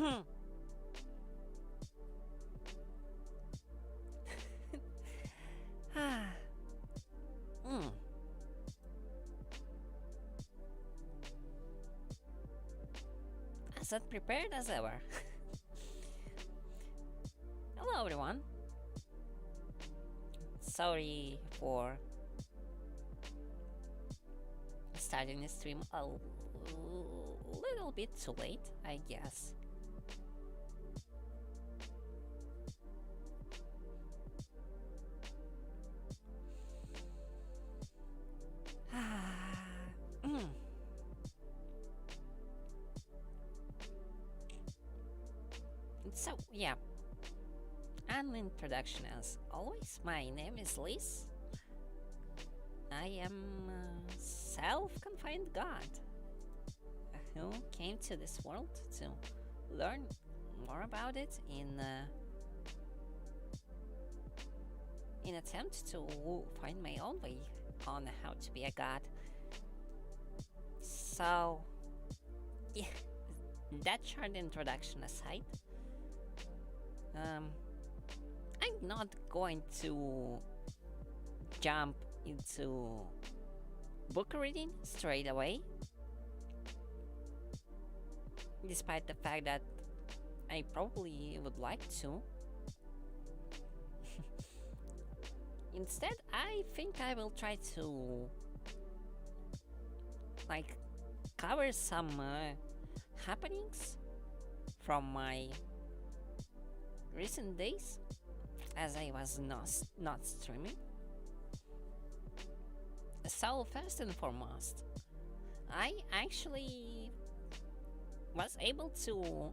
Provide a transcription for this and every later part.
Hmm. As unprepared as ever. Hello, everyone. Sorry for starting the stream a little bit too late, I guess. So, yeah, an introduction as always. My name is Lyss. I am a self-confined god who came to this world to learn more about it in attempt to find my own way on how to be a god. So, yeah, that short introduction aside, I'm not going to jump into book reading straight away, despite the fact that I probably would like to. Instead, I think I will try to cover some happenings from my recent days as I was not streaming. So first and foremost, I actually was able to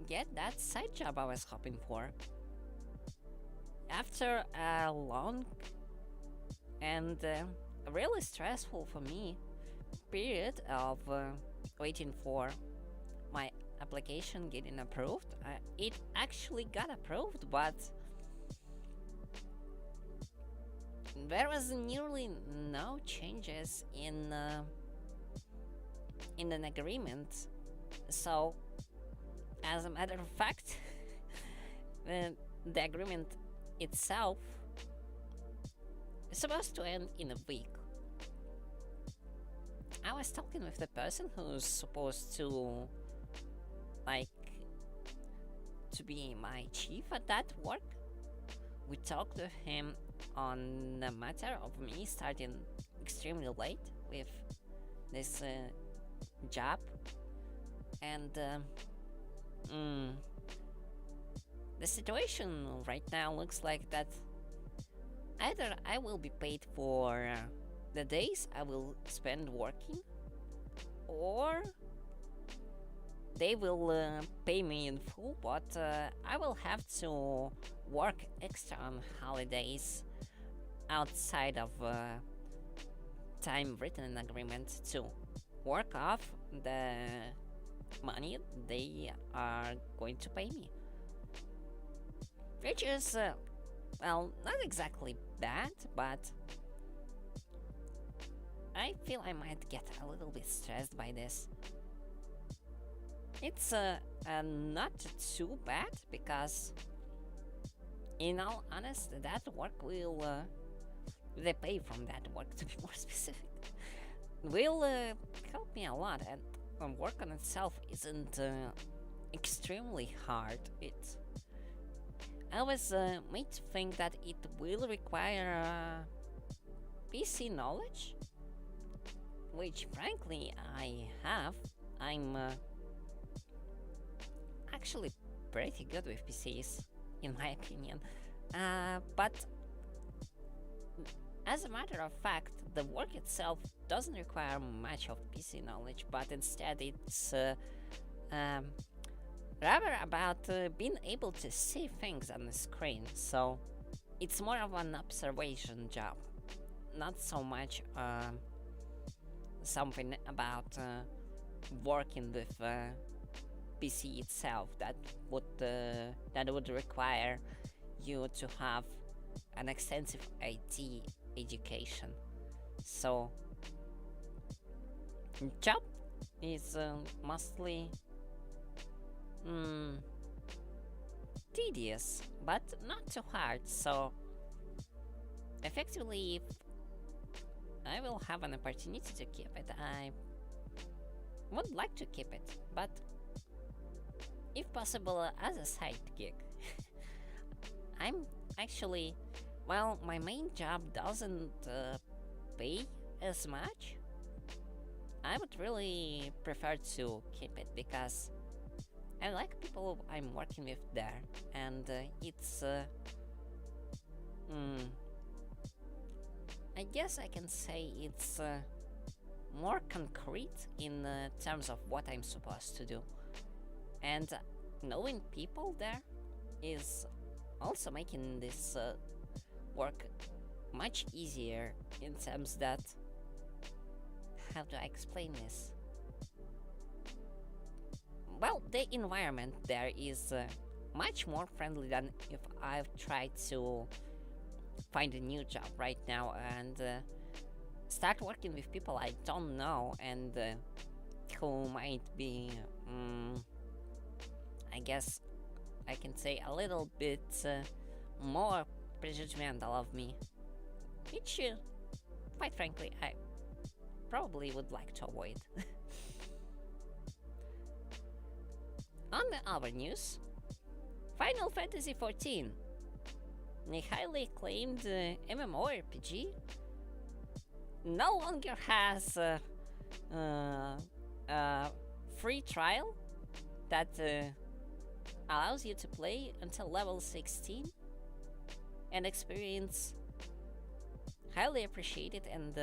get that side job I was hoping for. After a long and really stressful for me period of waiting for my application getting approved, it actually got approved, but there was nearly no changes in an agreement. So, as a matter of fact, the agreement itself is supposed to end in a week. I was talking with the person who's supposed to be my chief at that work. We talked with him on the matter of me starting extremely late with this job, and the situation right now looks like that either I will be paid for the days I will spend working, or they will pay me in full, but I will have to work extra on holidays outside of time written in agreement to work off the money they are going to pay me. Which is, well, not exactly bad, but I feel I might get a little bit stressed by this. It's not too bad, because in all honesty, that work will, the pay from that work, to be more specific, will help me a lot, and work on itself isn't extremely hard. I was made to think that it will require PC knowledge, which frankly I have. I'm actually pretty good with PCs, in my opinion. But as a matter of fact, the work itself doesn't require much of PC knowledge, but instead it's rather about being able to see things on the screen. So it's more of an observation job, not so much something about working with PC itself that would require you to have an extensive IT education. So job is mostly mm, tedious, but not too hard. So effectively, if I will have an opportunity to keep it, I would like to keep it, but if possible, as a side gig. I'm actually, well, my main job doesn't pay as much. I would really prefer to keep it because I like people I'm working with there, and it's, mm, I guess I can say it's more concrete in terms of what I'm supposed to do. And knowing people there is also making this work much easier in terms that. How do I explain this? Well, the environment there is much more friendly than if I've tried to find a new job right now and start working with people I don't know and who might be, I guess I can say, a little bit more prejudgmental of me, which, quite frankly, I probably would like to avoid. On the other news, Final Fantasy XIV, a highly acclaimed MMORPG, no longer has a free trial that allows you to play until level 16 and experience highly appreciated and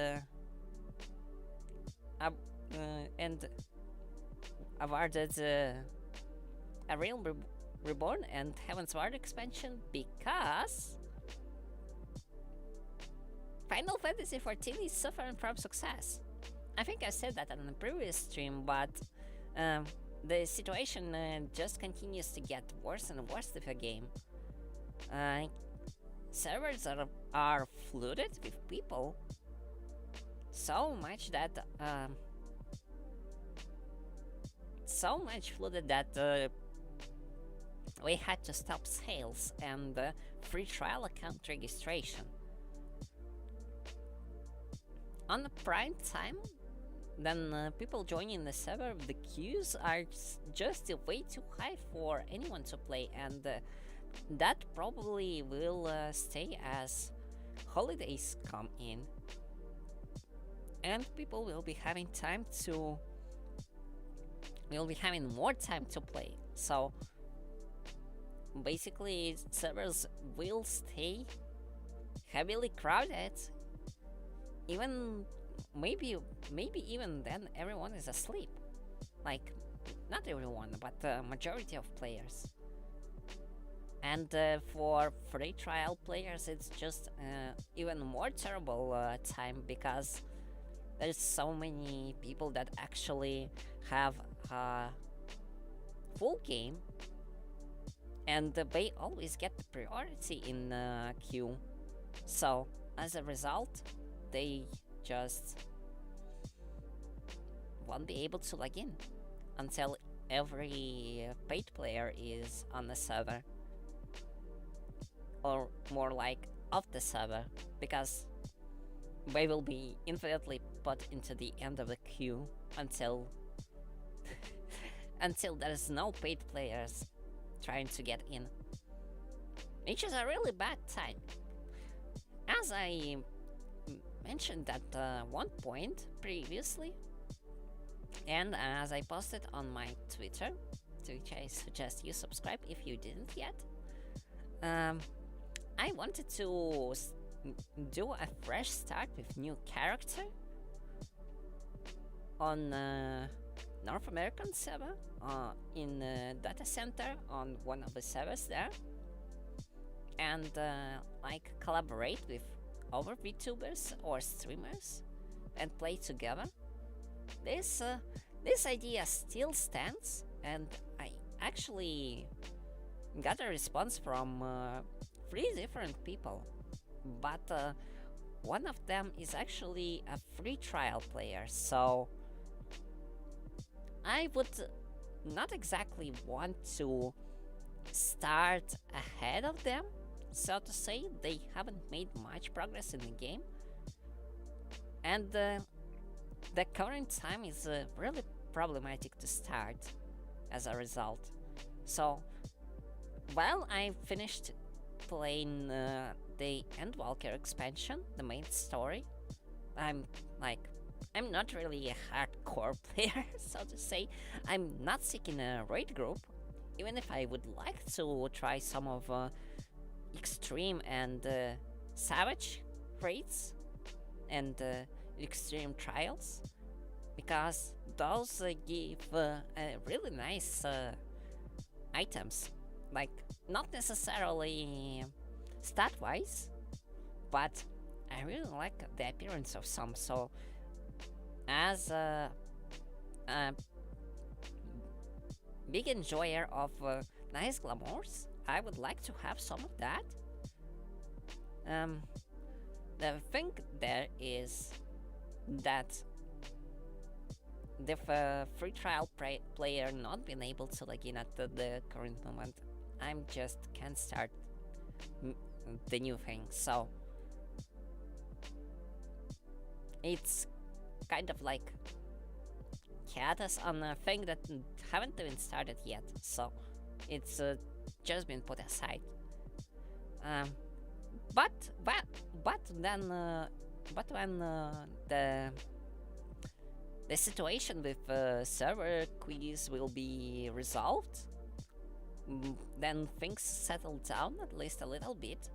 awarded a Realm Reborn and Heaven's Ward expansion because Final Fantasy XIV is suffering from success. I think I said that on the previous stream, but the situation just continues to get worse and worse with the game. Servers are flooded with people so much that we had to stop sales and free trial account registration. On the prime time, then people joining the server, the queues are just way too high for anyone to play, and that probably will stay as holidays come in. And people will be having more time to play. So basically servers will stay heavily crowded, even maybe even then everyone is asleep. Like, not everyone, but the majority of players. And for free trial players, it's just even more terrible time because there's so many people that actually have a full game, and they always get the priority in the queue. So as a result, they just won't be able to log in until every paid player is on the server, or more like off the server, because they will be infinitely put into the end of the queue until until there's no paid players trying to get in, which is a really bad time. As I mentioned at one point previously, and as I posted on my Twitter, to which I suggest you subscribe if you didn't yet, I wanted to do a fresh start with new character on North American server, in data center on one of the servers there, and like collaborate with other Vtubers or streamers and play together. This idea still stands, and I actually got a response from 3 different people, but one of them is actually a free trial player, so I would not exactly want to start ahead of them, so to say. They haven't made much progress in the game, and the current time is really problematic to start as a result. So, while I finished playing the Endwalker expansion, the main story, I'm like, I'm not really a hardcore player, so to say. I'm not seeking a raid group, even if I would like to try some of extreme and savage raids and extreme trials, because those give really nice items, like not necessarily stat wise, but I really like the appearance of some. So, as a big enjoyer of nice glamours, I would like to have some of that. The thing there is that the free trial player not being able to log in at the current moment, I'm just can't start the new thing. So it's kind of like status on a thing that haven't even started yet. So it's just been put aside. But then when the situation with server quiz will be resolved, then things settle down at least a little bit,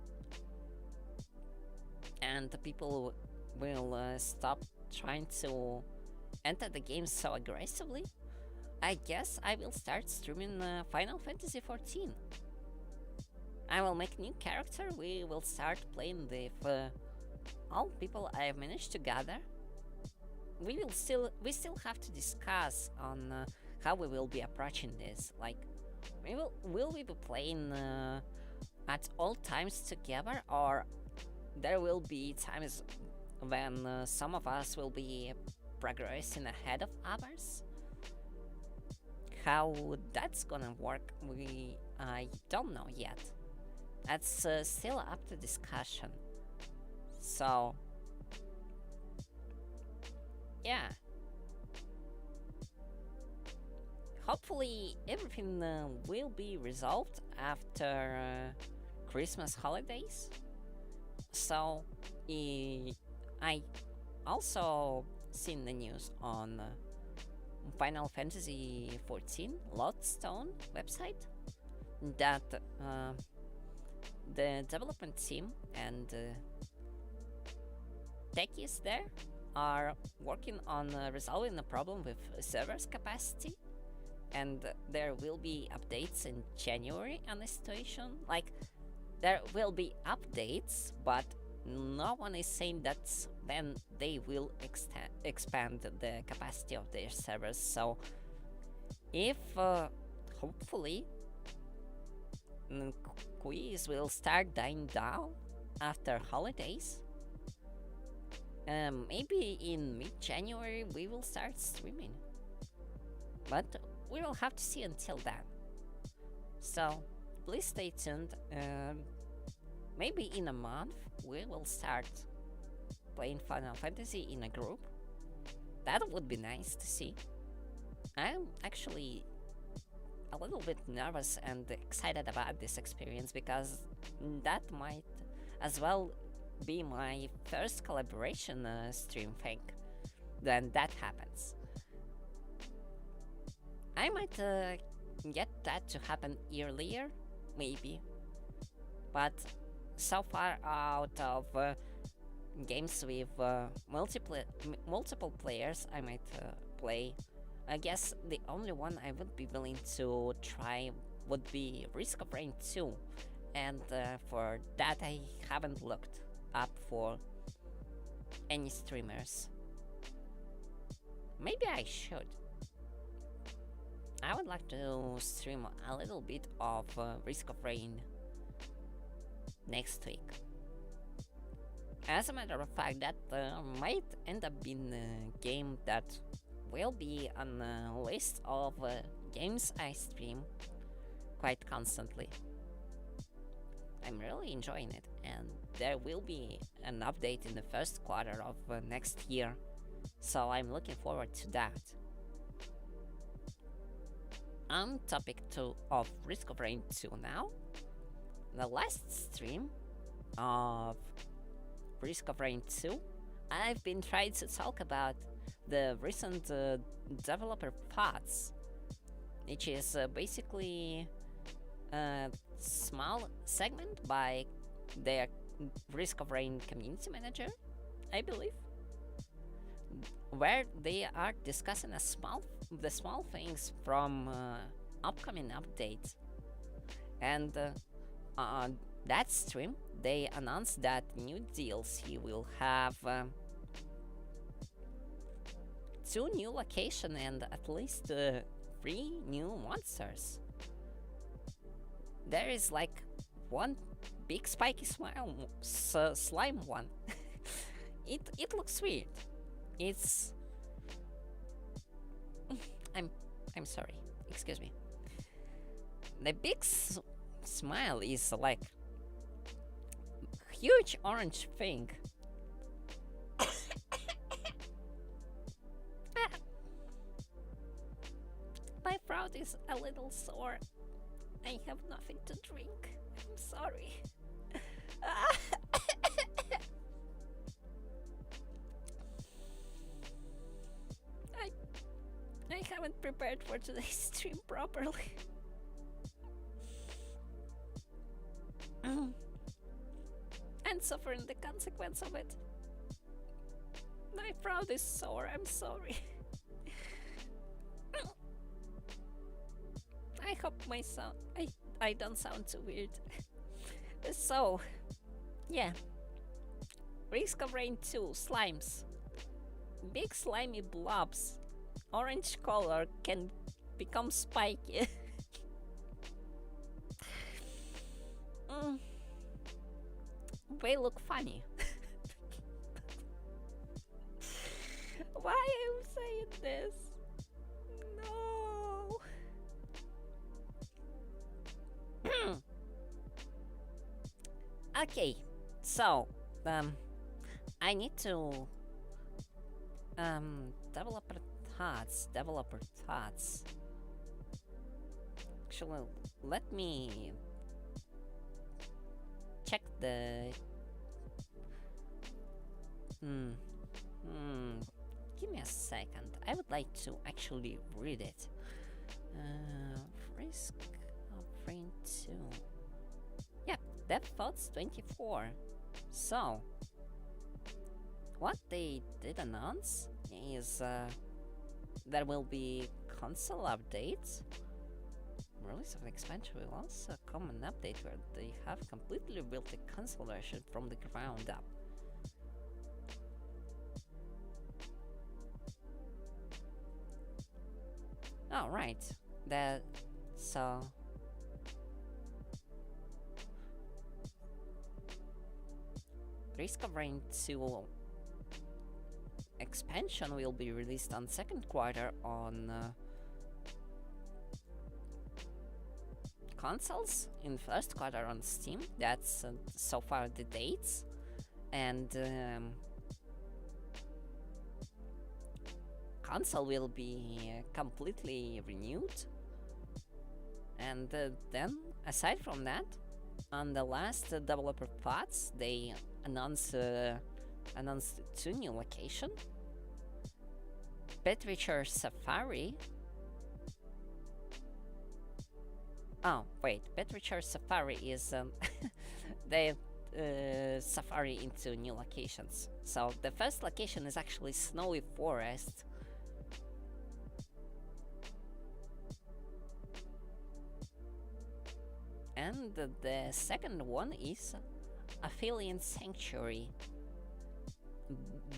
and the people will stop trying to enter the game so aggressively. I guess I will start streaming Final Fantasy XIV. I will make new character. We will start playing with all people I have managed to gather. We still have to discuss on how we will be approaching this. Like, will we be playing at all times together, or there will be times when some of us will be progressing ahead of others? How that's gonna work, I don't know yet. That's still up to discussion. So, yeah. Hopefully everything will be resolved after Christmas holidays. So, I also seen the news on Final Fantasy XIV Lodestone website that the development team and techies there are working on resolving the problem with servers capacity, and there will be updates in January on the situation. Like, there will be updates, but no one is saying that when they will expand the capacity of their servers. So if hopefully quiz will start dying down after holidays, maybe in mid-January we will start streaming, but we will have to see until then. So please stay tuned. Maybe in a month we will start playing Final Fantasy in a group. That would be nice to see. I'm actually a little bit nervous and excited about this experience, because that might as well be my first collaboration stream thing when that happens. I might get that to happen earlier, maybe, but so far out of games with multiple players I might play, I guess the only one I would be willing to try would be Risk of Rain 2, and for that I haven't looked up for any streamers. Maybe I should. I would like to stream a little bit of Risk of Rain next week. As a matter of fact, that might end up being a game that will be on a list of games I stream quite constantly. I'm really enjoying it, and there will be an update in the first quarter of next year, so I'm looking forward to that. On topic 2 of Risk of Rain 2 now, the last stream of Risk of Rain 2, I've been trying to talk about the recent developer pods, which is basically a small segment by their Risk of Rain community manager, I believe, where they are discussing the small things from upcoming updates. And on that stream, they announced that new DLC will have 2 new locations and at least 3 new monsters. There is like one big spiky slime one. It looks weird. It's I'm sorry. Excuse me. The big smile is like huge orange thing. My throat is a little sore. I have nothing to drink. I'm sorry. I haven't prepared for today's stream properly. I'm suffering the consequence of it. My throat is sore, I'm sorry. I hope I don't sound too weird. So, yeah. Risk of Rain 2, slimes. Big slimy blobs. Orange color can become spiky. They look funny. Why am I saying this? No. Okay, so I need to developer thoughts. Actually, let me check the give me a second. I would like to actually read it. Risk of Rain 2. Yep, Dev Thoughts 24. So, what they did announce is there will be console updates. Release of the expansion will also come an update where they have completely rebuilt the console version from the ground up. Oh, right. So Risk of Rain 2 expansion will be released on second quarter on consoles, in first quarter on Steam. That's so far the dates, and console will be completely renewed. And then, aside from that, on the last developer pods, they announced 2 new locations. Petwitcher Safari. Oh, wait, Petwitcher Safari is the safari into new locations. So the first location is actually Snowy Forest. And the second one is Aphelion Sanctuary.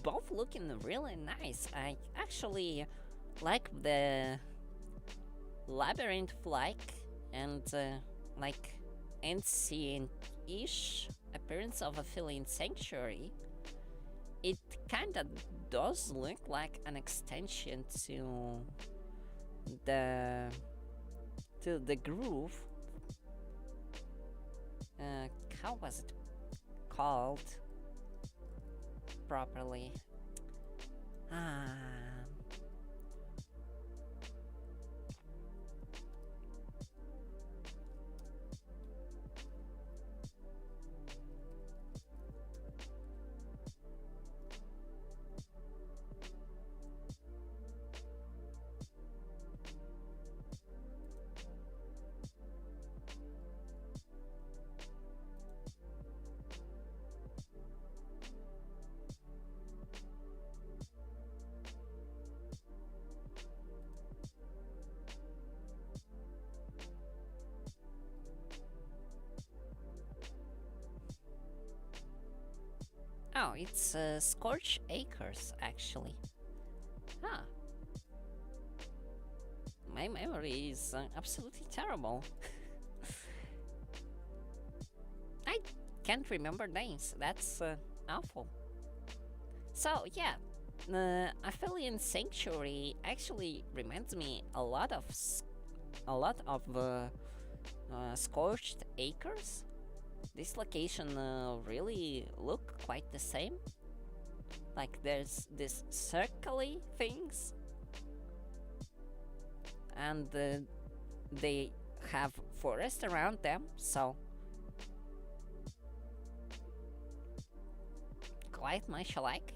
Both looking really nice. I actually like the labyrinth-like and like ancient-ish appearance of Aphelion Sanctuary. It kinda does look like an extension to the to the groove. How was it called properly? Ah. Oh, it's Scorch Acres, actually. Huh. My memory is absolutely terrible. I can't remember names. That's awful. So, yeah, Aphelion Sanctuary actually reminds me a lot of Scorched Acres. This location really look quite the same. Like there's this circly things, and they have forest around them, so quite much alike.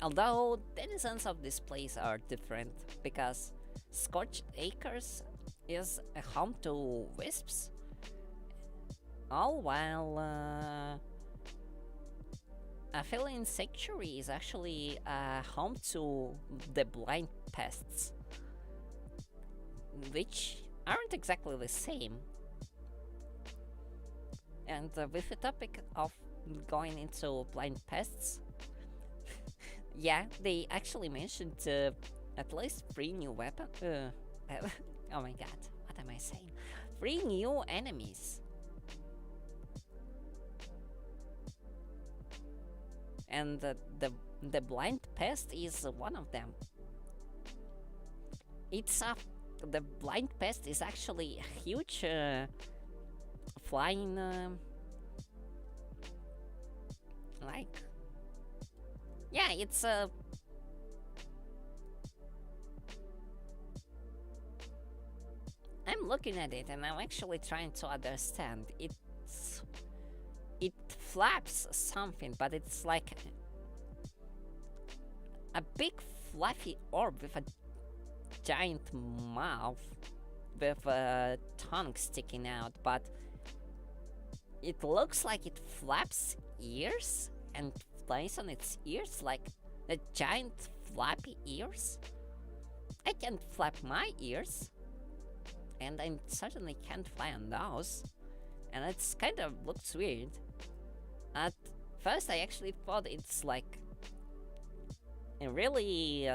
Although denizens of this place are different, because Scorched Acres is a home to wisps, all while Aphelion Sanctuary is actually home to the blind pests, which aren't exactly the same. And with the topic of going into blind pests, yeah, they actually mentioned at least 3 new weapons. Oh my god, what am I saying? 3 new enemies. And the blind pest is one of them. The blind pest is actually a huge flying like, yeah, it's a I'm looking at it and I'm actually trying to understand. It flaps something, but it's like a big fluffy orb with a giant mouth with a tongue sticking out, but it looks like it flaps ears and flies on its ears like the giant flappy ears. I can't flap my ears, and I certainly can't fly on those, and it's kind of looks weird. At first I actually thought it's like a really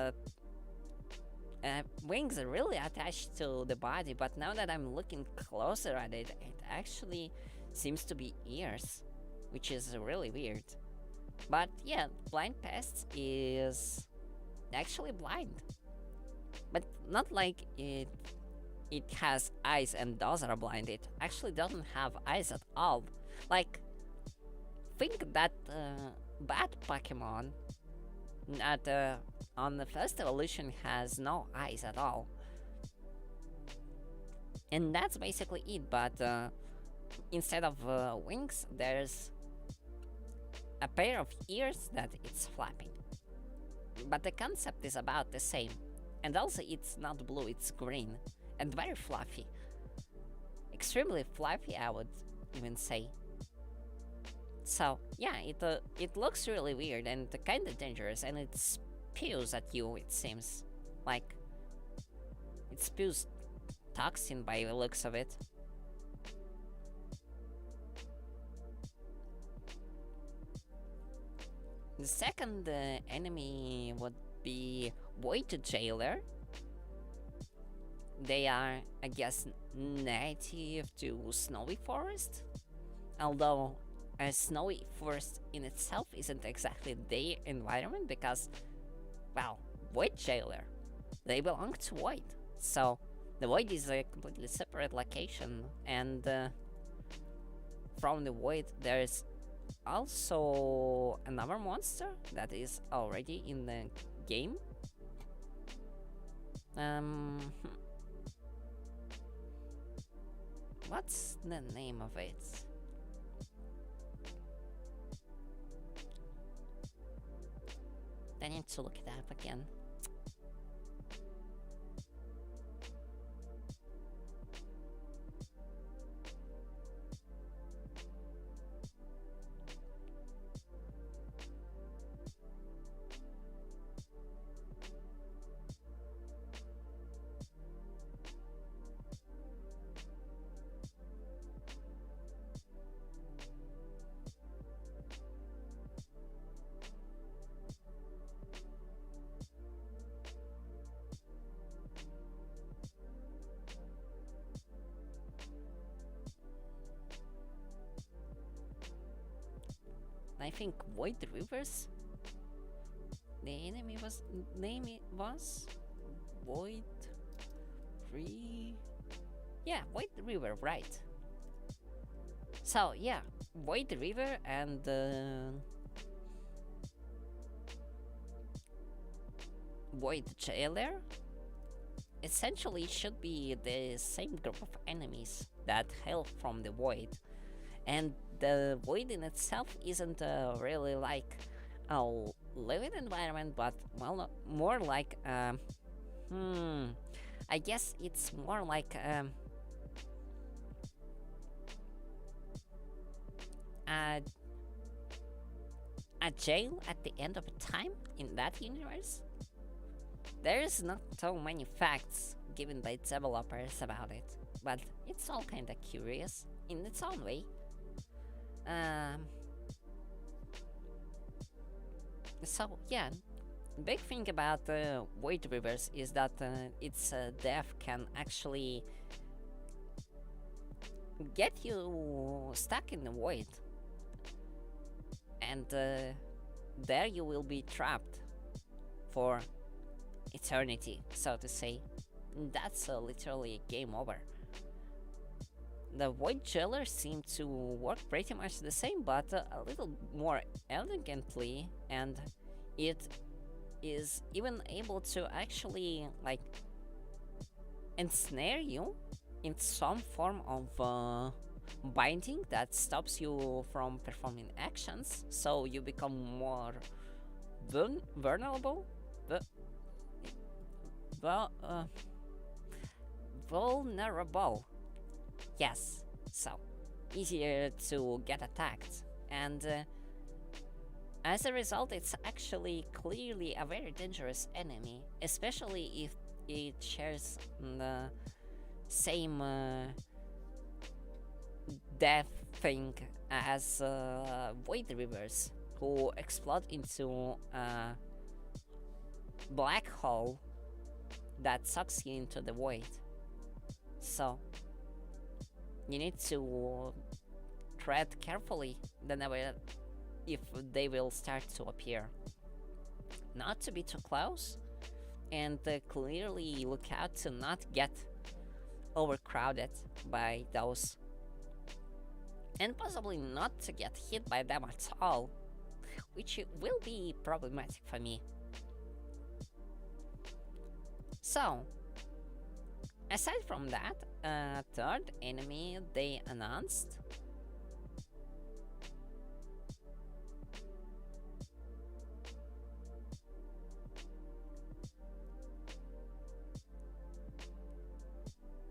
wings are really attached to the body, but now that I'm looking closer at it, it actually seems to be ears, which is really weird. But yeah, blind pest is actually blind, but not like it has eyes and those are blind. It actually doesn't have eyes at all. Like, think that bat Pokemon at on the first evolution has no eyes at all, and that's basically it. But instead of wings, there's a pair of ears that it's flapping. But the concept is about the same, and also it's not blue, it's green, and very fluffy, extremely fluffy, I would even say. So yeah, it looks really weird and kind of dangerous, and it spews at you. It seems like it spews toxin by the looks of it. The second enemy would be Void Jailer. They are, I guess, native to Snowy Forest, although a snowy forest in itself isn't exactly their environment because, well, Void Jailer, they belong to Void, so The void is a completely separate location, and from the void there's also another monster that is already in the game. What's the name of it? I need to look it up again. I think Void Rivers. The enemy was was Void Yeah, Void River, right? So yeah, Void River and Void Jailer essentially should be the same group of enemies that hail from the Void, and the Void in itself isn't really like a living environment, but well, more like I guess it's more like a jail at the end of time in that universe. There's not so many facts given by developers about it, but it's all kinda curious in its own way. So yeah, big thing about Void Rivers is that its death can actually get you stuck in the void, and there you will be trapped for eternity, so to say. That's literally game over. The Void Jailer seemed to work pretty much the same, but a little more elegantly, and it is even able to actually like ensnare you in some form of binding that stops you from performing actions, so you become more vulnerable. Vulnerable. Yes, so easier to get attacked, and as a result, it's actually clearly a very dangerous enemy, especially if it shares the same death thing as Void Rivers, who explode into a black hole that sucks you into the void. So you need to tread carefully whenever if they will start to appear. Not to be too close, and clearly look out to not get overcrowded by those, and possibly not to get hit by them at all, which will be problematic for me. So, aside from that, third enemy they announced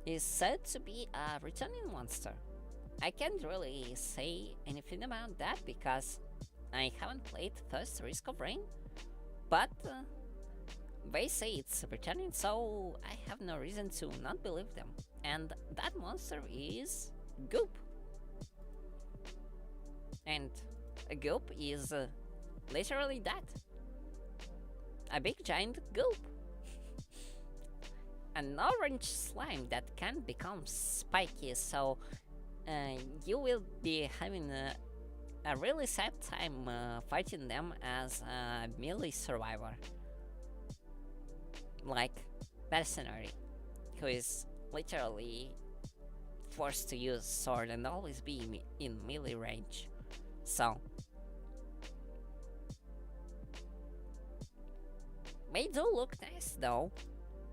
is said to be a returning monster. I can't really say anything about that because I haven't played First Risk of Rain, but they say it's returning, so I have no reason to not believe them. And that monster is Goop. And a Goop is literally that. A big giant goop. An orange slime that can become spiky, so you will be having a really sad time fighting them as a melee survivor. Like Mercenary, who is literally forced to use sword and always be in melee range. So they do look nice though,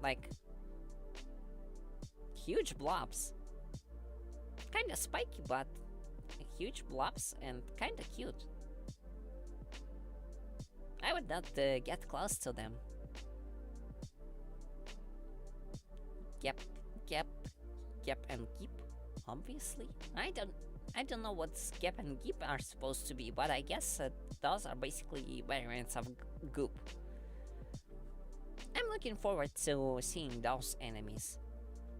like huge blobs, kinda spiky but huge blobs and kinda cute. I would not get close to them. Yep, yep, yep, and keep. Obviously, I don't know what Gep and Gip are supposed to be, but I guess those are basically variants of Goop. I'm looking forward to seeing those enemies.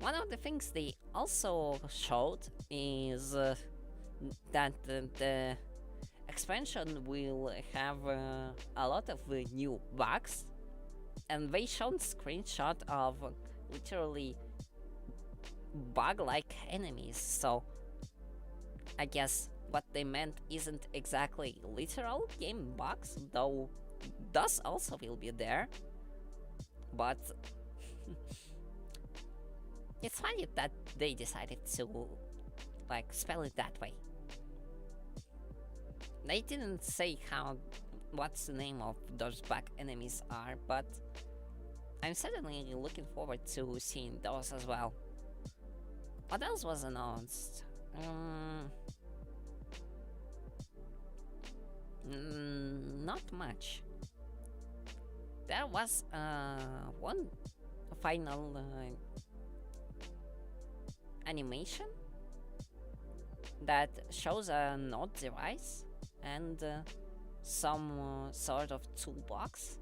One of the things they also showed is that the expansion will have a lot of new bugs, and they showed screenshot of literally bug-like enemies. So I guess what they meant isn't exactly literal game bugs, though those also will be there. But it's funny that they decided to like spell it that way. They didn't say what's the name of those bug enemies are, but I'm certainly looking forward to seeing those as well. What else was announced? Not much. There was one final animation that shows a node device and some sort of toolbox,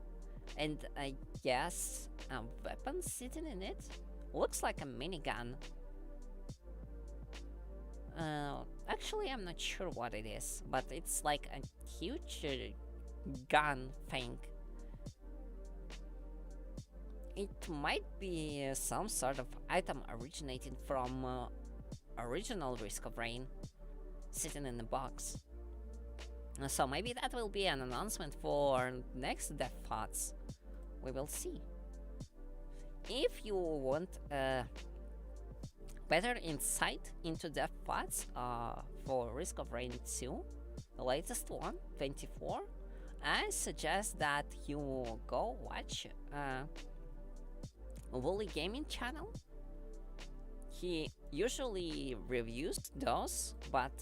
and I guess a weapon sitting in it. Looks like a minigun. Actually, I'm not sure what it is, but it's like a huge gun thing. It might be some sort of item originating from original Risk of Rain, sitting in the box. So maybe that will be an announcement for next Death Thoughts. We will see. If you want better insight into Death Thoughts for Risk of Rain 2, the latest one, 24, I suggest that you go watch Woolly Gaming channel. He usually reviews those, but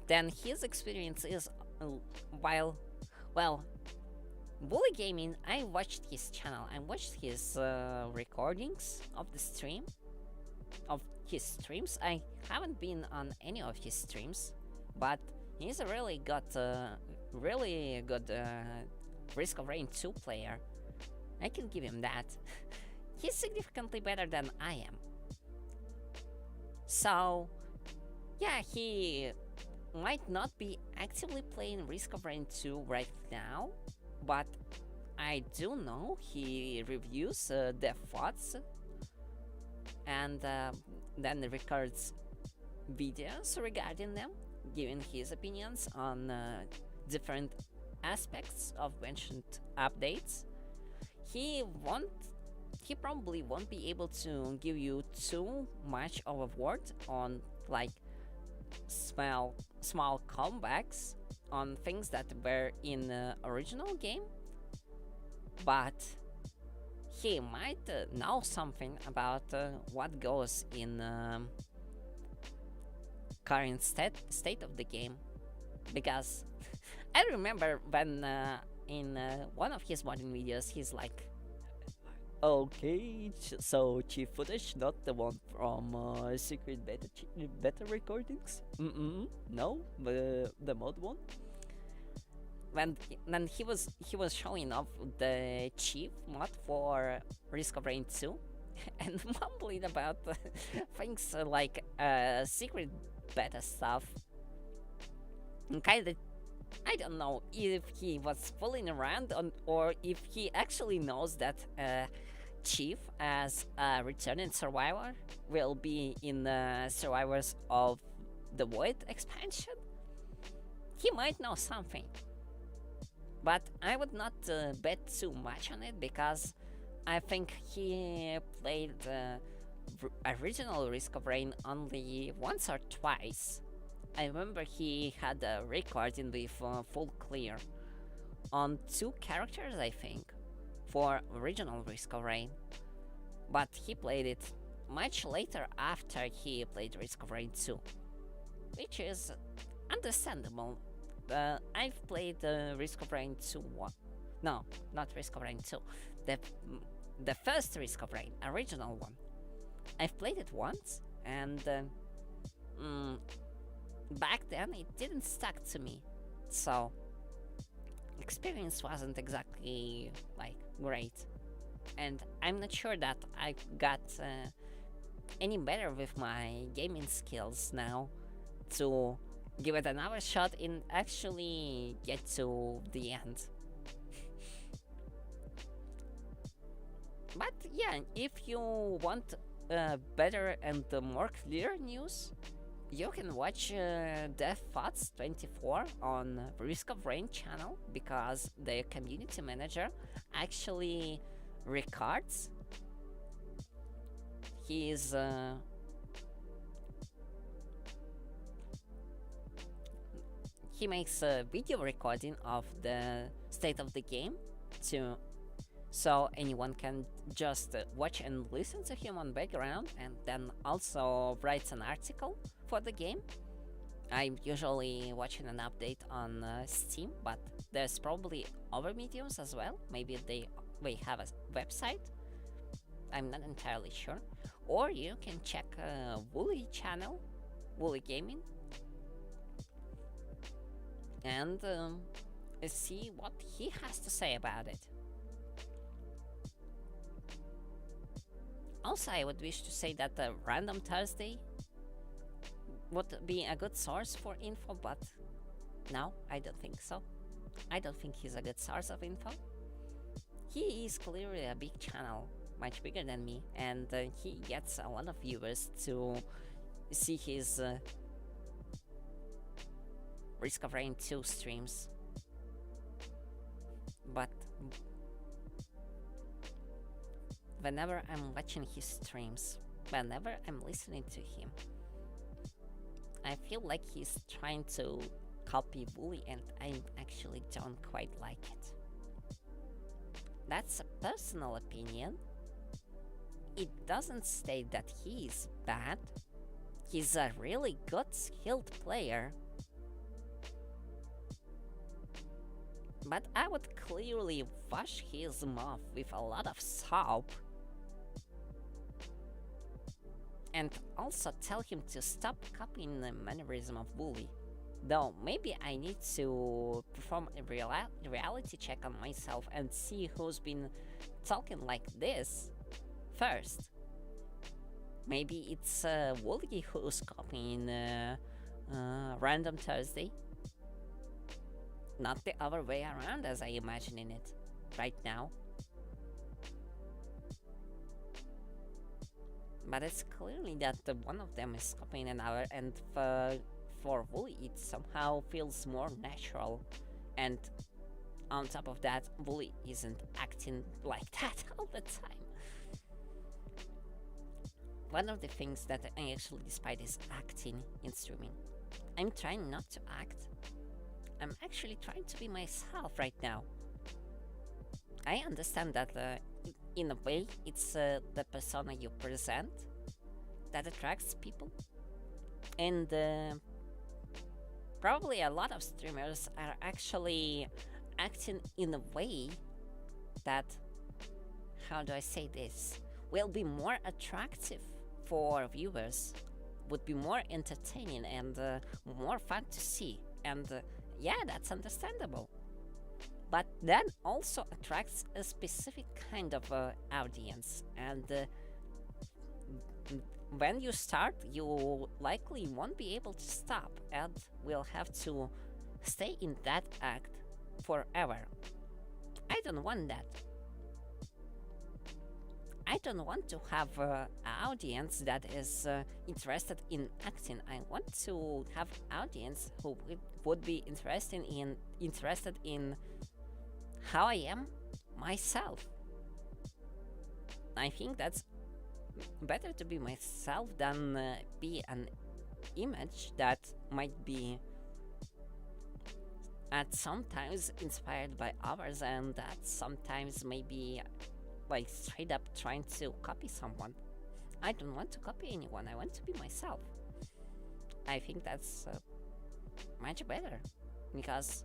then his experience is well, Woolly Gaming, I watched his channel, I watched his recordings of the stream, of his streams. I haven't been on any of his streams, but he's a really good Risk of Rain 2 player. I can give him that. He's significantly better than I am. So, yeah, he might not be actively playing Risk of Rain 2 right now, but I do know he reviews Death Thoughts and then records videos regarding them, giving his opinions on different aspects of mentioned updates. He probably won't be able to give you too much of a word on like small comebacks on things that were in the original game, but he might know something about what goes in current state of the game, because I remember when in one of his modding videos he's like, okay, so chief footage, not the one from secret beta recordings? No, the mod one. When then he was showing off the chief mod for Risk of Rain 2 and mumbling about things like secret beta stuff. And kinda, I don't know if he was fooling around or if he actually knows that Chief, as a returning survivor, will be in the Survivors of the Void expansion. He might know something, but I would not bet too much on it, because I think he played original Risk of Rain only once or twice. I remember he had a recording with full clear on 2 characters, I think, for original Risk of Rain. But he played it much later after he played Risk of Rain 2, which is understandable. I've played Risk of Rain 2 one. No, not Risk of Rain 2. The the first Risk of Rain, original one. I've played it once, and back then it didn't stick to me, so experience wasn't exactly like great, and I'm not sure that I got any better with my gaming skills now to give it another shot and actually get to the end. But yeah, if you want better and more clear news, you can watch Death Thoughts 24 on Risk of Rain channel, because the community manager actually records his he makes a video recording of the state of the game to so anyone can just watch and listen to him on background, and then also writes an article for the game. I'm usually watching an update on Steam, but there's probably other mediums as well. Maybe they have a website. I'm not entirely sure. Or you can check Wooly channel, Wooly Gaming, and see what he has to say about it. Also, I would wish to say that Random Thursday would be a good source for info, but no, I don't think so. I don't think he's a good source of info. He is clearly a big channel, much bigger than me, and he gets a lot of viewers to see his Risk of Rain 2 streams. But whenever I'm watching his streams, whenever I'm listening to him, I feel like he's trying to copy Wooly, and I actually don't quite like it. That's a personal opinion. It doesn't state that he is bad. He's a really good, skilled player. But I would clearly wash his mouth with a lot of soap, and also tell him to stop copying the mannerism of Wooly. Though maybe I need to perform a reality check on myself and see who's been talking like this first. Maybe it's Wooly who's copying Random Thursday, not the other way around as I imagine it right now. But it's clearly that one of them is copying another, and for Wooly it somehow feels more natural. And on top of that, Wooly isn't acting like that all the time. One of the things that I actually despise is acting in streaming. I'm trying not to act. I'm actually trying to be myself right now. I understand that in a way it's the persona you present that attracts people, and probably a lot of streamers are actually acting in a way that, how do I say this, will be more attractive for viewers, would be more entertaining and more fun to see, and yeah, that's understandable. But then also attracts a specific kind of audience, and when you start, you likely won't be able to stop and will have to stay in that act forever. I don't want that. I don't want to have an audience that is interested in acting. I want to have audience who would be interested in how I am myself. I think that's better to be myself than be an image that might be at sometimes inspired by others and that sometimes maybe like straight up trying to copy someone. I don't want to copy anyone, I want to be myself. I think that's much better because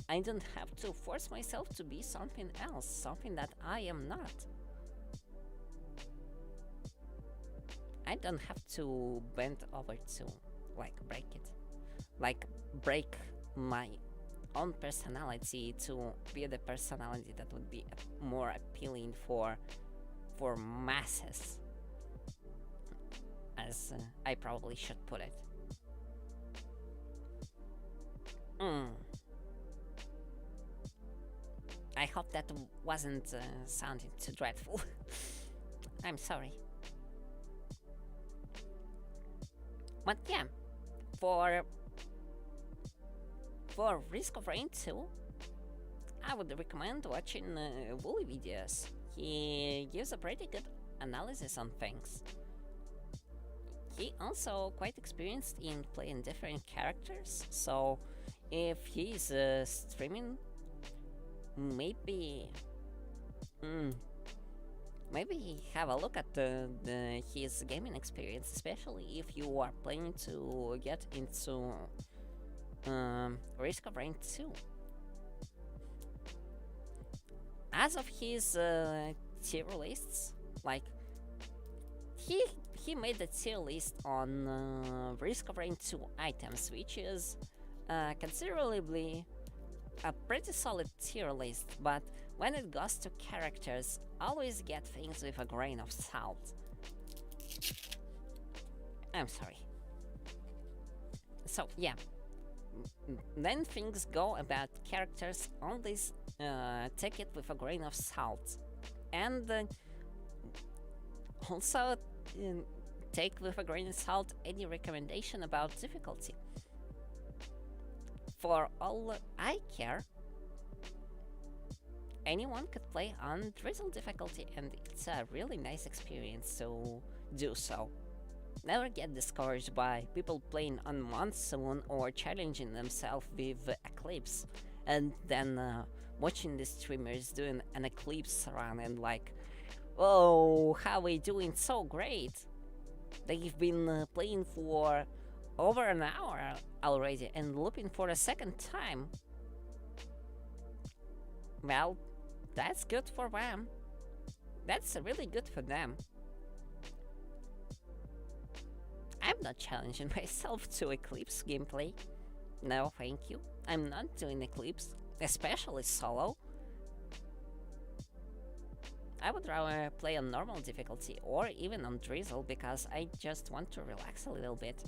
I don't have to force myself to be something else, something that I am not. I don't have to bend over to like break it, like break my own personality to be the personality that would be more appealing for masses, as I probably should put it. I hope that wasn't sounding too dreadful. I'm sorry. But yeah, for Risk of Rain 2, I would recommend watching Wooly videos. He gives a pretty good analysis on things. He also quite experienced in playing different characters, so if he's streaming, maybe have a look at his gaming experience, especially if you are planning to get into Risk of Rain 2. As of his tier lists, like he made a tier list on Risk of Rain 2 items, which is considerably a pretty solid tier list, but when it goes to characters, always get things with a grain of salt. I'm sorry. So yeah, then things go about characters, always take it with a grain of salt. And also take with a grain of salt any recommendation about difficulty. For all I care, anyone could play on Drizzle difficulty, and it's a really nice experience to do so. Never get discouraged by people playing on Monsoon or challenging themselves with Eclipse, and then watching the streamers doing an Eclipse run and like, oh, how we doing so great! They've been playing for over an hour already and looping for a second time. Well, that's good for them. That's really good for them. I'm not challenging myself to Eclipse gameplay. No, thank you. I'm not doing Eclipse, especially solo. I would rather play on normal difficulty or even on Drizzle because I just want to relax a little bit.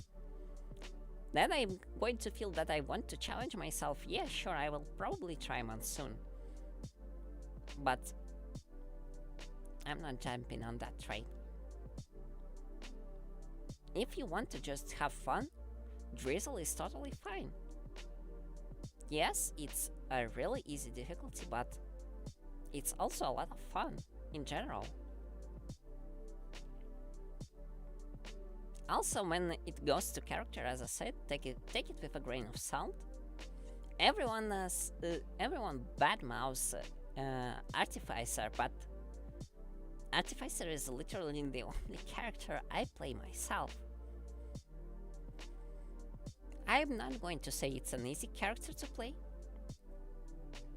Then I'm going to feel that I want to challenge myself. Yeah, sure, I will probably try Monsoon. But I'm not jumping on that train. If you want to just have fun, Drizzle is totally fine. Yes, it's a really easy difficulty, but it's also a lot of fun in general. Also, when it goes to character, as I said, take it with a grain of salt. Everyone badmouths Artificer, but Artificer is literally the only character I play myself. I'm not going to say it's an easy character to play.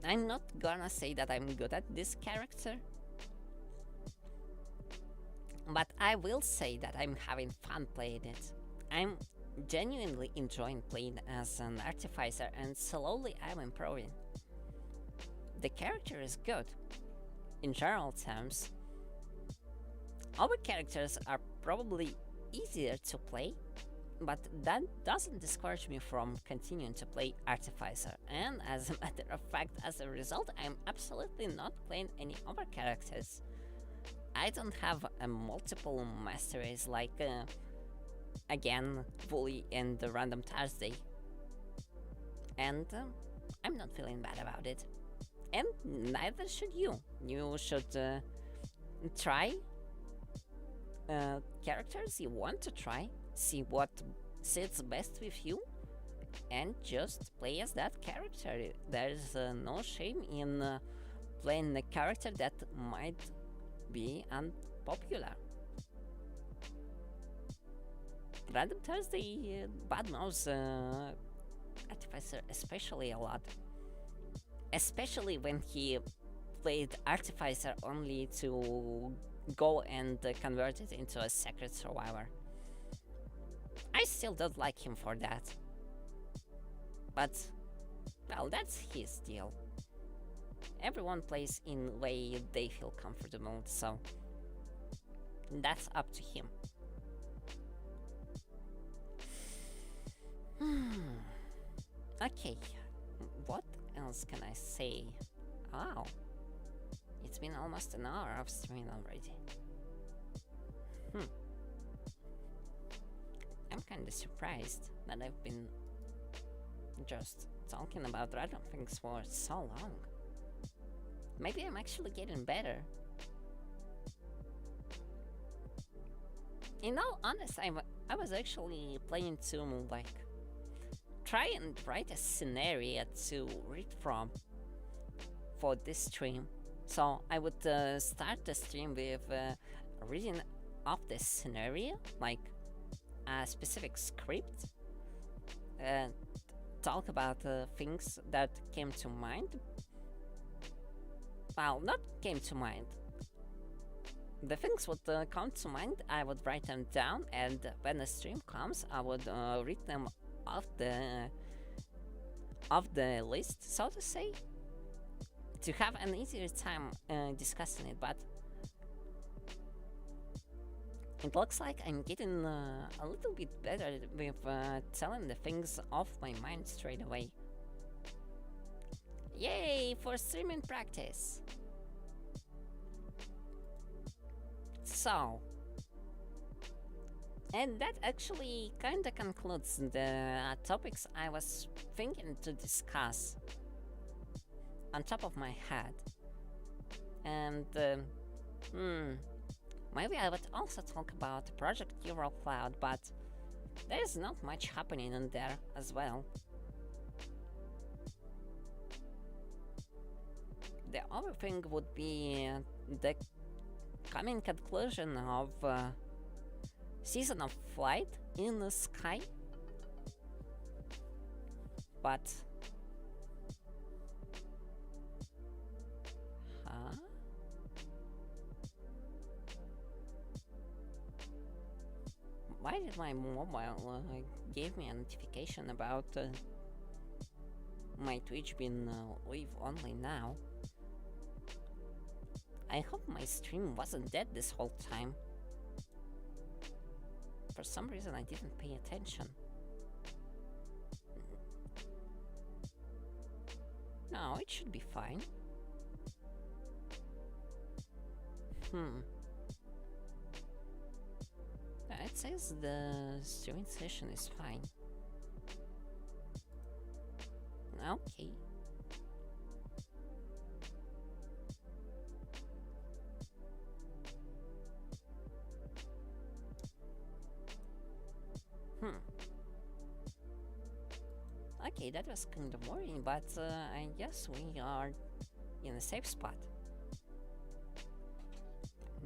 I'm not gonna say that I'm good at this character. But I will say that I'm having fun playing it. I'm genuinely enjoying playing as an Artificer, and slowly I'm improving. The character is good. In general terms, other characters are probably easier to play, but that doesn't discourage me from continuing to play Artificer, and as a matter of fact, as a result, I'm absolutely not playing any other characters. I don't have multiple masteries like, again, Bully and the Random Thursday, and I'm not feeling bad about it. And neither should you. You should try characters you want to try, see what sits best with you, and just play as that character. There's no shame in playing a character that might be unpopular. Random Thursday badmouths Artificer especially a lot. Especially when he played Artificer only to go and convert it into a Sacred Survivor. I still don't like him for that. But, well, that's his deal. Everyone plays in way they feel comfortable, so that's up to him. Okay, what else can I say? Oh, it's been almost an hour of streaming already. I'm kinda surprised that I've been just talking about random things for so long. Maybe I'm actually getting better. In all honesty, I was actually planning to like try and write a scenario to read from for this stream. So I would start the stream with reading off the scenario, like a specific script, and talk about things that came to mind. Well, not came to mind. The things would come to mind, I would write them down, and when the stream comes, I would read them off the list, so to say, to have an easier time discussing it. But it looks like I'm getting a little bit better with telling the things off my mind straight away. Yay for streaming practice! So, and that actually kinda concludes the topics I was thinking to discuss on top of my head. And, maybe I would also talk about Project Euro Cloud, but there's not much happening in there as well. The other thing would be the coming conclusion of Season of Flight in the Sky. But why did my mobile give me a notification about my Twitch being live only now? I hope my stream wasn't dead this whole time. For some reason I didn't pay attention. No, it should be fine. It says the streaming session is fine. Okay. Okay, that was kind of worrying, but I guess we are in a safe spot.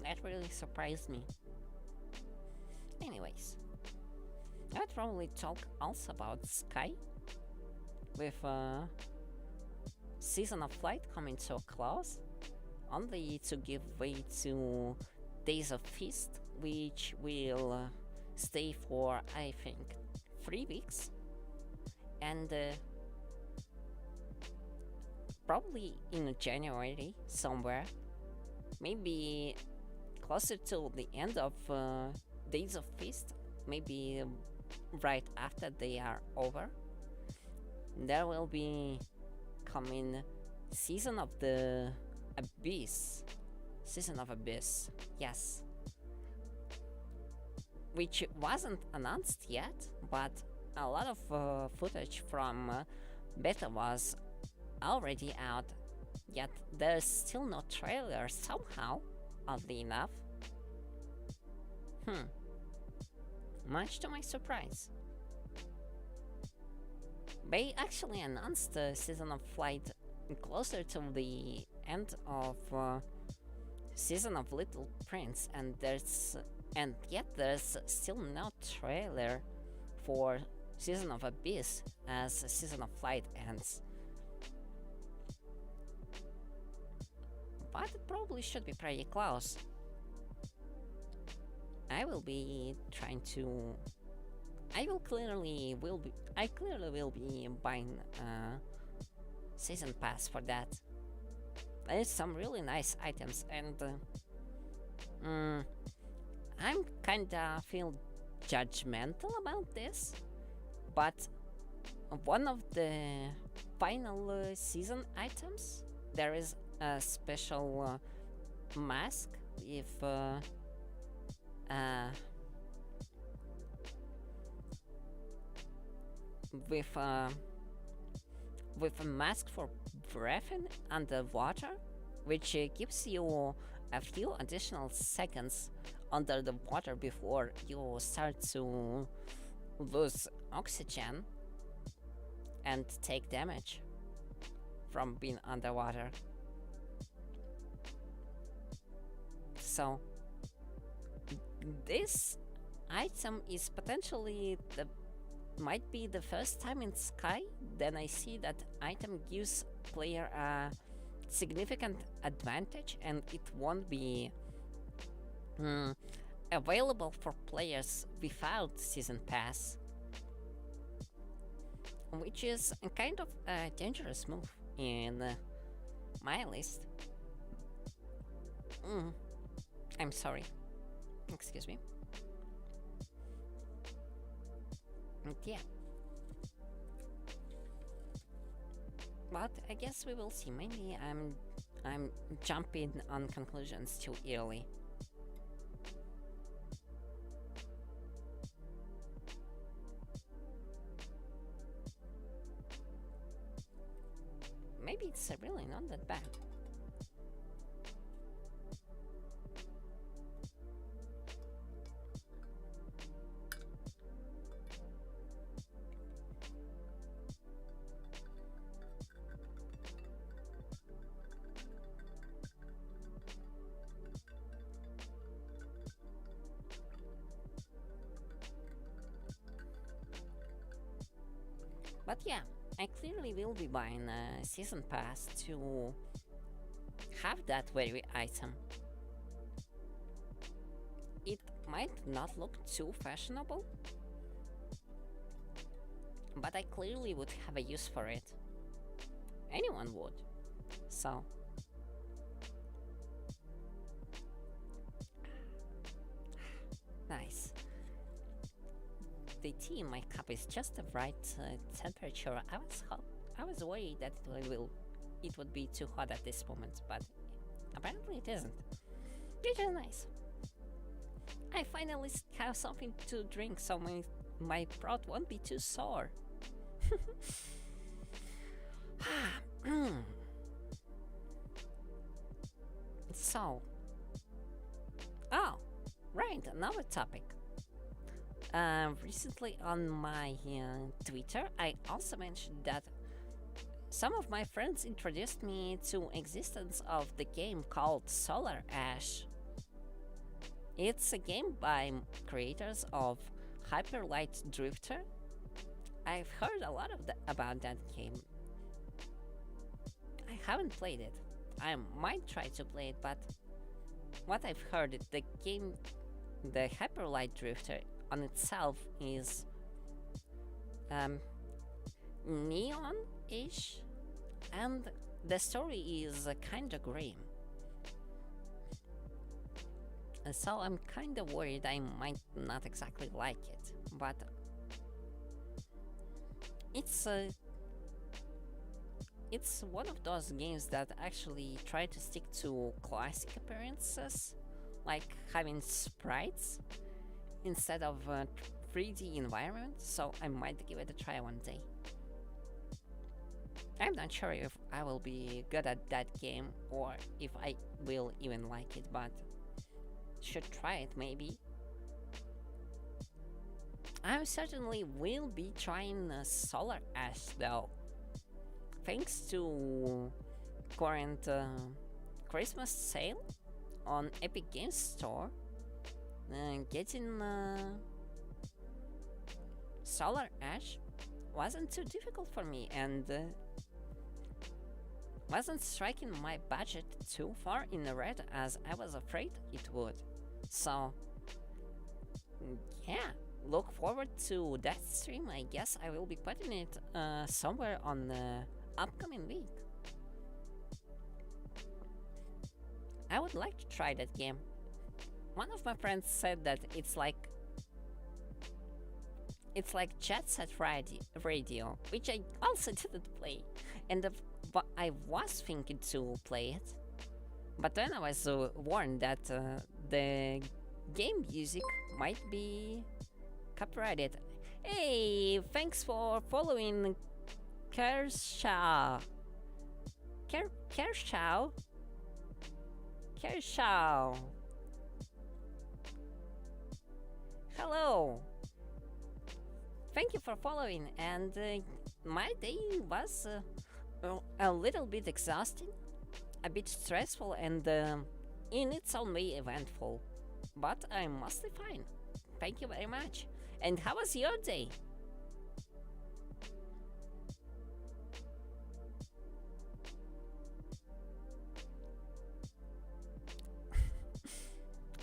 That really surprised me. Anyways, I'd probably talk also about Sky, with Season of Flight coming to a close, only to give way to Days of Feast, which will stay for, I think, 3 weeks. And probably in January somewhere, maybe closer to the end of Days of Feast, maybe right after they are over, there will be coming Season of the Abyss. Season of Abyss, yes. Which wasn't announced yet, but a lot of footage from beta was already out, yet there's still no trailer somehow, oddly enough. Hmm. Much to my surprise, they actually announced the season of flight closer to the end of season of Little Prince, and yet there's still no trailer for season of Abyss as season of flight ends. But it probably should be pretty close. I will be trying to. I clearly will be buying a season pass for that. There's some really nice items, and I'm kinda feel judgmental about this, but one of the final season items, there is a special mask with uh, with uh, with a mask for breathing underwater, which gives you a few additional seconds under the water before you start to lose oxygen and take damage from being underwater. So this item is potentially the might be the first time in Sky then I see that item gives player a significant advantage, and it won't be available for players without season pass, which is a kind of a dangerous move in my list. I'm sorry. Excuse me. And yeah. But I guess we will see. Maybe I'm jumping on conclusions too early. Maybe it's really not that bad. But yeah, I clearly will be buying a season pass to have that very item. It might not look too fashionable, but I clearly would have a use for it. Anyone would. So nice. The tea in my cup is just the right temperature. I was worried that it would be too hot at this moment, but apparently it isn't. Which is nice. I finally have something to drink, so my throat won't be too sore. So, oh, right, another topic. Recently on my Twitter, I also mentioned that some of my friends introduced me to existence of the game called Solar Ash. It's a game by creators of Hyper Light Drifter. I've heard a lot about that game. I haven't played it. I might try to play it, but what I've heard, the Hyper Light Drifter on itself is neon-ish, and the story is kinda grim. So I'm kinda worried I might not exactly like it, but it's one of those games that actually try to stick to classic appearances, like having sprites instead of 3D environment, so I might give it a try one day. I'm not sure if I will be good at that game or if I will even like it, but should try it maybe. I certainly will be trying Solar Ash though. Thanks to current Christmas sale on Epic Games Store, getting Solar Ash wasn't too difficult for me and wasn't striking my budget too far in the red as I was afraid it would. So, yeah, look forward to that stream. I guess I will be putting it somewhere on the upcoming week. I would like to try that game. One of my friends said that it's like Jet Set Radio, which I also didn't play, and I was thinking to play it, but then I was warned that the game music might be copyrighted. Hey, thanks for following Kershaw. Kershaw. Hello. Thank you for following, and my day was a little bit exhausting, a bit stressful, and in its own way eventful, but I'm mostly fine. Thank you very much. And how was your day?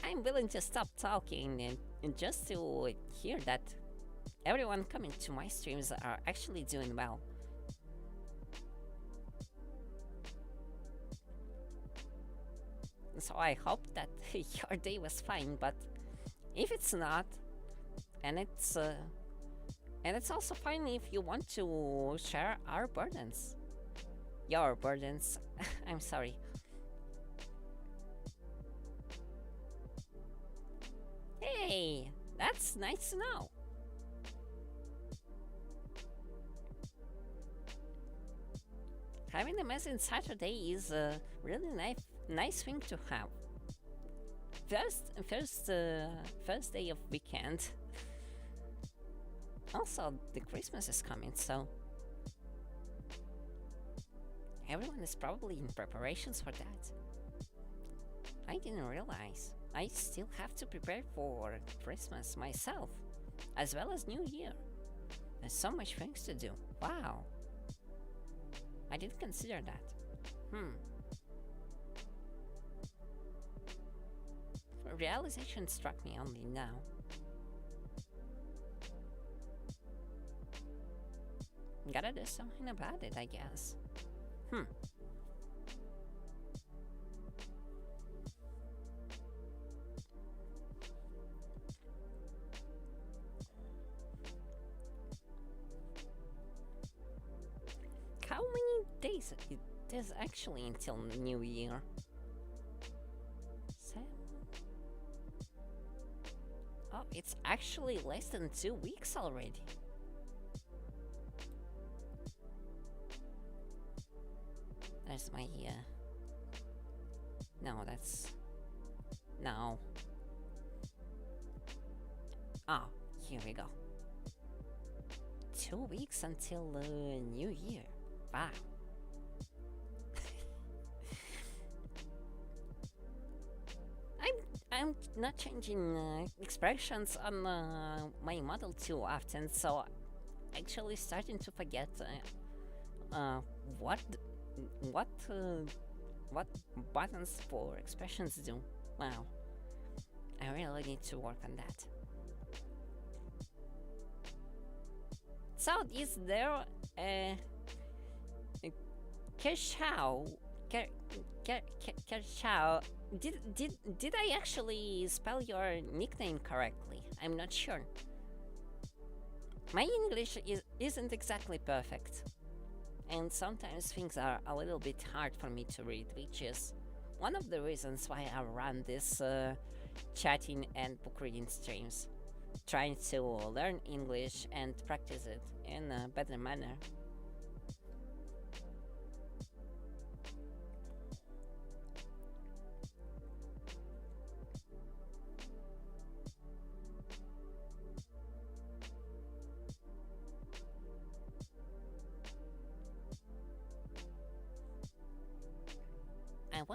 I'm willing to stop talking and just to hear that everyone coming to my streams are actually doing well. So I hope that your day was fine, but if it's not, and it's also fine if you want to share our burdens. Your burdens. I'm sorry. Hey, that's nice to know. Having a amazing Saturday is a really nice thing to have. First day of weekend. Also, the Christmas is coming, so everyone is probably in preparations for that. I didn't realize I still have to prepare for Christmas myself, as well as New Year. There's so much things to do. Wow. I didn't consider that. Realization struck me only now. Gotta do something about it, I guess. How many days it is actually until New Year? 7? Oh, it's actually less than 2 weeks already. There's my no, that's no. Oh, here we go. 2 weeks until New Year. Wow. I'm not changing expressions on my model too often, so actually starting to forget what buttons for expressions do. Wow. I really need to work on that. So is there Kershaw? Kershaw. Did I actually spell your nickname correctly? I'm not sure. My English isn't exactly perfect, and sometimes things are a little bit hard for me to read, which is one of the reasons why I run this chatting and book reading streams, trying to learn English and practice it in a better manner.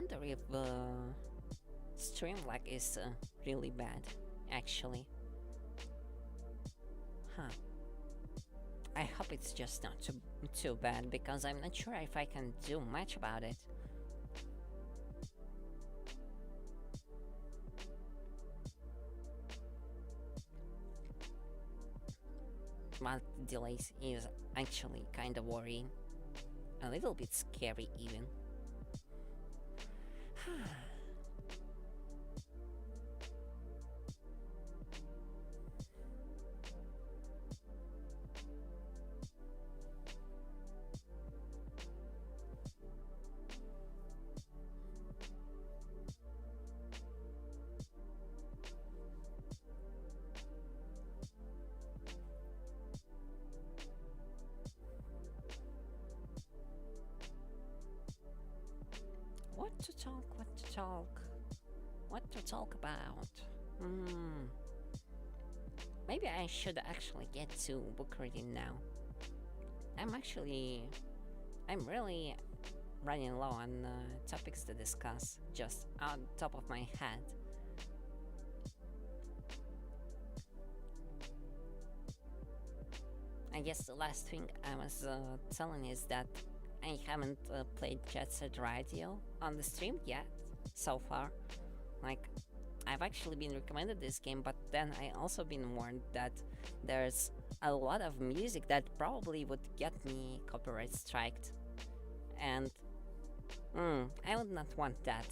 wonder if stream lag is really bad, actually. Huh. I hope it's just not too bad, because I'm not sure if I can do much about it. But delays is actually kind of worrying. A little bit scary even. What to talk, what to talk, what to talk about? Maybe I should actually get to book reading now. I'm really running low on topics to discuss, just on top of my head. I guess the last thing I was telling is that I haven't played Jet Set Radio on the stream yet, so far. Like, I've actually been recommended this game, but then I also been warned that there's a lot of music that probably would get me copyright striked. And, I would not want that.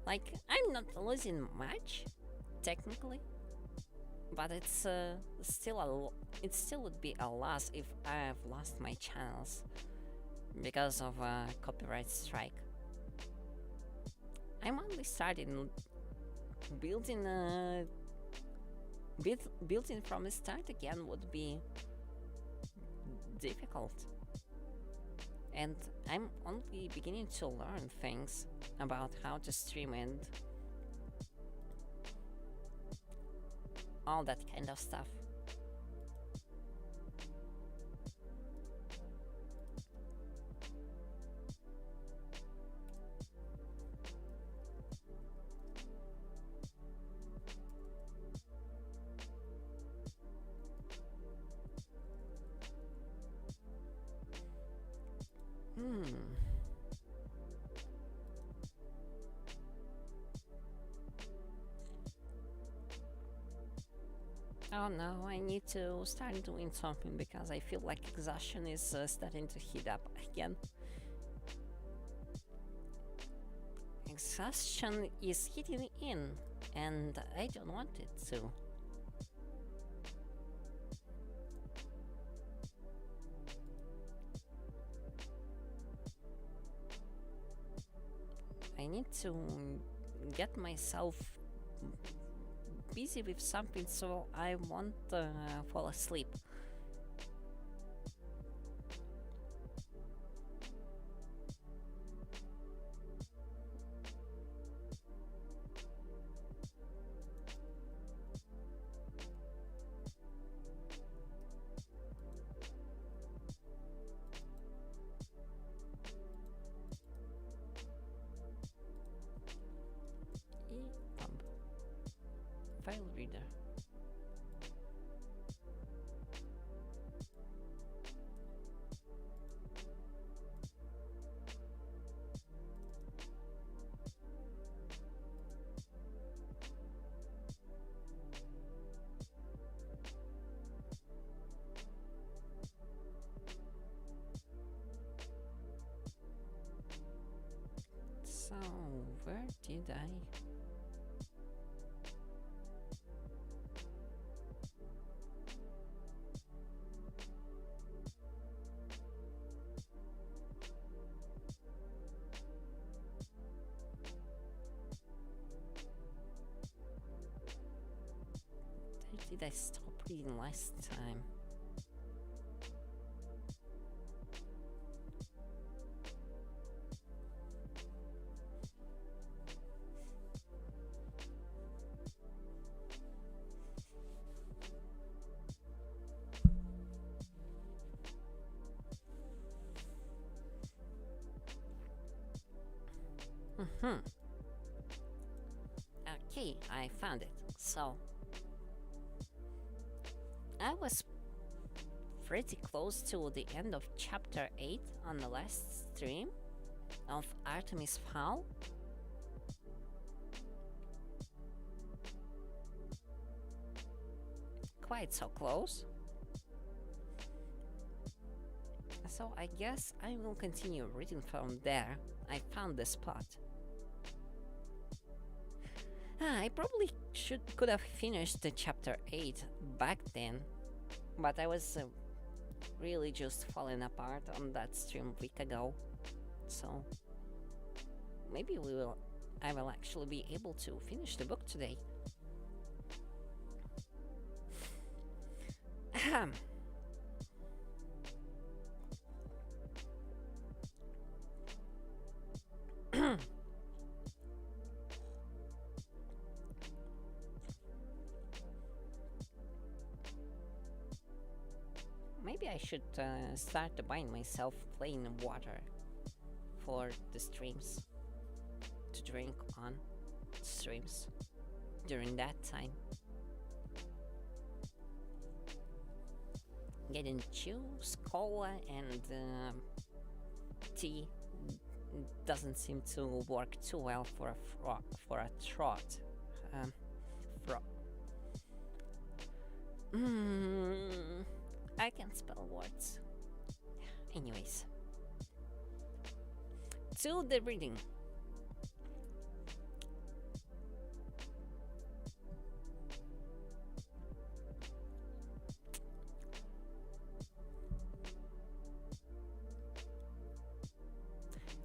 Like, I'm not losing much, technically, but it still would be a loss if I've lost my channels because of a copyright strike. I'm only starting building from the start again would be difficult, and I'm only beginning to learn things about how to stream and all that kind of stuff. Oh no, I need to start doing something because I feel like exhaustion is starting to heat up again. Exhaustion is hitting in, and I don't want it to. I need to get myself busy with something so I won't fall asleep. File reader. So, where did I? Where did I stop reading last time? Hmm. Okay, I found it. So, I was pretty close to the end of chapter 8 on the last stream of Artemis Fowl. Quite so close. So I guess I will continue reading from there. I found the spot. I probably could have finished the chapter 8 back then, but I was really just falling apart on that stream a week ago. So maybe I will actually be able to finish the book today. Ahem. Maybe I should start buying myself plain water for the streams to drink on streams during that time. Getting juice, cola, and tea doesn't seem to work too well for a throat. I can't spell words. Anyways, to the reading.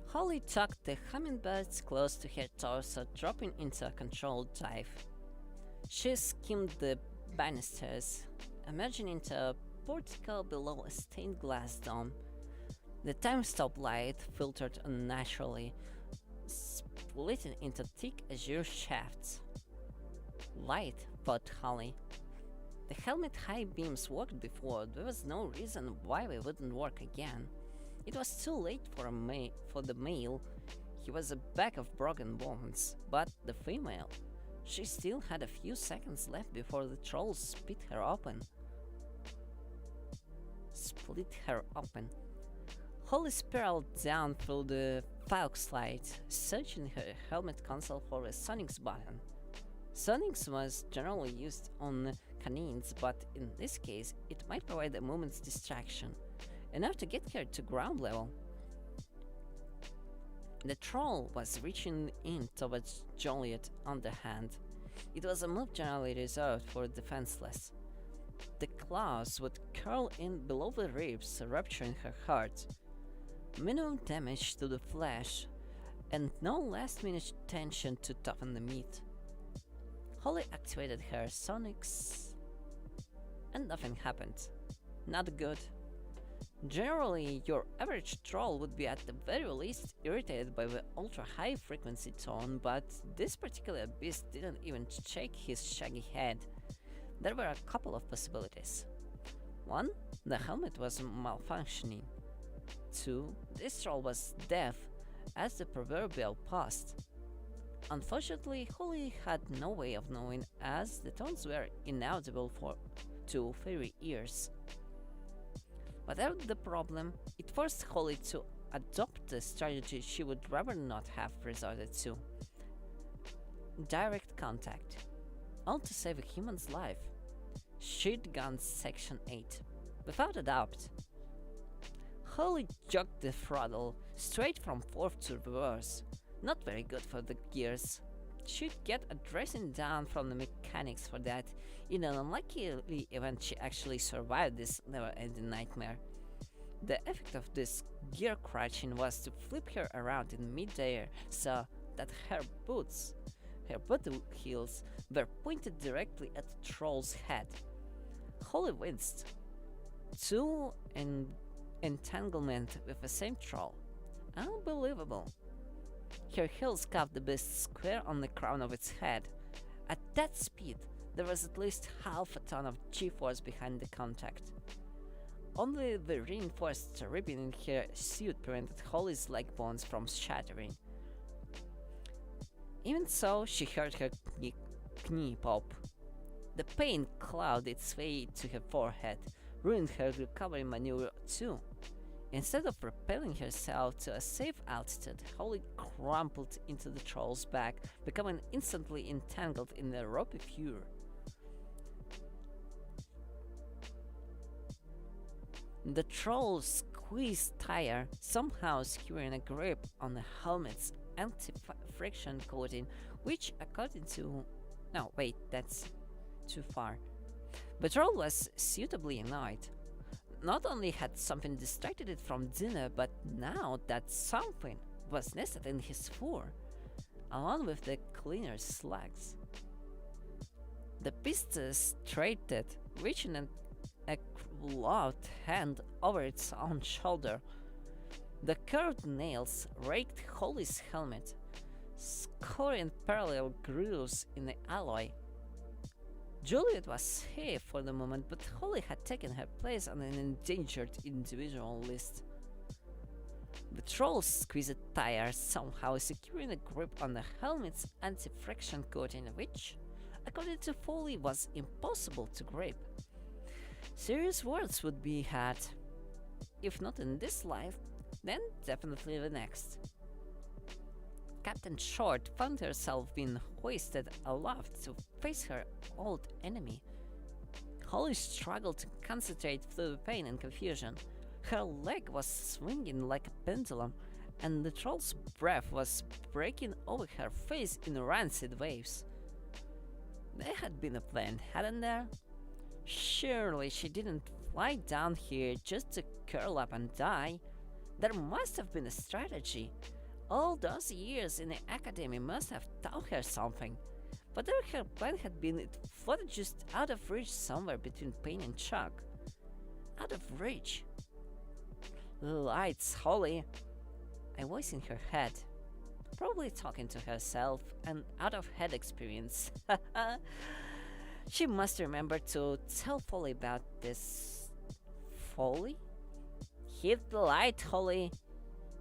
Holly tucked the hummingbirds close to her torso, dropping into a controlled dive. She skimmed the banisters, emerging into a portico below a stained glass dome. The time-stop light filtered unnaturally, splitting into thick azure shafts. Light, thought Holly. The helmet high beams worked before. There was no reason why they wouldn't work again. It was too late for the male. He was a bag of broken bones, but the female, she still had a few seconds left before the trolls split her open. Holly spiraled down through the Faux light, searching her helmet console for a Sonic's button. Sonic's was generally used on canines, but in this case, it might provide a moment's distraction, enough to get her to ground level. The troll was reaching in towards Joliet on the hand. It was a move generally reserved for defenseless. The claws would curl in below the ribs, rupturing her heart. Minimum damage to the flesh, and no last-minute tension to toughen the meat. Holly activated her sonics, and nothing happened. Not good. Generally, your average troll would be at the very least irritated by the ultra-high frequency tone, but this particular beast didn't even shake his shaggy head. There were a couple of possibilities. 1. The helmet was malfunctioning. 2. This troll was deaf, as the proverbial past. Unfortunately, Holly had no way of knowing, as the tones were inaudible to fairy ears. Whatever the problem, it forced Holly to adopt a strategy she would rather not have resorted to. Direct contact. All to save a human's life. Shield Guns Section 8. Without a doubt. Holly jogged the throttle straight from fourth to reverse. Not very good for the gears. She'd get a dressing down from the mechanics for that, in an unlikely event she actually survived this never-ending nightmare. The effect of this gear crashing was to flip her around in mid-air so that her butt heels, were pointed directly at the troll's head. Holly winced. 2 entanglement with the same troll. Unbelievable. Her heels caught the beast square on the crown of its head. At that speed, there was at least half a ton of G-force behind the contact. Only the reinforced ribbon in her suit prevented Holly's leg bones from shattering. Even so, she heard her knee pop. The pain clawed its way to her forehead, ruined her recovery maneuver too. Instead of propelling herself to a safe altitude, Holly crumpled into the troll's back, becoming instantly entangled in the ropey fur. The troll squeezed tire, somehow securing a grip on the helmet's anti-friction coating, which according to... No, wait, that's too far. The troll was suitably annoyed. Not only had something distracted it from dinner, but now that something was nested in his fur, along with the cleaner's slugs. The beast straightened, reaching a gloved hand over its own shoulder. The curved nails raked Holly's helmet, scoring parallel grooves in the alloy. Juliet was safe for the moment, but Holly had taken her place on an endangered individual list. The troll squeezed tire, somehow securing a grip on the helmet's anti-friction coating, which, according to Foley, was impossible to grip. Serious words would be had, if not in this life, then definitely the next. Captain Short found herself being hoisted aloft to face her old enemy. Holly struggled to concentrate through the pain and confusion. Her leg was swinging like a pendulum, and the troll's breath was breaking over her face in rancid waves. There had been a plan, hadn't there? Surely she didn't fly down here just to curl up and die. There must have been a strategy. All those years in the academy must have taught her something. Whatever her plan had been, it floated just out of reach somewhere between pain and shock. Out of reach. Lights, Holly. A voice in her head. Probably talking to herself, an out-of-head experience. She must remember to tell Foley about this. Foley? Hit the light, Holly.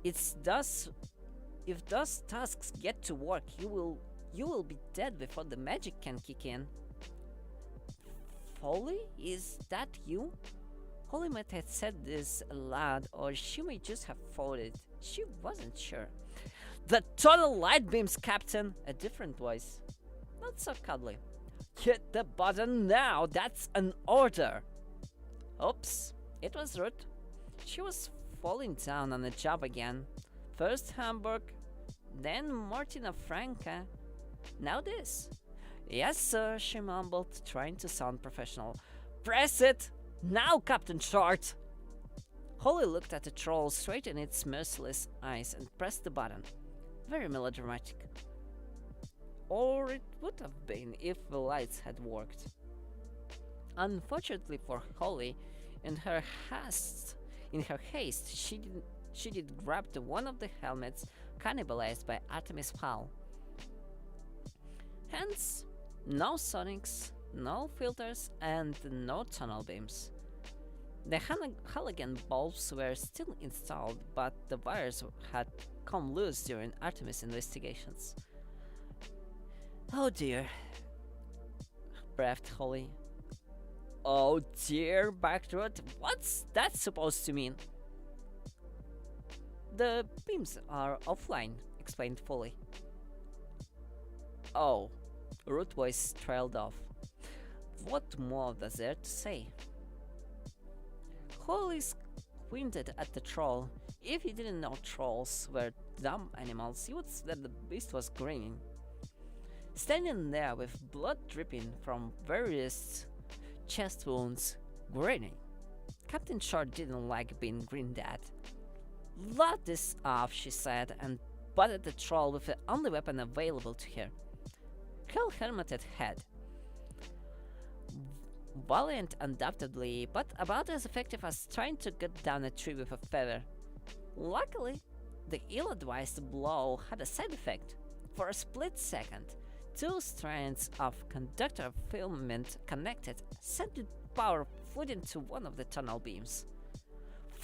If those tasks get to work, you will be dead before the magic can kick in. Foley? Is that you? Holly might have said this aloud, or she may just have thought it. She wasn't sure. The total light beams, Captain! A different voice. Not so cuddly. Hit the button now! That's an order! Oops. It was rude. She was falling down on the job again. First Hamburg, then Martina Franca, now this. Yes, sir, she mumbled, trying to sound professional. Press it! Now, Captain Short! Holly looked at the troll straight in its merciless eyes and pressed the button. Very melodramatic. Or it would have been if the lights had worked. Unfortunately for Holly, in her haste, she did grab the one of the helmets cannibalized by Artemis Fowl. Hence, no sonics, no filters, and no tunnel beams. The halogen bulbs were still installed, but the wires had come loose during Artemis investigations. Oh dear, breathed Holly. Oh dear, Backroot, what's that supposed to mean? The beams are offline, explained Foley. Oh, Root voice trailed off. What more was there to say? Holly squinted at the troll. If he didn't know trolls were dumb animals, he would see that the beast was grinning. Standing there with blood dripping from various chest wounds, grinning. Captain Short didn't like being grinned at. Let this off, she said, and butted the troll with the only weapon available to her. Her helmeted head. Valiant undoubtedly, but about as effective as trying to cut down a tree with a feather. Luckily, the ill-advised blow had a side effect. For a split second, two strands of conductor filament connected, sending power flooding to one of the tunnel beams.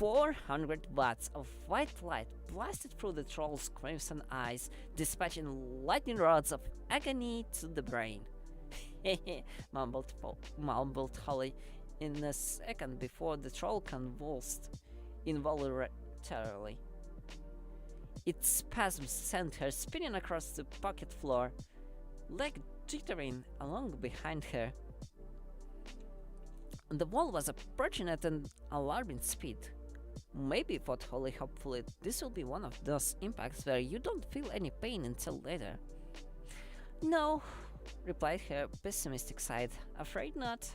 400 watts of white light blasted through the troll's crimson eyes, dispatching lightning rods of agony to the brain. Hehe, mumbled Holly in a second before the troll convulsed involuntarily. Its spasms sent her spinning across the pocket floor, leg jittering along behind her. The wall was approaching at an alarming speed. Maybe, thought Holly hopefully, this will be one of those impacts where you don't feel any pain until later. No, replied her pessimistic side. Afraid not.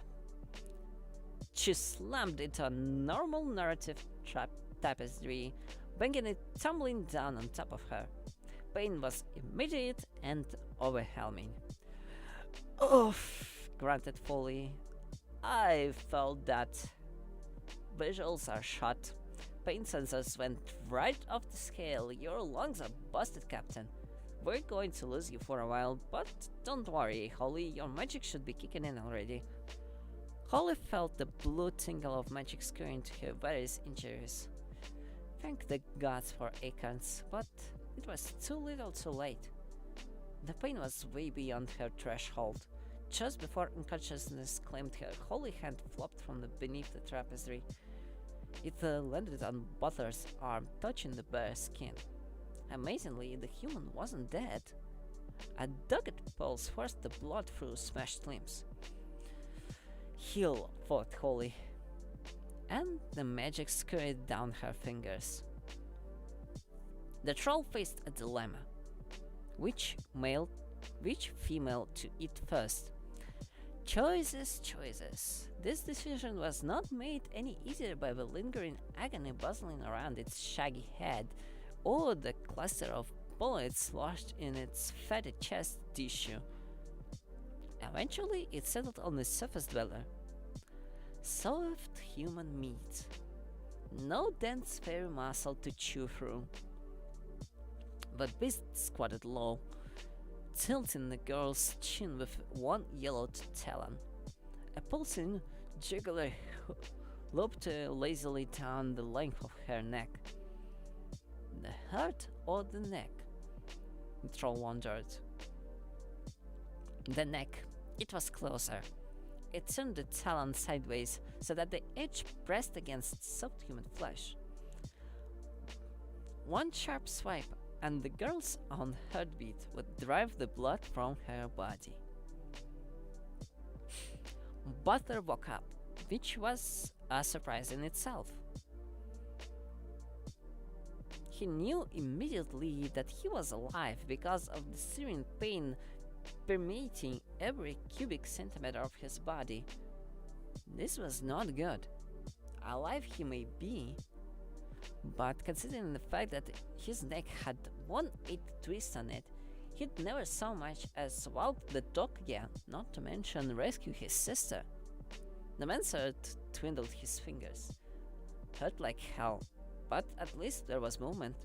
She slammed into a normal narrative tapestry, bringing it tumbling down on top of her. Pain was immediate and overwhelming. Oof, grunted Foley. I felt that. Visuals are shot. Pain sensors went right off the scale. Your lungs are busted, Captain. We're going to lose you for a while, but don't worry, Holly, your magic should be kicking in already. Holly felt the blue tingle of magic skewing to her various injuries. Thank the gods for acorns, but it was too little too late. The pain was way beyond her threshold. Just before unconsciousness claimed her, Holly hand flopped from beneath the tapestry. It landed on Butler's arm, touching the bare skin. Amazingly, the human wasn't dead. A dogged pulse forced the blood through smashed limbs. Heal, thought Holly, and the magic scurried down her fingers. The troll faced a dilemma. Which female to eat first? Choices. This decision was not made any easier by the lingering agony bustling around its shaggy head, or the cluster of bullets lodged in its fatty chest tissue. Eventually, it settled on the surface dweller. Soft human meat. No dense fairy muscle to chew through. The beast squatted low, tilting the girl's chin with one yellowed talon. A pulsing jugular looped lazily down the length of her neck. The heart or the neck? The troll wondered. The neck. It was closer. It turned the talon sideways so that the edge pressed against soft human flesh. One sharp swipe, and the girl's own heartbeat would drive the blood from her body. Butler woke up, which was a surprise in itself. He knew immediately that he was alive because of the searing pain permeating every cubic centimeter of his body. This was not good. Alive he may be, but considering the fact that his neck had 1/8 twist on it, he'd never so much as walked the dock again, not to mention rescue his sister. The man's heart twindled his fingers. Hurt like hell, but at least there was movement.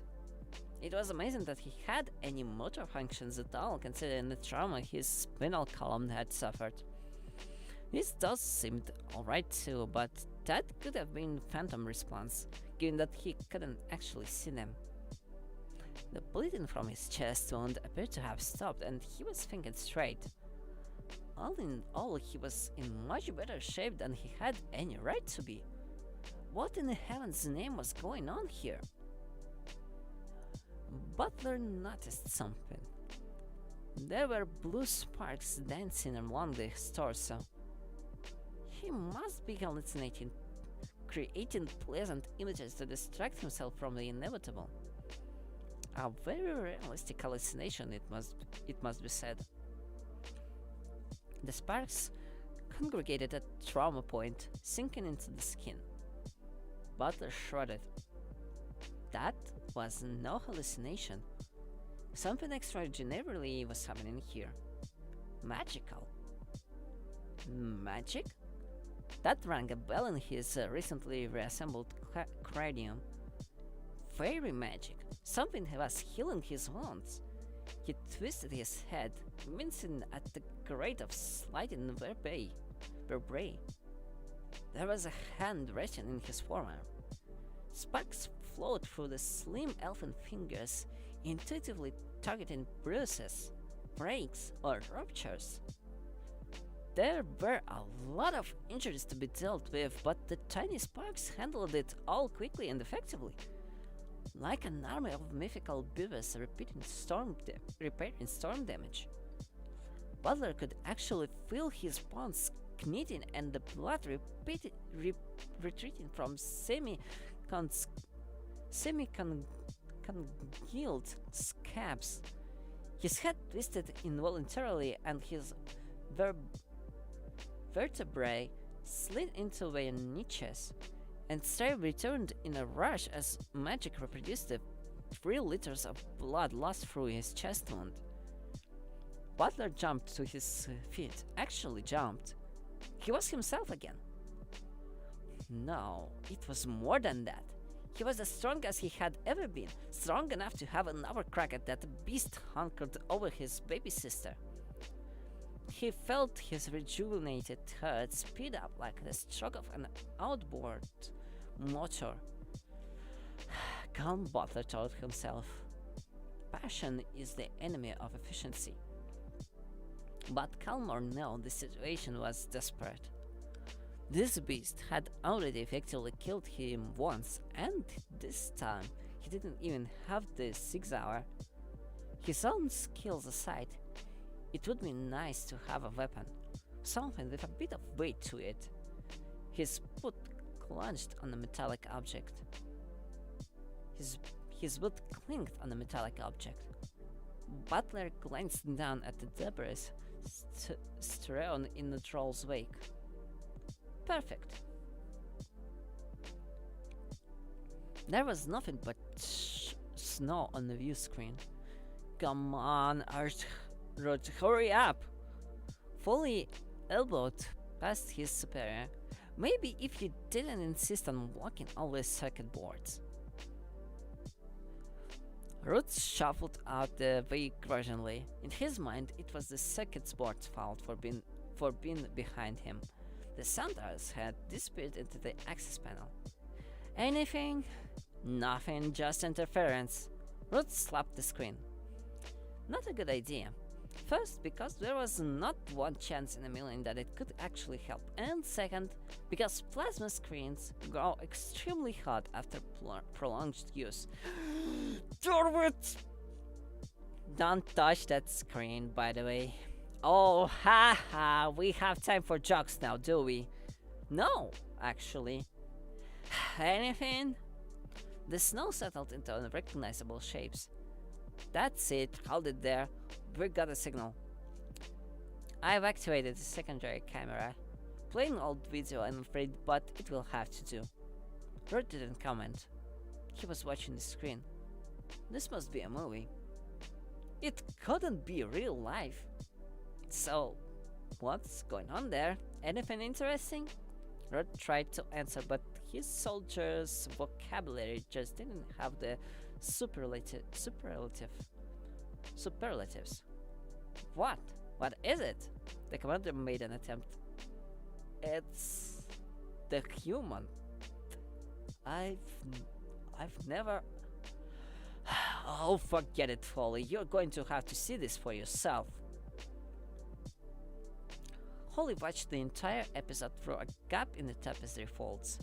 It was amazing that he had any motor functions at all, considering the trauma his spinal column had suffered. His thoughts seemed alright too, but that could have been phantom response, given that he couldn't actually see them. The bleeding from his chest wound appeared to have stopped, and he was thinking straight. All in all, he was in much better shape than he had any right to be. What in heaven's name was going on here? Butler noticed something. There were blue sparks dancing along his torso. He must be hallucinating, creating pleasant images to distract himself from the inevitable. A very realistic hallucination, it must be said. The sparks congregated at trauma point, sinking into the skin. Butler shrugged. That was no hallucination. Something extraordinarily was happening here. Magical. Magic? That rang a bell in his recently reassembled cranium. Fairy magic. Something was healing his wounds. He twisted his head, wincing at the rate of sliding vertebrae. There was a hand resting in his forearm. Sparks flowed through the slim elfin fingers, intuitively targeting bruises, breaks, or ruptures. There were a lot of injuries to be dealt with, but the tiny sparks handled it all quickly and effectively. Like an army of mythical beavers repairing storm damage. Butler could actually feel his bones knitting and the blood retreating from semi-congealed scabs. His head twisted involuntarily and his vertebrae slid into their niches, and Stray returned in a rush as magic reproduced the 3 liters of blood lost through his chest wound. Butler jumped to his feet, actually jumped. He was himself again. No, it was more than that. He was as strong as he had ever been, strong enough to have another crack at that beast hunkered over his baby sister. He felt his rejuvenated heart speed up like the stroke of an outboard motor. Calm, Butler told himself. Passion is the enemy of efficiency. But calm or no, the situation was desperate. This beast had already effectively killed him once, and this time he didn't even have the 6 hour. His own skills aside, it would be nice to have a weapon, something with a bit of weight to it. His foot clenched on a metallic object. His foot clinked on a metallic object. Butler glanced down at the debris strewn in the troll's wake. Perfect. There was nothing but snow on the view screen. Come on, Rod, hurry up! Fully elbowed past his superior. Maybe if you didn't insist on walking all the circuit boards. Ruth shuffled out the way grudgingly. In his mind, it was the circuit board's fault for being behind him. The sensors had disappeared into the access panel. Anything? Nothing, just interference. Ruth slapped the screen. Not a good idea. First, because there was not one chance in a million that it could actually help, and second, because plasma screens grow extremely hot after prolonged use. Darn it! Don't touch that screen, by the way. Oh, haha, we have time for jokes now, do we? No, actually. Anything? The snow settled into unrecognizable shapes. That's it, hold it there. We got a signal. I've activated the secondary camera. Plain old video, I'm afraid, but it will have to do. Bert didn't comment. He was watching the screen. This must be a movie. It couldn't be real life. So, what's going on there? Anything interesting? Rod tried to answer, but his soldier's vocabulary just didn't have the superlatives. What? What is it? The commander made an attempt. It's the human. I've never. Oh, forget it, Foley. You're going to have to see this for yourself. Holly watched the entire episode through a gap in the tapestry folds.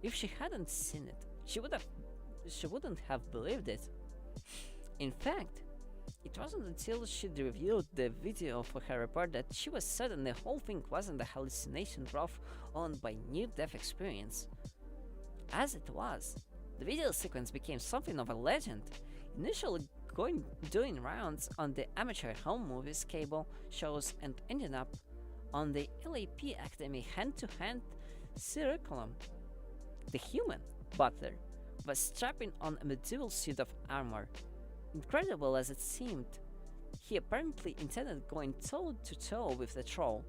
If she hadn't seen it, she wouldn't have believed it. In fact, it wasn't until she'd reviewed the video for her report that she was certain the whole thing wasn't a hallucination brought on by near-death experience. As it was, the video sequence became something of a legend, initially doing rounds on the amateur home movies cable shows and ending up on the LAP Academy hand-to-hand curriculum. The human, Butler, was strapping on a medieval suit of armor. Incredible as it seemed, he apparently intended going toe-to-toe with the troll.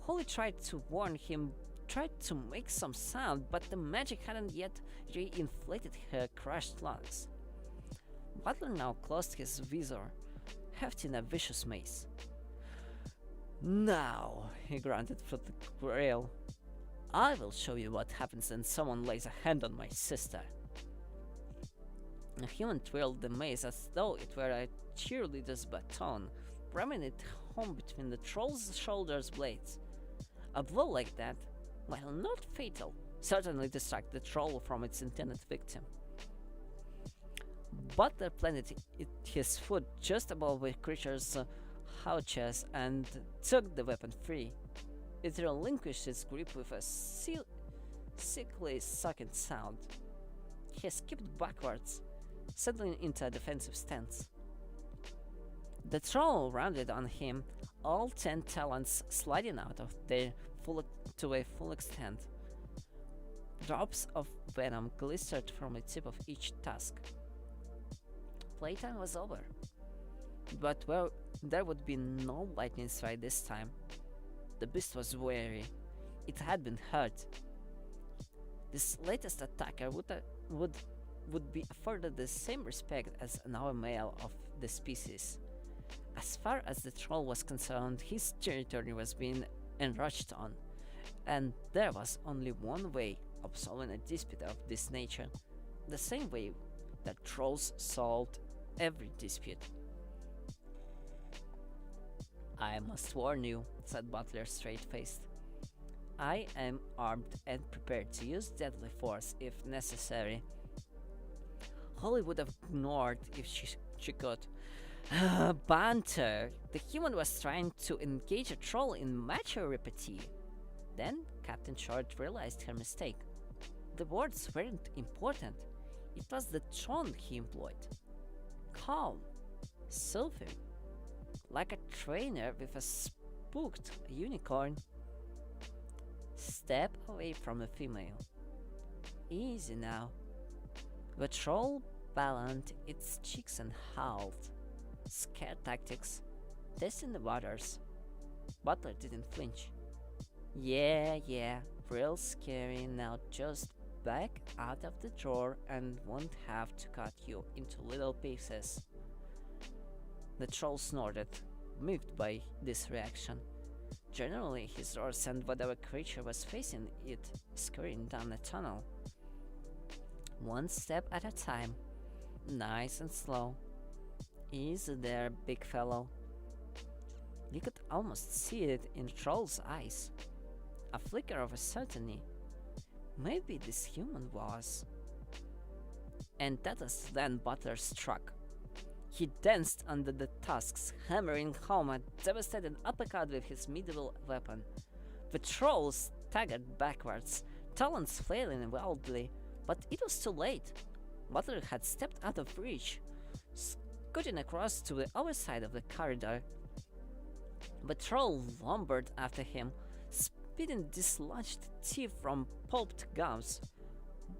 Holly tried to warn him, tried to make some sound, but the magic hadn't yet re-inflated her crushed lungs. Butler now closed his visor, hefting a vicious mace. Now, he grunted through the rail. I will show you what happens when someone lays a hand on my sister. The human twirled the mace as though it were a cheerleader's baton, ramming it home between the troll's shoulder blades. A blow like that, while not fatal, certainly distracted the troll from its intended victim. Butler planted his foot just above the creature's haunches and took the weapon free. It relinquished its grip with a sickly sucking sound. He skipped backwards, settling into a defensive stance. The troll rounded on him, all 10 talons sliding out of their to a full extent. Drops of venom glistered from the tip of each tusk. Playtime was over, but there would be no lightning strike this time. The beast was wary. It had been hurt. This latest attacker would be afforded the same respect as another male of the species. As far as the troll was concerned, his territory was being encroached on, and there was only one way of solving a dispute of this nature, the same way that trolls solved every dispute. "I must warn you," said Butler straight-faced. "I am armed and prepared to use deadly force if necessary." Holly would have ignored if she could. Banter! The human was trying to engage a troll in macho repartee. Then Captain Short realized her mistake. The words weren't important. It was the tone he employed. Calm, soothing, like a trainer with a spooked unicorn. "Step away from the female. Easy now." The troll balanced its cheeks and howled. Scare tactics, testing the waters. Butler didn't flinch. Yeah, real scary. Now just back out of the drawer and won't have to cut you into little pieces. The troll snorted, moved by this reaction. Generally, his roar sent whatever creature was facing it scurrying down the tunnel. One step at a time, nice and slow. "Easy there, big fellow." You could almost see it in the troll's eyes. A flicker of uncertainty. Maybe this human was. And that was then Butler struck. He danced under the tusks, hammering home a devastating uppercut with his medieval weapon. The troll staggered backwards, talons flailing wildly, but it was too late. Butler had stepped out of reach, scooting across to the other side of the corridor. The troll lumbered after him, spitting dislodged teeth from pulped gums.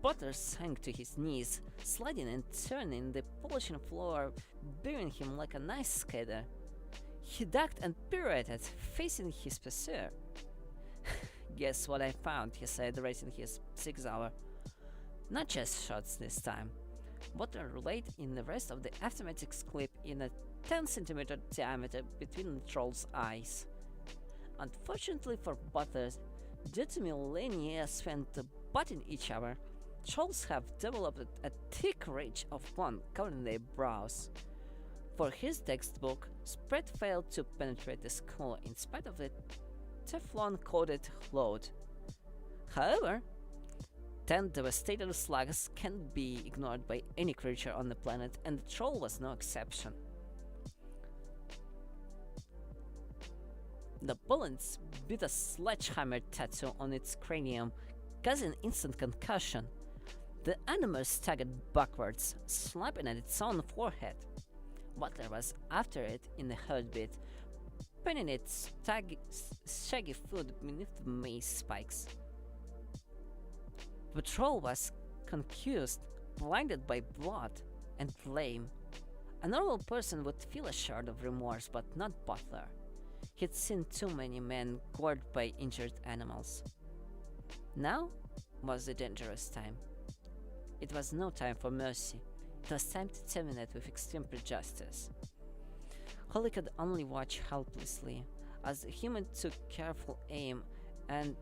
Butler sank to his knees, sliding and turning the polishing floor, burying him like an ice skater. He ducked and pirouetted, facing his pursuer. "Guess what I found," he said, raising his 6-hour. Not chest shots this time. Butler laid in the rest of the automatic clip in a 10 cm diameter between the troll's eyes. Unfortunately for Butler, due to millennia spent butting each other, trolls have developed a thick ridge of one covering their brows. For his textbook, Spread failed to penetrate the skull in spite of the Teflon-coated load. However, 10 devastating slugs can't be ignored by any creature on the planet, and the troll was no exception. The bullets beat a sledgehammer tattoo on its cranium, causing instant concussion. The animal staggered backwards, slapping at its own forehead. Butler was after it in a heartbeat, pinning its shaggy foot beneath the mace spikes. The troll was confused, blinded by blood, and flame. A normal person would feel assured of remorse, but not Butler. He'd seen too many men gored by injured animals. Now was the dangerous time. It was no time for mercy. It was time to terminate with extreme justice. Holly could only watch helplessly as the human took careful aim and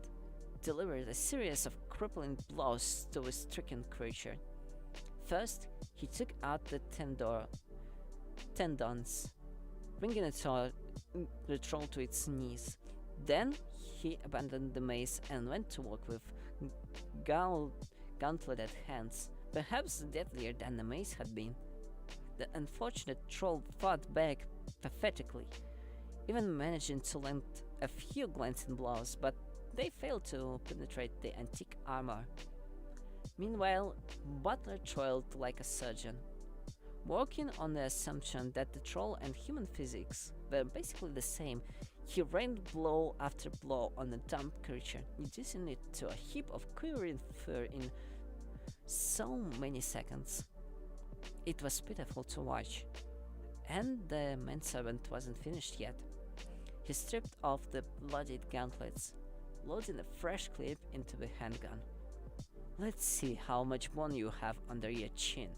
delivered a series of crippling blows to the stricken creature. First, he took out the tendons, bringing the troll to its knees. Then he abandoned the mace and went to work with gauntleted hands, perhaps deadlier than the mace had been. The unfortunate troll fought back pathetically, even managing to land a few glancing blows, but they failed to penetrate the antique armor. Meanwhile, Butler toiled like a surgeon, working on the assumption that the troll and human physics were basically the same. He rained blow after blow on the dumb creature, reducing it to a heap of quivering fur in so many seconds. It was pitiful to watch, and the manservant wasn't finished yet. He stripped off the bloodied gauntlets, loading a fresh clip into the handgun. "Let's see how much bone you have under your chin."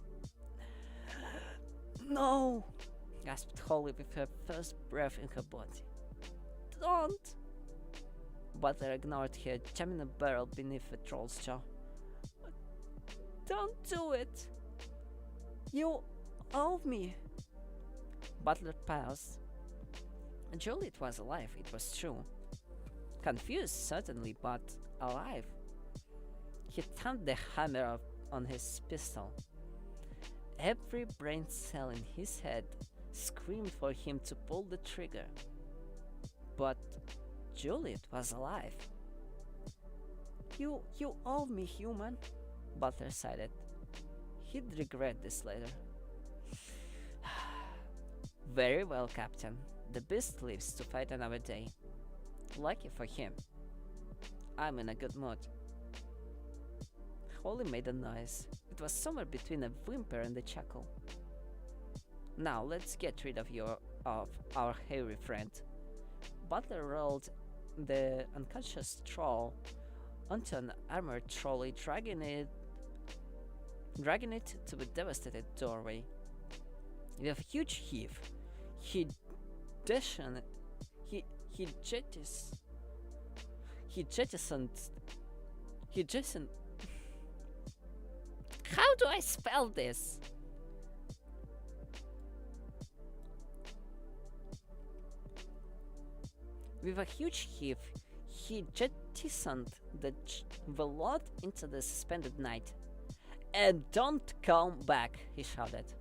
"No!" gasped Holly with her first breath in her body. "Don't!" Butler ignored her, jamming a barrel beneath the troll's jaw. "Don't do it! You owe me!" Butler paused. Juliet was alive, it was true. Confused, certainly, but alive. He thumped the hammer on his pistol. Every brain cell in his head screamed for him to pull the trigger. But Juliet was alive. You owe me, human," Butler sighed. He'd regret this later. "Very well, Captain. The beast lives to fight another day. Lucky for him. I'm in a good mood." Holly made a noise. It was somewhere between a whimper and a chuckle. "Now let's get rid of our hairy friend." Butler rolled the unconscious troll onto an armored trolley, dragging it to the devastated doorway. With a huge heave, he jettisoned. How do I spell this? With a huge heave, he jettisoned the lot into the suspended night. "And don't come back," he shouted.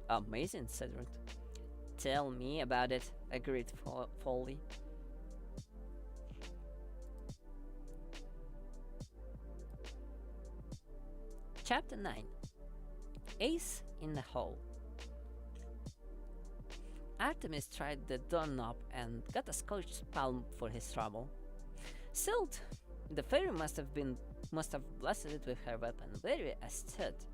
"Amazing," said Ruth. "Tell me about it," agreed Foley. Chapter 9. Ace in the Hole. Artemis tried the doorknob and got a scorched palm for his trouble. Silt! The fairy must have blasted it with her weapon, very astute.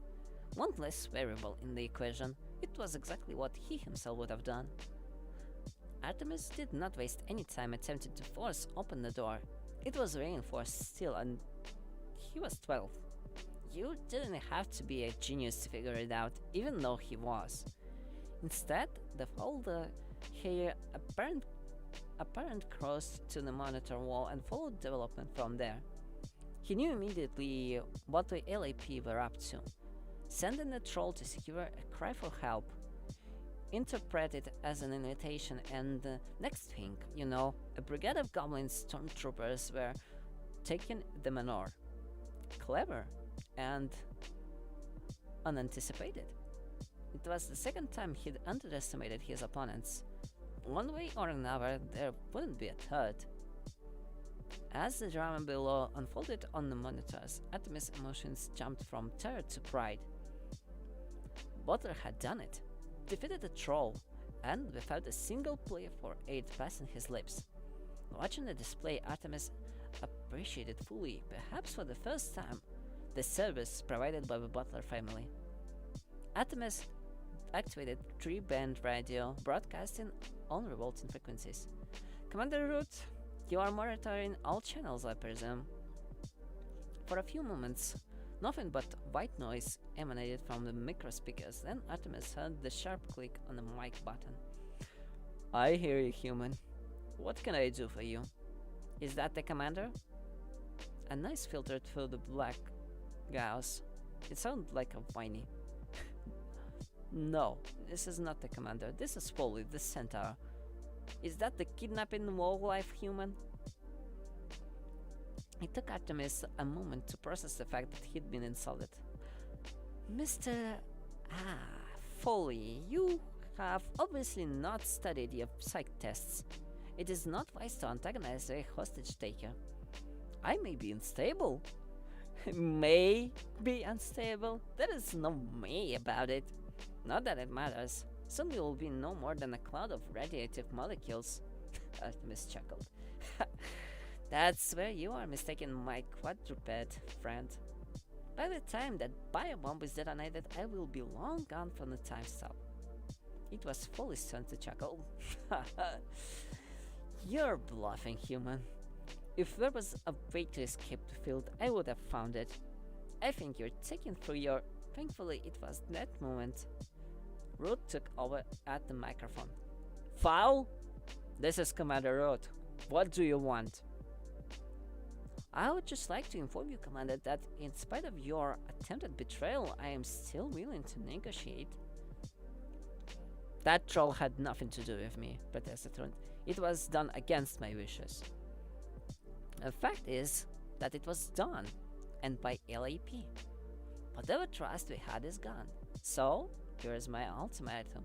One less variable in the equation. It was exactly what he himself would have done. Artemis did not waste any time attempting to force open the door. It was reinforced steel and he was 12. You didn't have to be a genius to figure it out, even though he was. Instead, the folder hair apparent crossed to the monitor wall and followed development from there. He knew immediately what the LAP were up to. Sending the troll to secure a cry for help. Interpret it as an invitation, and next thing you know, a brigade of goblin stormtroopers were taking the manor. Clever and unanticipated. It was the second time he'd underestimated his opponents. One way or another, there wouldn't be a third. As the drama below unfolded on the monitors, Artemis' emotions jumped from terror to pride. Butler had done it, defeated the troll, and without a single plea for aid passing his lips. Watching the display, Artemis appreciated fully, perhaps for the first time, the service provided by the Butler family. Artemis activated 3-band radio, broadcasting on revolting frequencies. "Commander Root, you are monitoring all channels, I presume." For a few moments, nothing but white noise emanated from the microspeakers, then Artemis heard the sharp click on the mic button. "I hear you, human." What can I do for you? Is that the commander? A noise filtered through the black gauze. It sounded like a whiny. No, this is not the commander. This is Polly, the centaur. Is that the kidnapping wildlife human? It took Artemis a moment to process the fact that he'd been insulted. Mr. Foley, you have obviously not studied your psych tests. It is not wise to antagonize a hostage taker. I may be unstable. May be unstable? There is no may about it. Not that it matters. Soon you will be no more than a cloud of radioactive molecules. Artemis chuckled. That's where you are mistaken, my quadruped friend. By the time that biobomb is detonated, I will be long gone from the time stop. It was Foley's turn to chuckle. You're bluffing, human. If there was a way to escape the field, I would have found it. I think you're taken through your... Thankfully, it was that moment. Root took over at the microphone. Fowl? This is Commander Root. What do you want? I would just like to inform you, Commander, that in spite of your attempted betrayal, I am still willing to negotiate. That troll had nothing to do with me, protested Root. It was done against my wishes. The fact is that it was done, and by LAP. Whatever trust we had is gone. So, here's my ultimatum.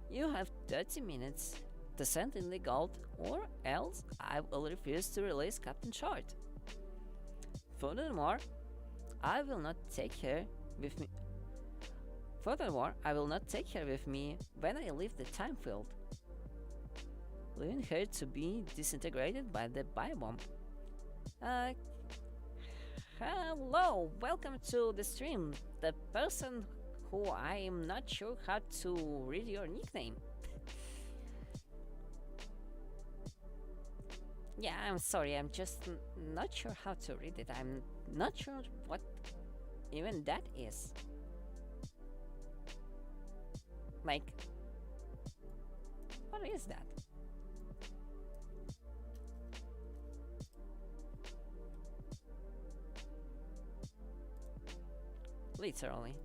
You have 30 minutes to send in the gold, or else I will refuse to release Captain Short. Furthermore, I will not take her with me. Furthermore, I will not take her with me when I leave the time field, leaving her to be disintegrated by the biobomb. Hello, welcome to the stream. The person who I am not sure how to read your nickname. Yeah, I'm sorry, I'm just not sure how to read it. I'm not sure what even that is. Like, what is that? Literally.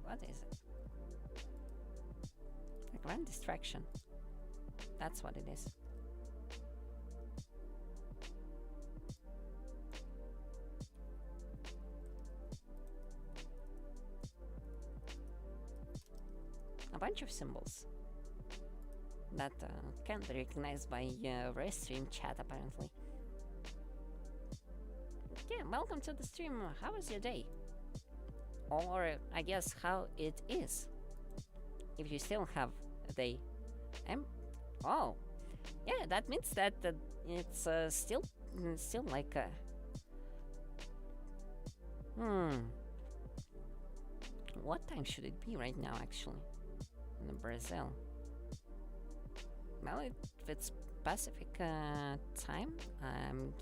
What is it? A grand distraction. That's what it is. A bunch of symbols that can't be recognized by Restream chat, apparently. Yeah, welcome to the stream. How was your day? Or, I guess, how it is. If you still have a day. Oh, yeah, that means that it's still like what time should it be right now, actually? In Brazil. Well, if it's Pacific time,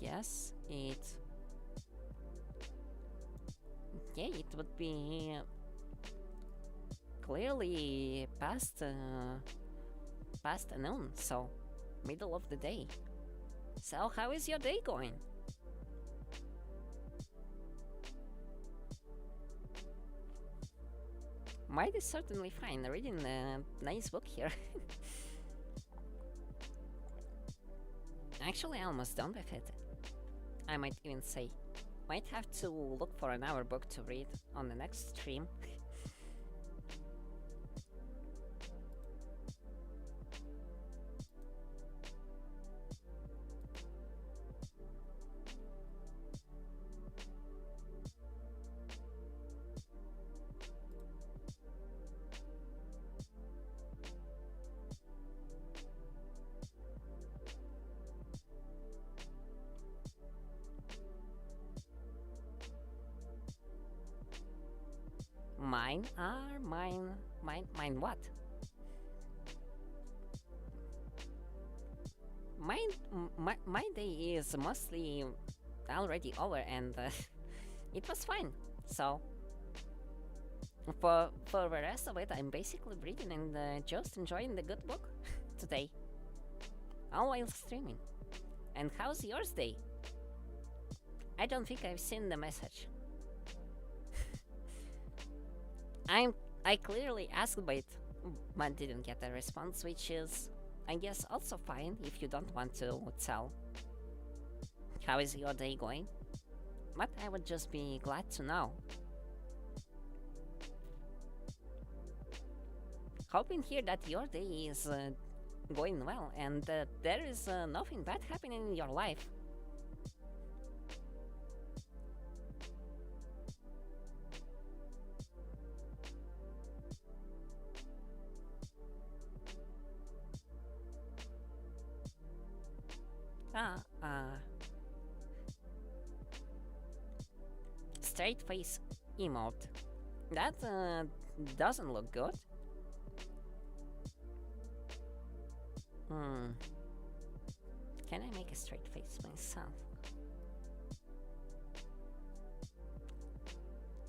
guess it... Yeah, it would be clearly past noon, so middle of the day. So how is your day going? Mine is certainly fine. Reading a nice book here. Actually, almost done with it. I might even say. Might have to look for another book to read on the next stream. Mine what? My day is mostly already over, and it was fine. So for the rest of it, I'm basically reading and just enjoying the good book today. all while streaming. And how's yours day? I don't think I've seen the message. I clearly asked but didn't get a response, which is, I guess, also fine if you don't want to tell. How is your day going? But I would just be glad to know. Hoping here that your day is going well and that there is nothing bad happening in your life. Straight face emote. That doesn't look good. Can I make a straight face myself?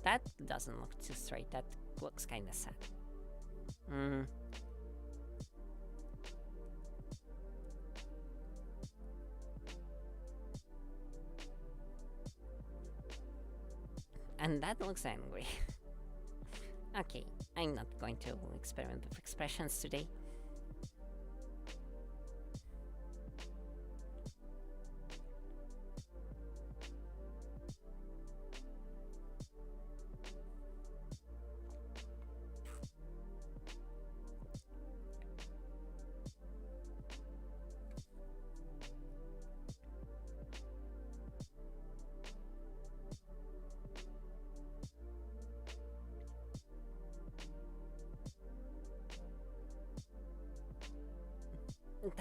That doesn't look too straight. That looks kinda sad. And that looks angry. Okay, I'm not going to experiment with expressions today.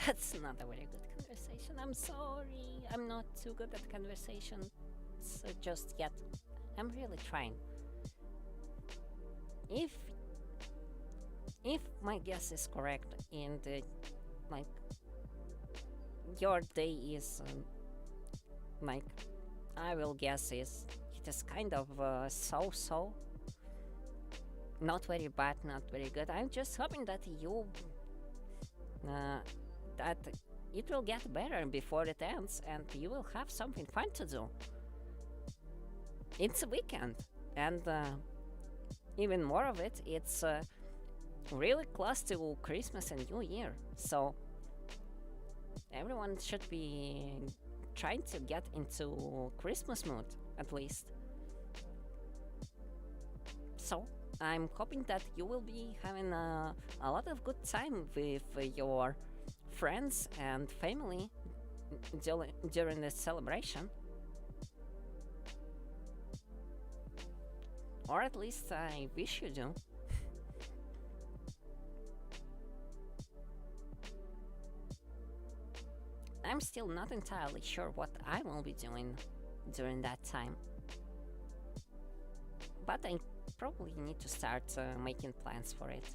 That's not a very good conversation. I'm sorry. I'm not too good at conversations just yet. I'm really trying. If my guess is correct and like your day is like I will guess is it is kind of so-so. Not very bad, not very good. I'm just hoping that you that it will get better before it ends and you will have something fun to do. It's a weekend, and even more of it, it's really close to Christmas and New Year, so everyone should be trying to get into Christmas mood, at least. So, I'm hoping that you will be having a lot of good time with your friends and family during this celebration. Or at least I wish you do. I'm still not entirely sure what I will be doing during that time. But I probably need to start making plans for it.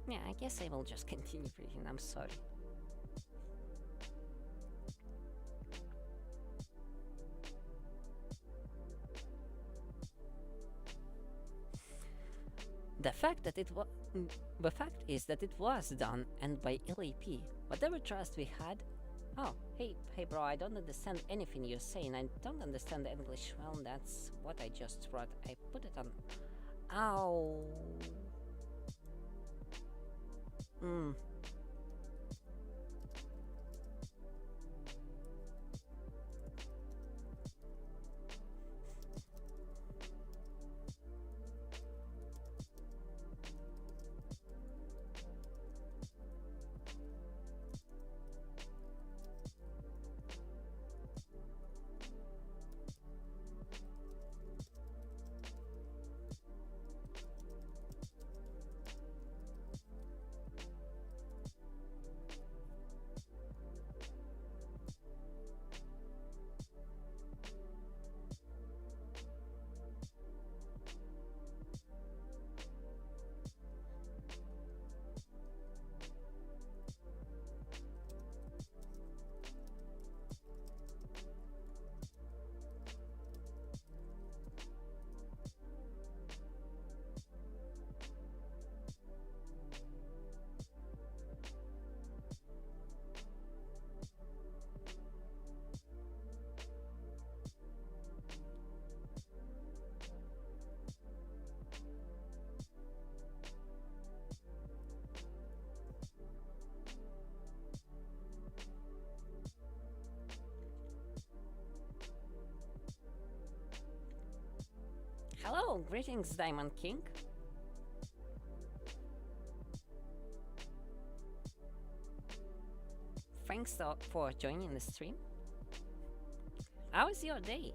Yeah, I guess I will just continue reading, I'm sorry. The fact is that it was done, and by LAP. Whatever trust we had. Oh, hey bro, I don't understand anything you're saying. I don't understand English. Well, that's what I just wrote. I put it on. Ow. Hello, greetings, Diamond King. Thanks for joining the stream. How was your day?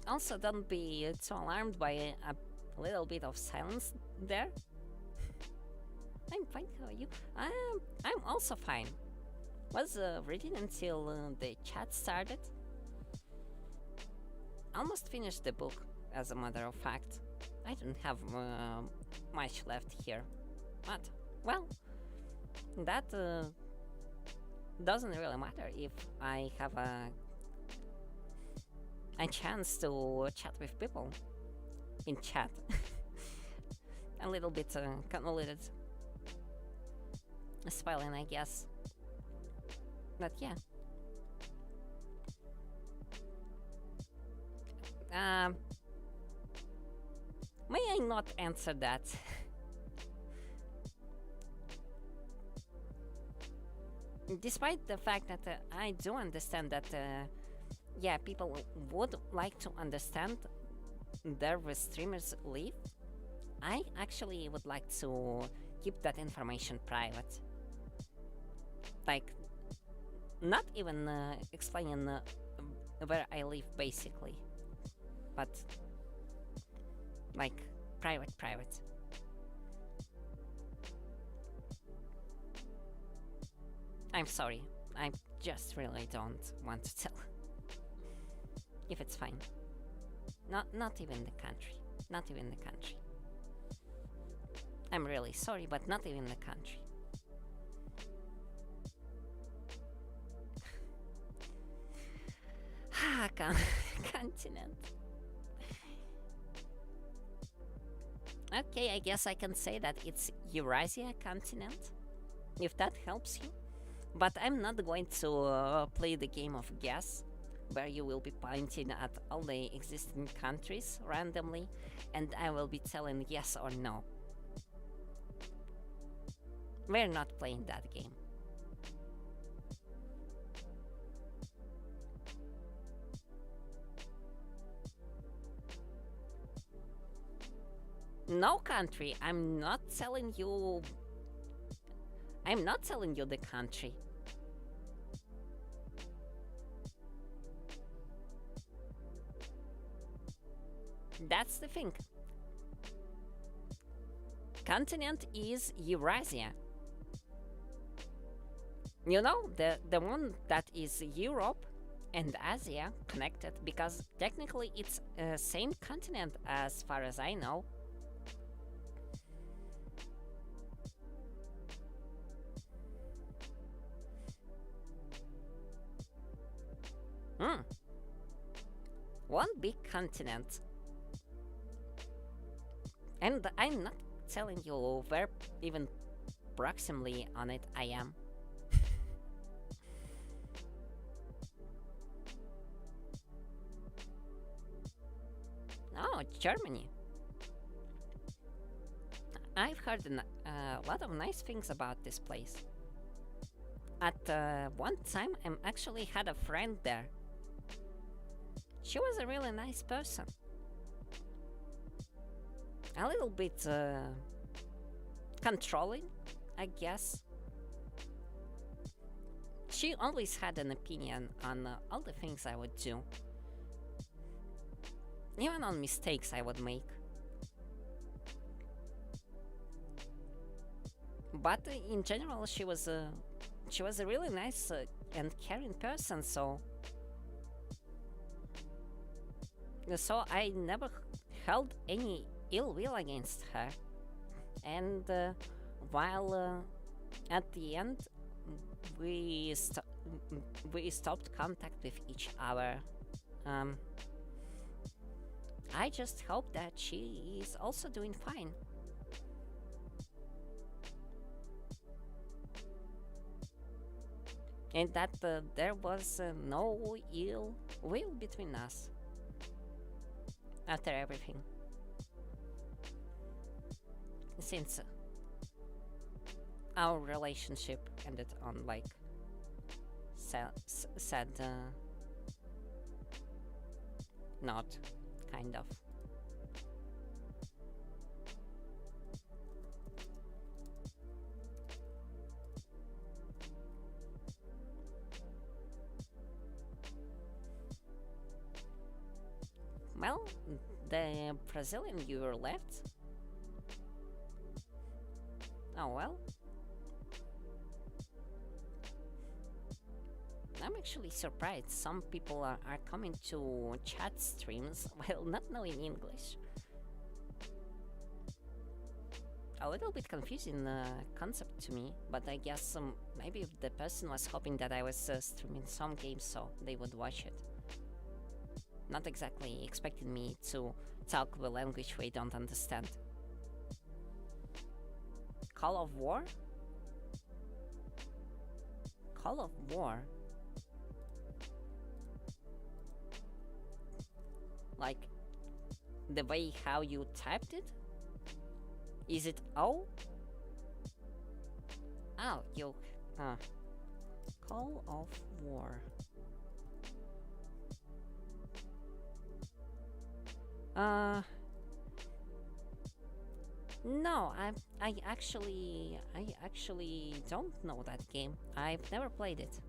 Also, don't be too alarmed by a little bit of silence there. I'm fine. How are you? I'm also fine. Was reading until the chat started. Almost finished the book, as a matter of fact. I don't have much left here, but well, that doesn't really matter if I have a chance to chat with people in chat. A little bit convoluted spelling, I guess. But yeah. May I not answer that? Despite the fact that I do understand that, yeah, people would like to understand their streamers live, I actually would like to keep that information private. Like, not even explaining where I live, basically, but like private. I'm sorry, I just really don't want to tell. If it's fine. Not even the country. Not even the country. I'm really sorry, but not even the country. Continent. Okay, I guess I can say that it's Eurasia continent, if that helps you. But I'm not going to play the game of guess, where you will be pointing at all the existing countries randomly, and I will be telling yes or no. We're not playing that game. No country. I'm not telling you the country. That's the thing. Continent is Eurasia. You know, the one that is Europe and Asia connected, because technically it's same continent as far as I know. One big continent. And I'm not telling you where even proximally on it I am. Oh, Germany. I've heard a lot of nice things about this place. At one time, I actually had a friend there. She was a really nice person. A little bit controlling, I guess. She always had an opinion on all the things I would do. Even on mistakes I would make. But in general, she was a really nice and caring person, so I never held any ill will against her. And while at the end we stopped contact with each other, I just hope that she is also doing fine. And that there was no ill will between us after everything. Since our relationship ended on like sad note, kind of. Well, the Brazilian viewer left. Oh well. I'm actually surprised some people are coming to chat streams while not knowing English. A little bit confusing concept to me, but I guess maybe the person was hoping that I was streaming some games so they would watch it. Not exactly expecting me to talk the language we don't understand. Call of War? Call of War? Like, the way how you typed it? Is it O? Oh, you... Call of War. No, I actually don't know that game. I've never played it.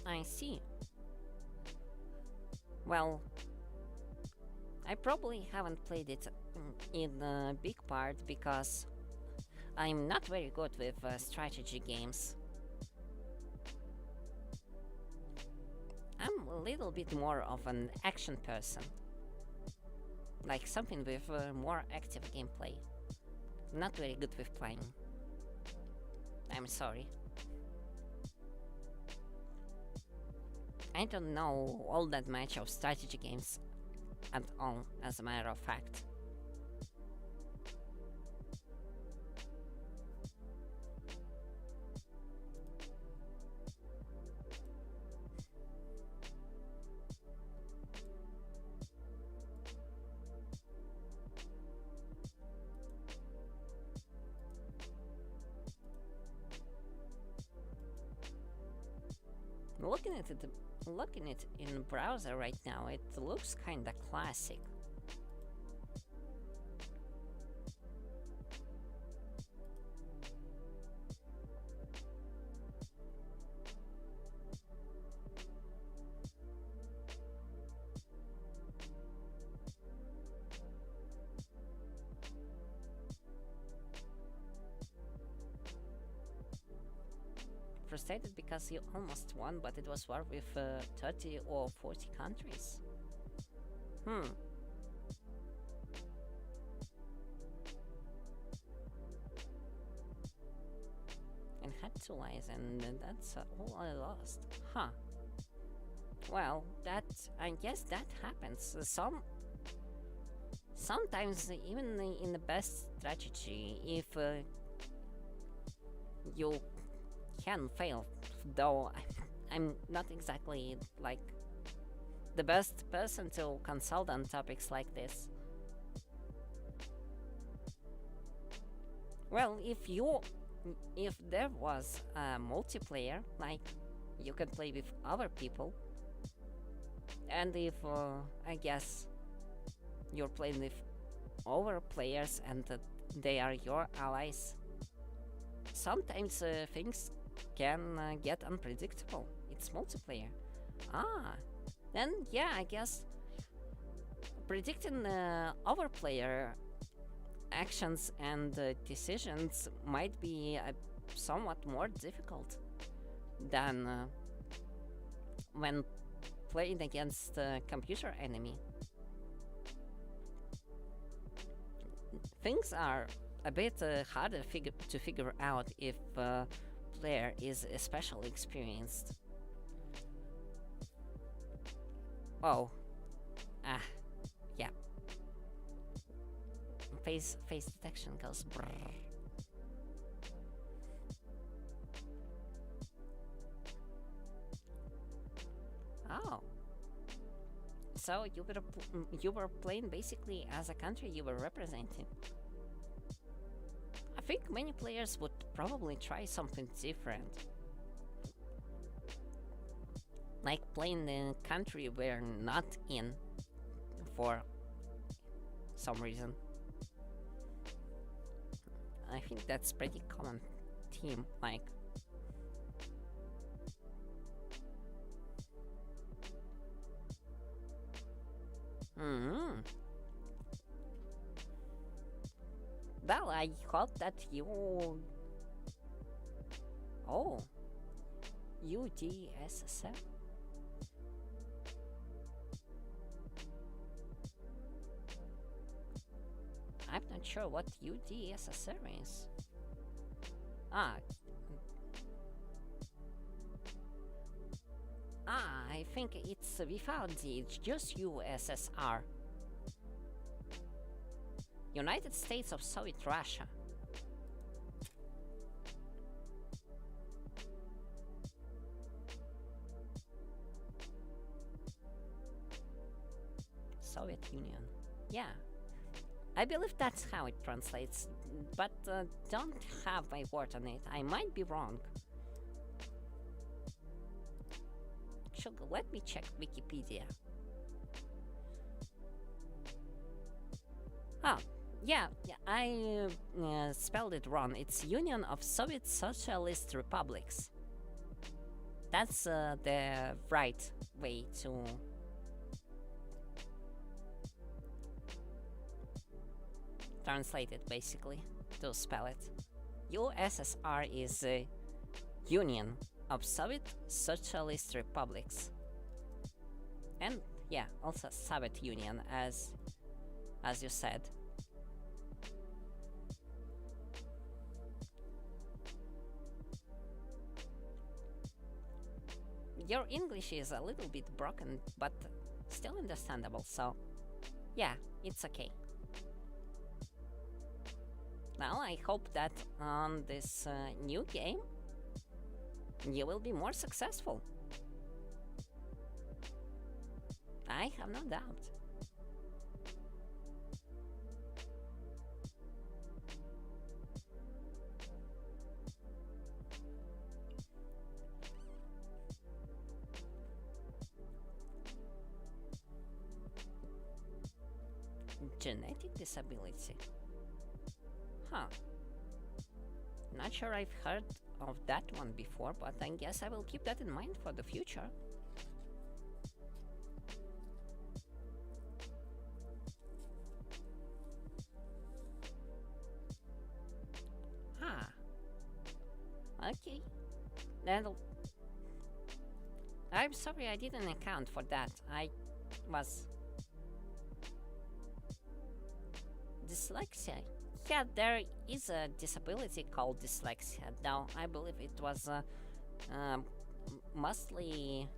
I see. Well, I probably haven't played it in a big part because I'm not very good with strategy games. I'm a little bit more of an action person. Like something with more active gameplay. Not very good with playing. I'm sorry. I don't know all that much of strategy games at all, as a matter of fact. Looking at it in browser right now, it looks kinda classic. Frustrated because you almost won, but it was war with 30 or 40 countries. And had two lies, and that's all I lost. Huh. Well, I guess that happens. Sometimes, even in the best strategy, if you can fail, though I'm not exactly like the best person to consult on topics like this. Well, if there was a multiplayer, like you can play with other people, and if I guess you're playing with other players and they are your allies, sometimes things can get unpredictable. It's multiplayer. Then yeah, I guess predicting other player actions and decisions might be somewhat more difficult than when playing against a computer enemy. Things are a bit harder to figure out if player is especially experienced. Oh. Yeah. Face detection goes brrr. Oh. So you were playing basically as a country you were representing. I think many players would probably try something different. Like playing in a country we're not in for some reason. I think that's pretty common theme, like Well, I hope that you Oh, UDSSR? I'm not sure what UDSSR is. Ah, I think it's without the it's just USSR. United States of Soviet Russia. Soviet Union. Yeah. I believe that's how it translates, but don't have my word on it. I might be wrong. Let me check Wikipedia. Oh, yeah, I spelled it wrong. It's Union of Soviet Socialist Republics. That's the right way to translate it, basically, to spell it. USSR is Union of Soviet Socialist Republics. And yeah, also Soviet Union, as you said. Your English is a little bit broken, but still understandable, so yeah, it's okay. Well, I hope that on this new game you will be more successful. I have no doubt. Genetic disability? Huh. Not sure I've heard of that one before, but I guess I will keep that in mind for the future. Okay. That'll... I'm sorry I didn't account for that. I was... Dyslexia. Yeah, there is a disability called dyslexia, though I believe it was mostly...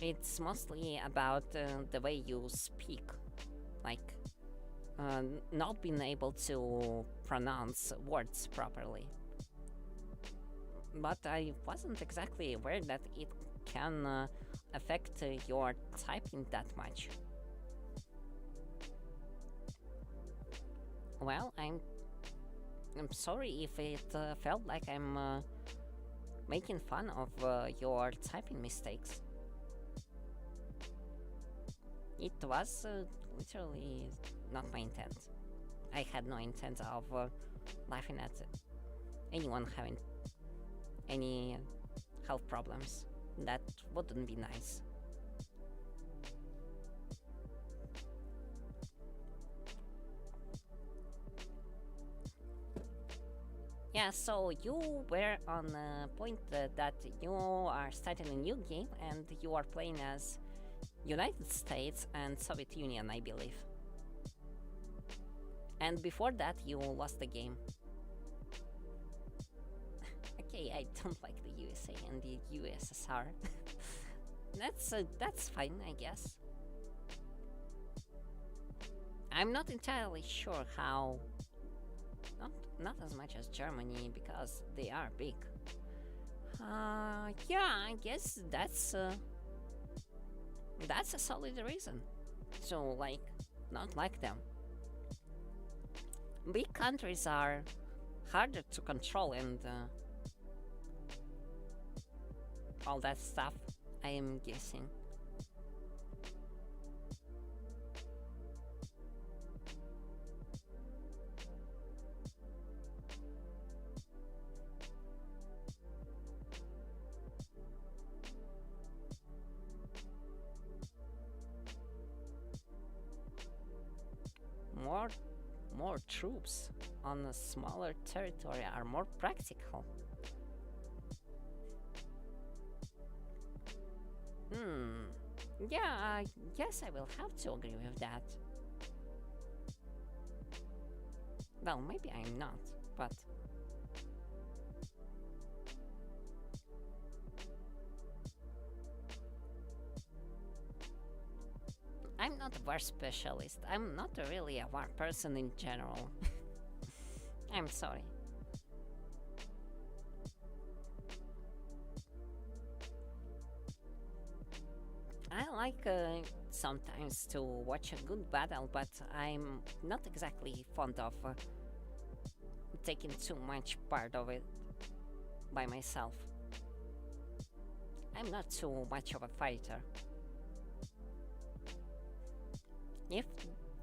It's mostly about the way you speak, like not being able to pronounce words properly. But I wasn't exactly aware that it can affect your typing that much. Well, I'm sorry if it felt like I'm making fun of your typing mistakes. It was literally not my intent. I had no intent of laughing at anyone having any health problems. That wouldn't be nice. Yeah, so you were on a point that you are starting a new game and you are playing as United States and Soviet Union, I believe. And before that, you lost the game. Okay, I don't like the USA and the USSR. That's fine, I guess. I'm not entirely sure how. Not as much as Germany, because they are big. Yeah, I guess that's That's a solid reason. So, like, not like them. Big countries are harder to control and all that stuff, I am guessing. More, more troops on a smaller territory are more practical. Hmm. Yeah, I guess I will have to agree with that. Well, maybe I'm not, but I'm not a war specialist. I'm not really a war person in general. I'm sorry. I like sometimes to watch a good battle, but I'm not exactly fond of taking too much part of it by myself. I'm not too much of a fighter. If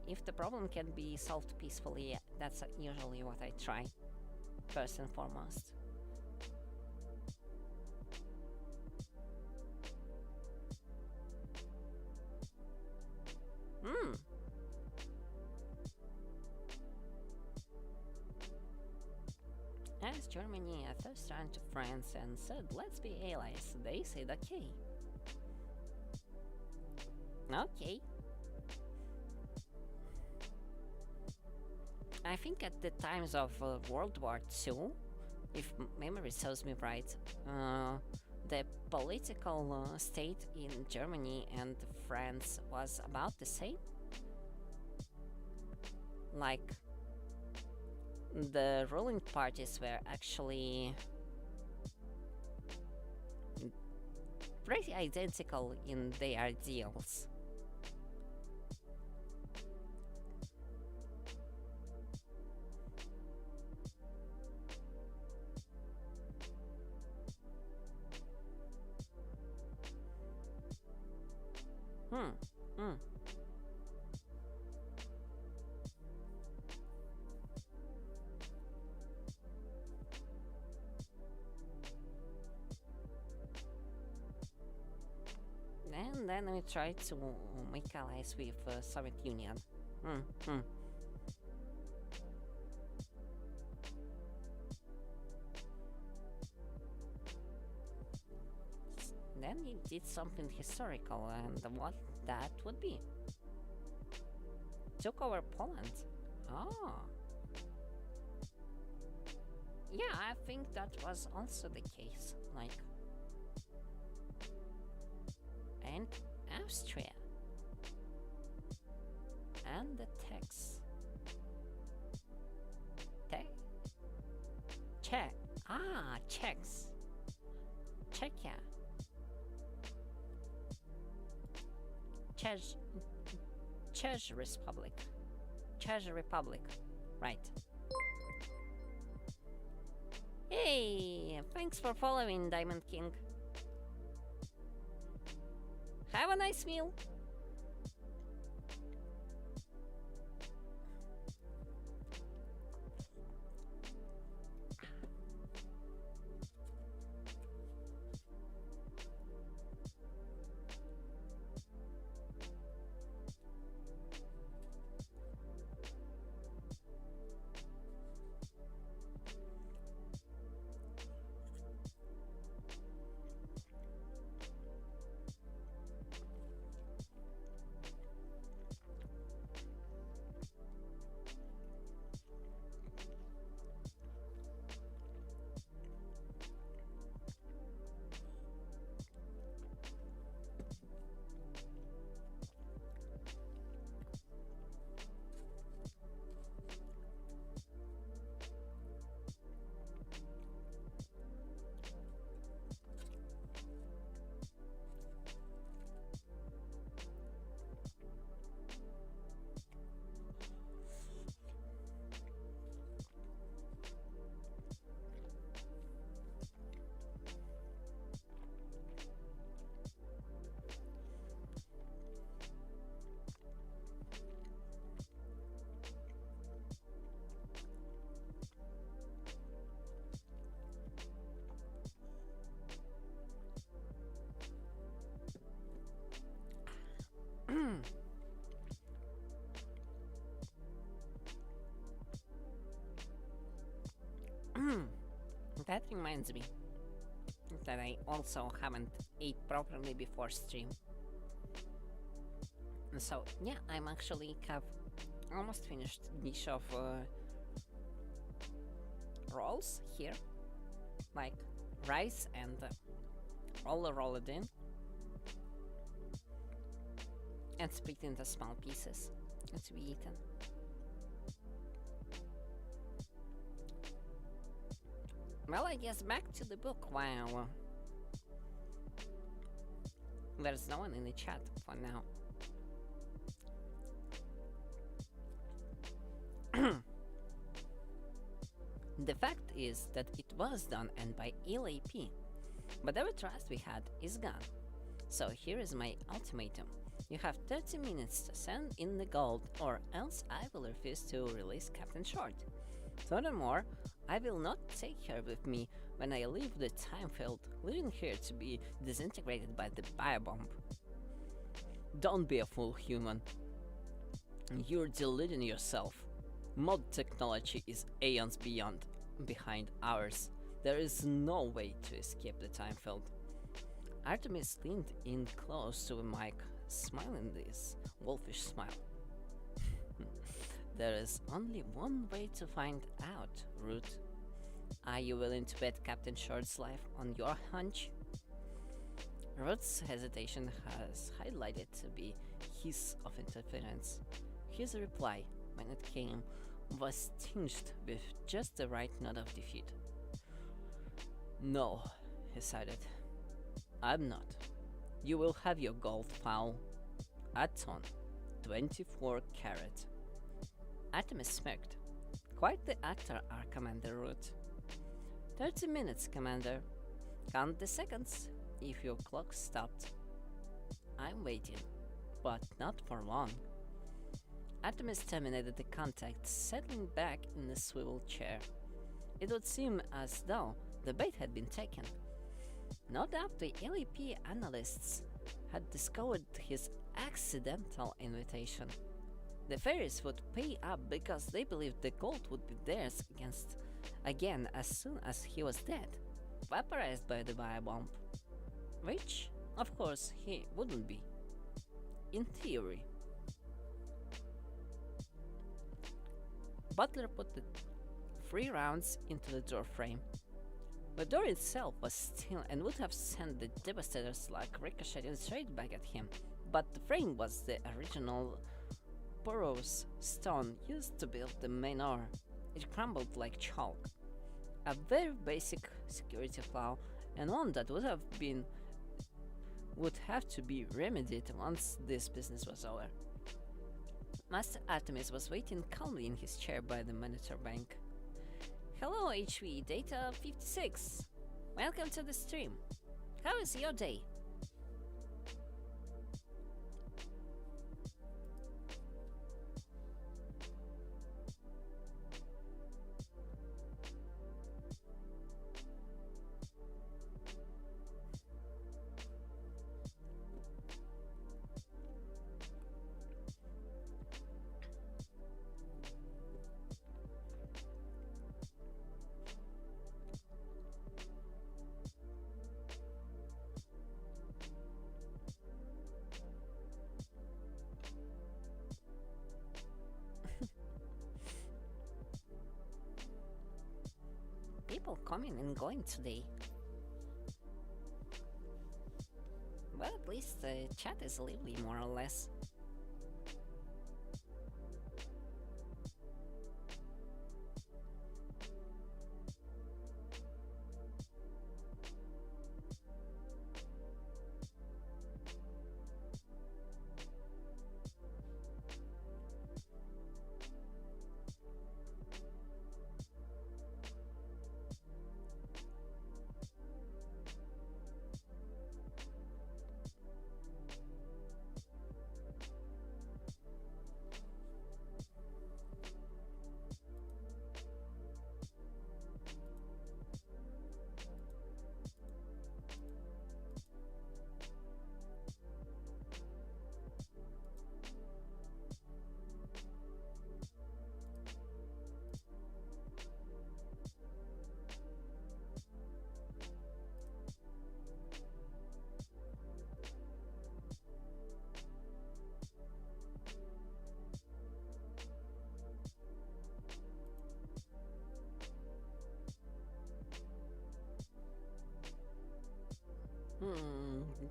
if the problem can be solved peacefully, that's usually what I try first and foremost. Hmm. As Germany first turned to France and said, "Let's be allies," they said, "Okay." Okay. I think at the times of World War II, if memory serves me right, the political state in Germany and France was about the same. Like, the ruling parties were actually pretty identical in their ideals. Hmm. Hmm. And then we tried to make allies with Soviet Union. Hmm. Hmm. Then he did something historical, and what that would be? Took over Poland. Oh. Yeah, I think that was also the case. Like, and Austria. And the Czechs. Te- Czech. Ah, Czechs. Czechia. Czech. Czech Republic. Czech Republic. Right. Hey, thanks for following, Diamond King. Have a nice meal. reminds me that I also haven't ate properly before stream. So yeah, I'm actually have almost finished dish of rolls here, like rice and roll it in and split into small pieces to be eaten. Well, I guess back to the book while there's no one in the chat for now. The fact is that it was done and by LAP, but every trust we had is gone. So here is my ultimatum. You have 30 minutes to send in the gold, or else I will refuse to release Captain Short. Furthermore, I will not take her with me when I leave the time field, leaving her to be disintegrated by the biobomb. Don't be a fool, human. You're deluding yourself. Mod technology is aeons behind ours. There is no way to escape the time field. Artemis leaned in close to the mic, smiling this wolfish smile. There is only one way to find out, Root. Are you willing to bet Captain Short's life on your hunch? Root's hesitation has highlighted to be his of interference. His reply, when it came, was tinged with just the right nod of defeat. No, he sighed. I'm not. You will have your gold, Fowl. A ton. 24 carat. Artemis smirked. Quite the actor, our Commander Root. 30 minutes, Commander. Count the seconds, if your clock stopped. I'm waiting, but not for long. Artemis terminated the contact, settling back in the swivel chair. It would seem as though the bait had been taken. No doubt the LEP analysts had discovered his accidental invitation. The fairies would pay up because they believed the gold would be theirs again as soon as he was dead, vaporized by the biobomb. Which, of course, he wouldn't be. In theory. Butler put the 3 rounds into the door frame. The door itself was steel and would have sent the devastator slug ricocheting straight back at him, but the frame was the original porous stone used to build the main ore. It crumbled like chalk. A very basic security flaw, and one that would have to be remedied once this business was over. Master Artemis was waiting calmly in his chair by the monitor bank. Hello HV Data 56. Welcome to the stream. How is your day? People coming and going today. Well, at least the chat is lively, more or less.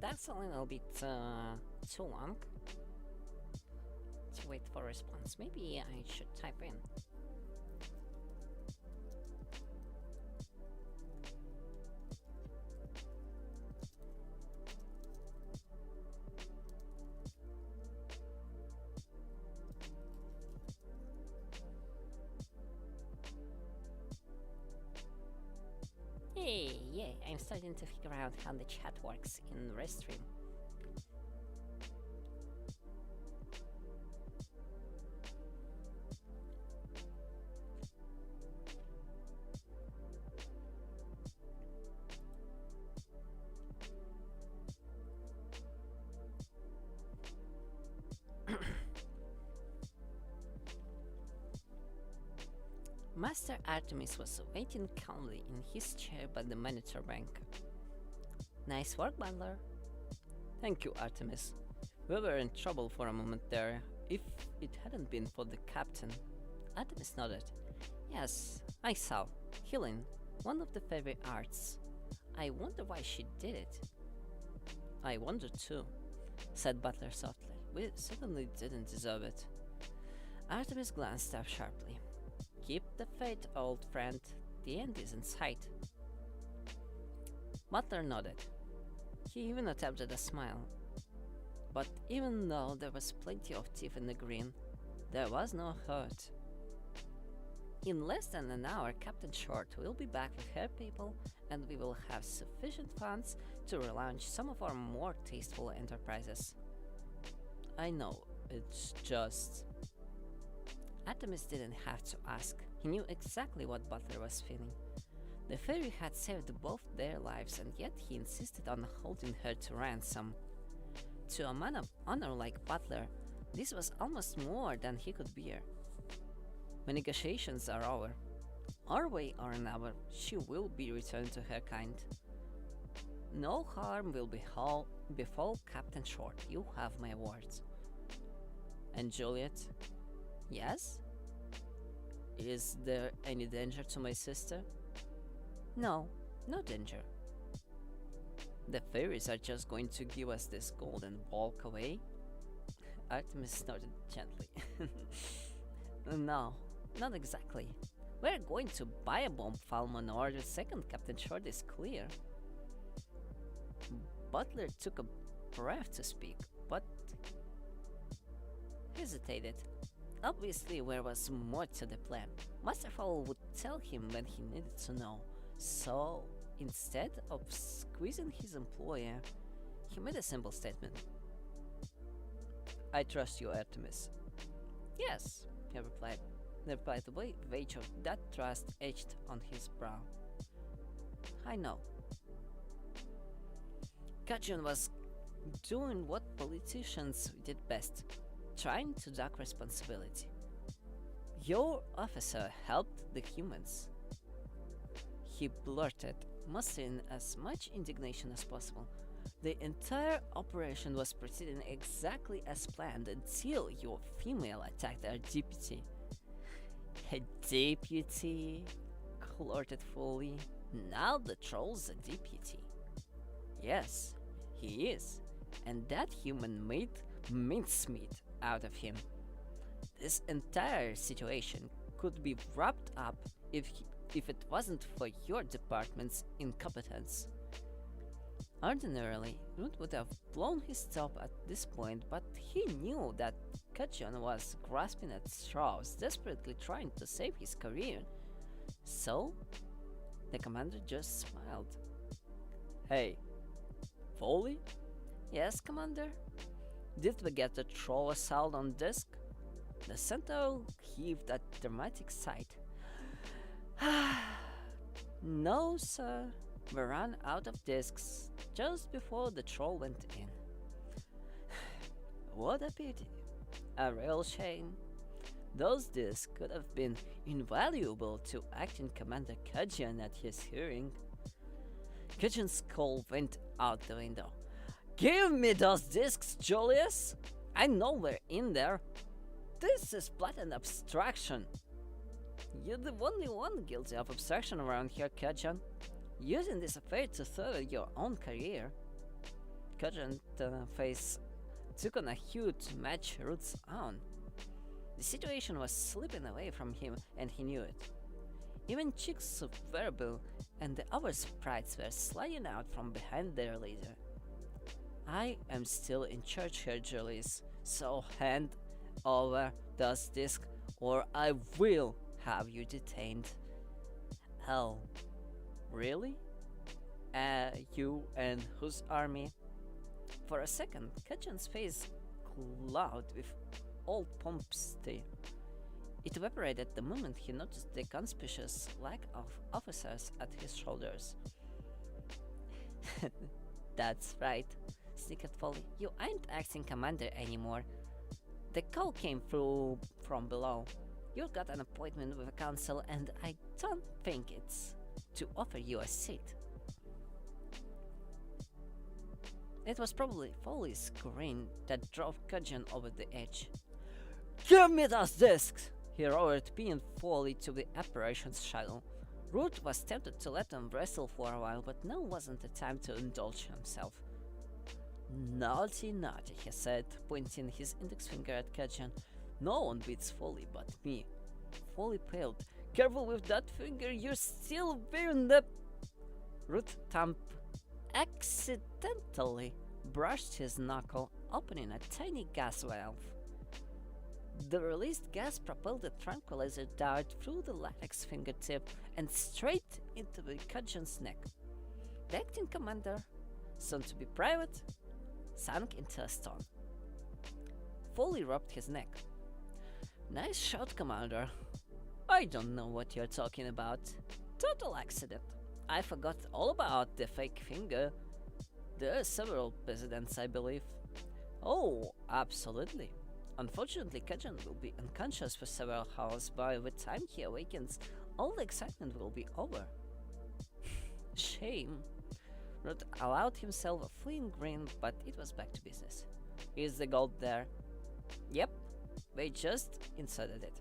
That's a little bit too long to wait for a response. Maybe I should type in. Hey, yeah, I'm starting to figure out how the chat works in Restream. Master Artemis was waiting calmly in his chair by the monitor bank. Nice work, butler. Thank you, Artemis. We were in trouble for a moment there, if it hadn't been for the captain. Artemis nodded. Yes, I saw. Healing, one of the favorite arts. I wonder why she did it. I wonder too, said Butler softly. We certainly didn't deserve it. Artemis glanced up sharply. Keep the faith, old friend. The end is in sight. Butler nodded. He even attempted a smile. But even though there was plenty of teeth in the grin, there was no hurt. In less than an hour, Captain Short will be back with her people, and we will have sufficient funds to relaunch some of our more tasteful enterprises. I know, it's just... Artemis didn't have to ask. He knew exactly what Butler was feeling. The fairy had saved both their lives, and yet he insisted on holding her to ransom. To a man of honor like Butler, this was almost more than he could bear. When negotiations are over, our way or another, she will be returned to her kind. No harm will befall Captain Short, you have my words. And Juliet? Yes? Is there any danger to my sister? No, no danger. The fairies are just going to give us this gold and walk away? Artemis nodded gently. No, not exactly. We're going to buy a bomb farm on order second, Captain Short is clear. Butler took a breath to speak, but hesitated. Obviously, there was more to the plan. Master Fowl would tell him when he needed to know. So, instead of squeezing his employer, he made a simple statement. I trust you, Artemis. Yes, he replied. The weight of that trust etched on his brow. I know. Kajan was doing what politicians did best, trying to duck responsibility. Your officer helped the humans. He blurted, mustering as much indignation as possible. The entire operation was proceeding exactly as planned until your female attacked our deputy. A deputy? Blurted fully. Now the troll's a deputy. Yes, he is. And that human made mincemeat out of him. This entire situation could be wrapped up if it wasn't for your department's incompetence. Ordinarily, Root would have blown his top at this point, but he knew that Kajan was grasping at straws, desperately trying to save his career. So, the commander just smiled. Hey, Foley? Yes, Commander? Did we get the troll assault on disc? The centaur heaved a dramatic sigh. No, sir. We ran out of discs just before the troll went in. What a pity. A real shame. Those discs could have been invaluable to Acting Commander Kajan at his hearing. Kajan's skull went out the window. Give me those discs, Julius! I know we're in there. This is blatant abstraction. You're the only one guilty of abstraction around here, Kajan. Using this affair to further your own career. Cudgeon's face took on a hue to match Ruth's own. The situation was slipping away from him, and he knew it. Even Chick's verbal and the other sprites were sliding out from behind their leader. I am still in charge here, Julius, so hand over this disc or I will have you detained. Oh, really? You and whose army? For a second, Cudgeon's face clouded with old pomposity. It evaporated the moment he noticed the conspicuous lack of officers at his shoulders. That's right, snickered Foley. You aren't acting commander anymore. The call came through from below. You got an appointment with the council, and I don't think it's to offer you a seat. It was probably Foley's grin that drove Cudgeon over the edge. Give me those discs! He roared, pinning Foley to the apparition's shuttle. Root was tempted to let them wrestle for a while, but now wasn't the time to indulge himself. Naughty, naughty, he said, pointing his index finger at Cudgeon. No one beats Foley but me. Foley paled. Careful with that finger, you're still wearing the... Root thump accidentally brushed his knuckle, opening a tiny gas valve. The released gas propelled the tranquilizer dart through the latex fingertip and straight into the Cudgeon's neck. The acting commander, soon to be private, sank into a stone. Foley rubbed his neck. Nice shot, Commander. I don't know what you're talking about. Total accident. I forgot all about the fake finger. There are several presidents, I believe. Oh, absolutely. Unfortunately, Cudgeon will be unconscious for several hours. By the time he awakens, all the excitement will be over. Shame. Rudd allowed himself a fleeting grin, but it was back to business. Is the gold there? Yep, they just inserted it.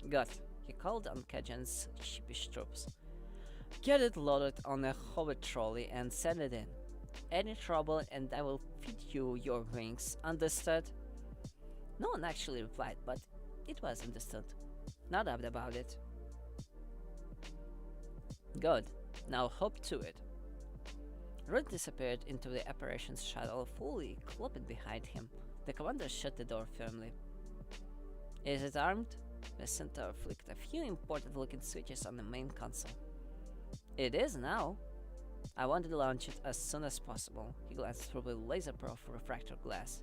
Good. He called on Cudgeon's sheepish troops. Get it loaded on a hover trolley and send it in. Any trouble and I will feed you your wings, understood? No one actually replied, but it was understood. No doubt about it. Good. Now hop to it. Rudd disappeared into the apparition's shuttle, fully clopping behind him. The commander shut the door firmly. Is it armed? The centaur flicked a few important-looking switches on the main console. It is now. I wanted to launch it as soon as possible. He glanced through the laser-proof refractor glass.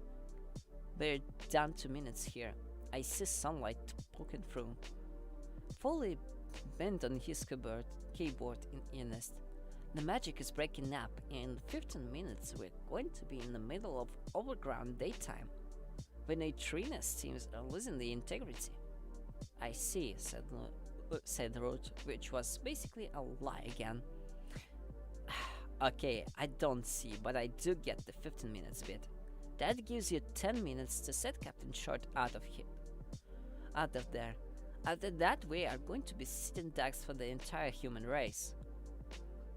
We're down to minutes here. I see sunlight poking through. Foley bent on his keyboard in earnest. The magic is breaking up. In 15 minutes we're going to be in the middle of overground daytime. The neutrino steams are losing the integrity. I see, said Root, which was basically a lie again. Okay, I don't see, but I do get the 15 minutes bit. That gives you 10 minutes to set Captain Short out of there. After that, we are going to be sitting ducks for the entire human race.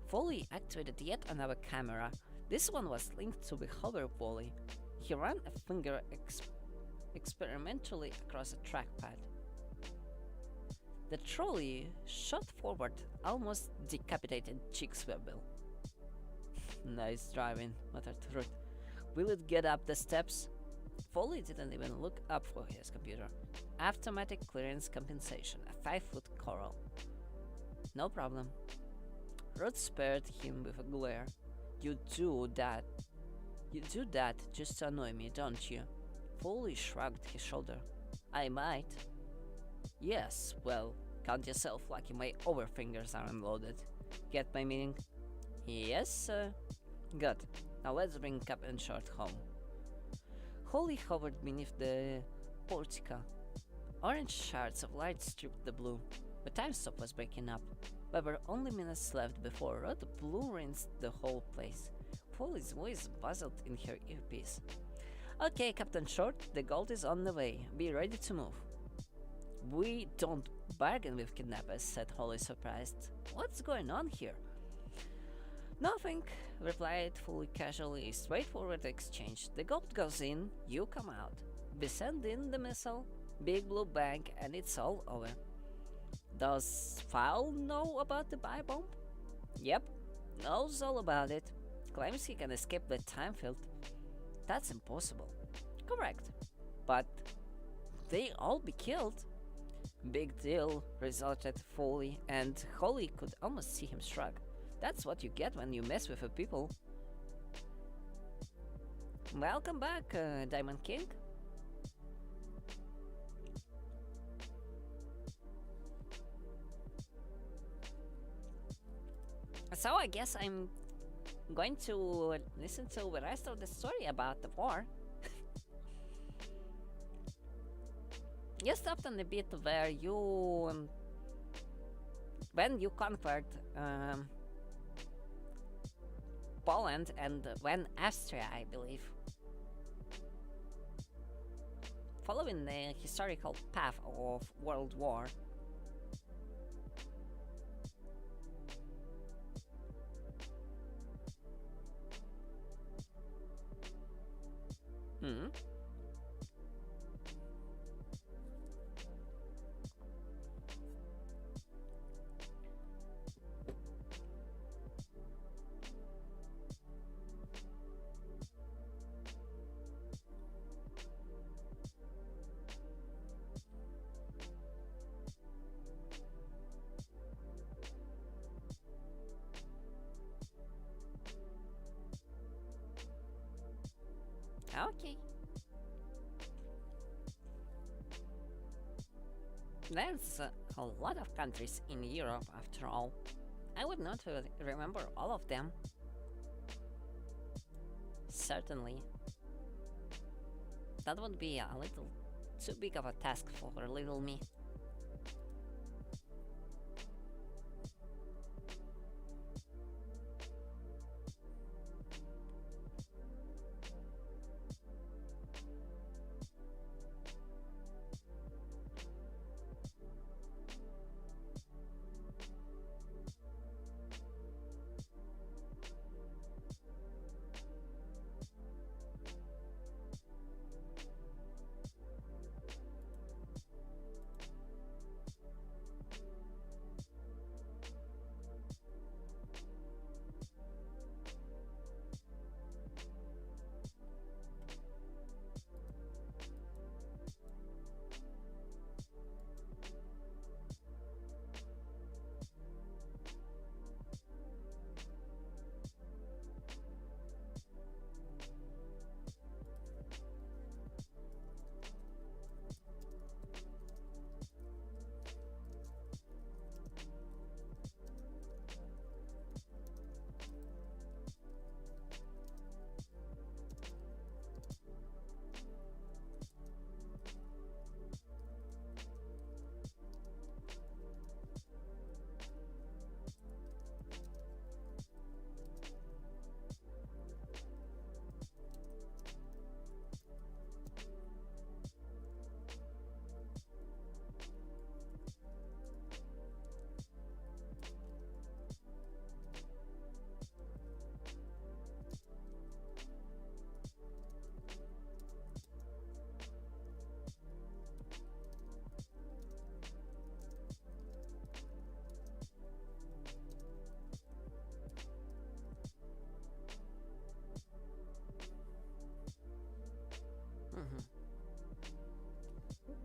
Foley activated yet another camera. This one was linked to the hover volley. He ran a finger experimentally across a trackpad. The trolley shot forward, almost decapitated Chick's Webble. Nice driving, muttered Ruth. Will it get up the steps? Foley didn't even look up for his computer. Automatic clearance compensation, a 5-foot coral. No problem. Ruth spared him with a glare. You do that just to annoy me, don't you? Foley shrugged his shoulder. I might. Yes, well, count yourself lucky my overfingers are unloaded. Get my meaning? Yes, sir. Good. Now let's bring Captain Short home. Holly hovered beneath the portico. Orange shards of light stripped the blue. The time stop was breaking up. There were only minutes left before red blue rinsed the whole place. Foley's voice buzzed in her earpiece. Okay, Captain Short, the gold is on the way. Be ready to move. We don't bargain with kidnappers, said Holly, surprised. What's going on here? Nothing, replied fully casually. Straightforward exchange. The gold goes in, you come out. We send in the missile, big blue bang, and it's all over. Does Fowl know about the buy bomb? Yep, knows all about it. Claims he can escape the time field. That's impossible. Correct. But they all be killed. Big deal, resulted Foley, and Holly could almost see him shrug. That's what you get when you mess with a people. Welcome back, Diamond King. So I guess I'm going to listen to the rest of the story about the war. You stopped on the bit where you, when you conquered Poland and when Austria, I believe. Following the historical path of World War. Hmm. Okay. There's a lot of countries in Europe after all. I would not remember all of them. Certainly. That would be a little too big of a task for little me.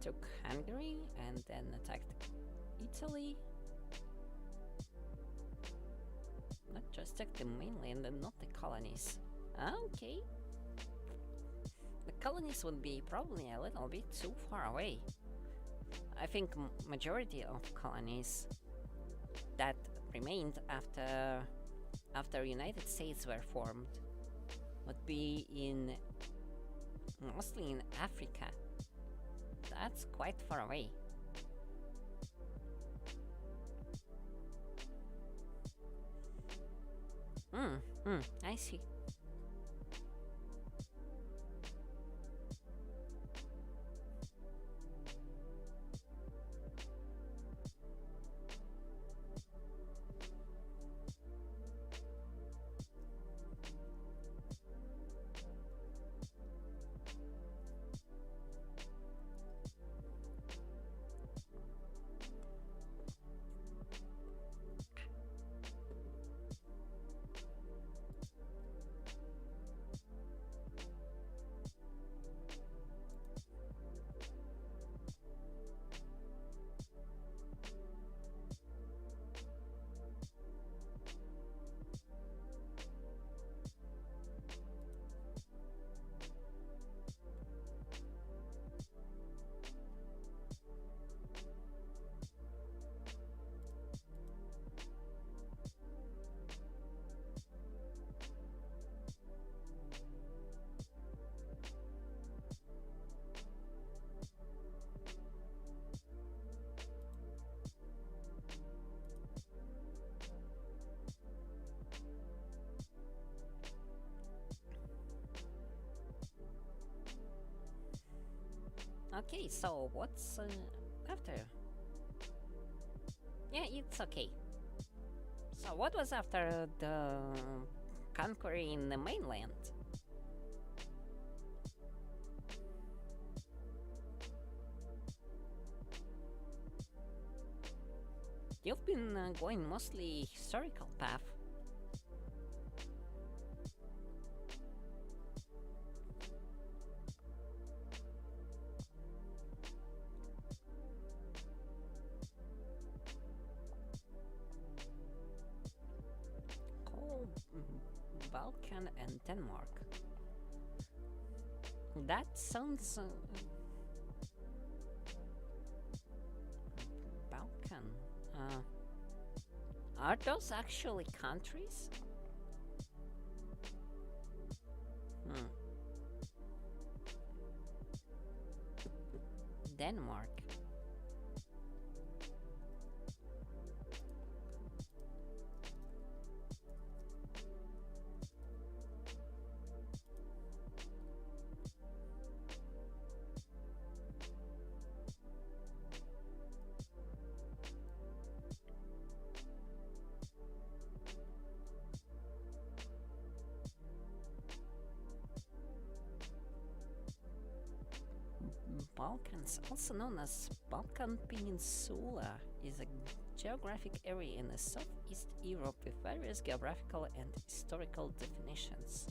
Took Hungary and then attacked Italy. Not just took the mainland and not the colonies. Okay. The colonies would be probably a little bit too far away. I think majority of colonies that remained after United States were formed would be mostly in Africa. That's quite far away. I see. Okay, so what's after? Yeah, it's okay. So what was after the conquering the mainland? You've been going mostly historical path. Coal, Balkan and Denmark. That sounds... Balkan. Are those actually countries? Hmm. Denmark. Balkans, also known as Balkan Peninsula, is a geographic area in the southeast Europe with various geographical and historical definitions.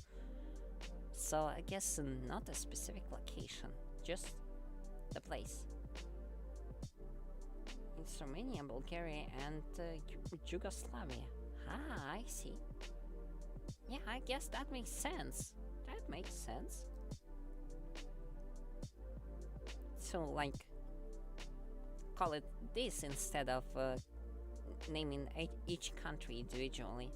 So I guess not a specific location, just the place. It's Romania, Bulgaria, and Yugoslavia. Ah, I see. Yeah, I guess that makes sense. That makes sense. So, like, call it this instead of naming each country individually.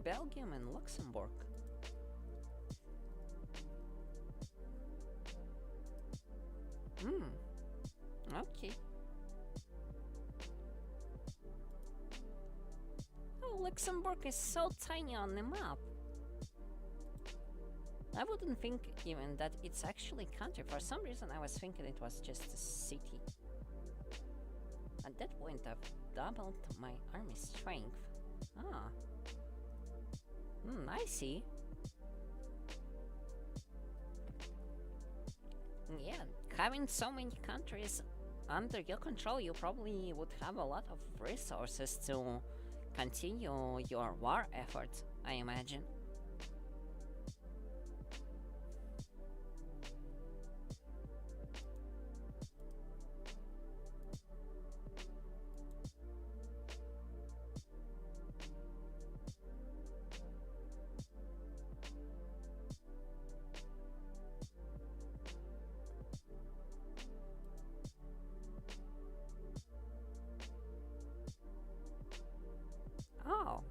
Belgium and Luxembourg. Okay. Oh, Luxembourg is so tiny on the map. I wouldn't think even that it's actually a country. For some reason I was thinking it was just a city. At that point I've doubled my army strength. Ah. I see. Yeah, having so many countries under your control, you probably would have a lot of resources to continue your war efforts, I imagine. Oh.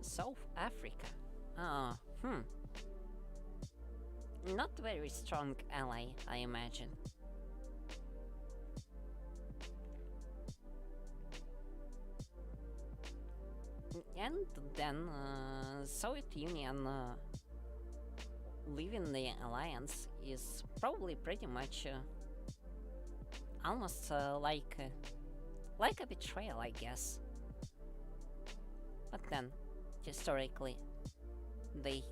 South Africa. Not very strong ally, I imagine. And then Soviet Union leaving the alliance is probably pretty much almost like a betrayal, I guess. But then, historically, they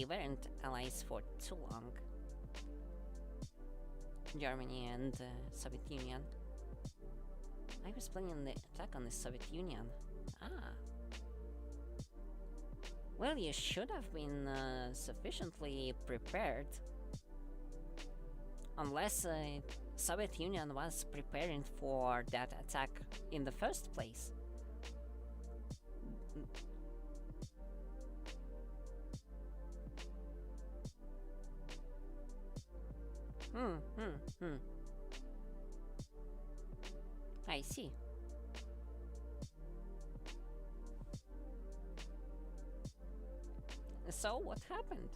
weren't allies for too long. Germany and Soviet Union. I was planning the attack on the Soviet Union. Ah. Well, you should have been sufficiently prepared. Unless Soviet Union was preparing for that attack in the first place. I see. So, what happened?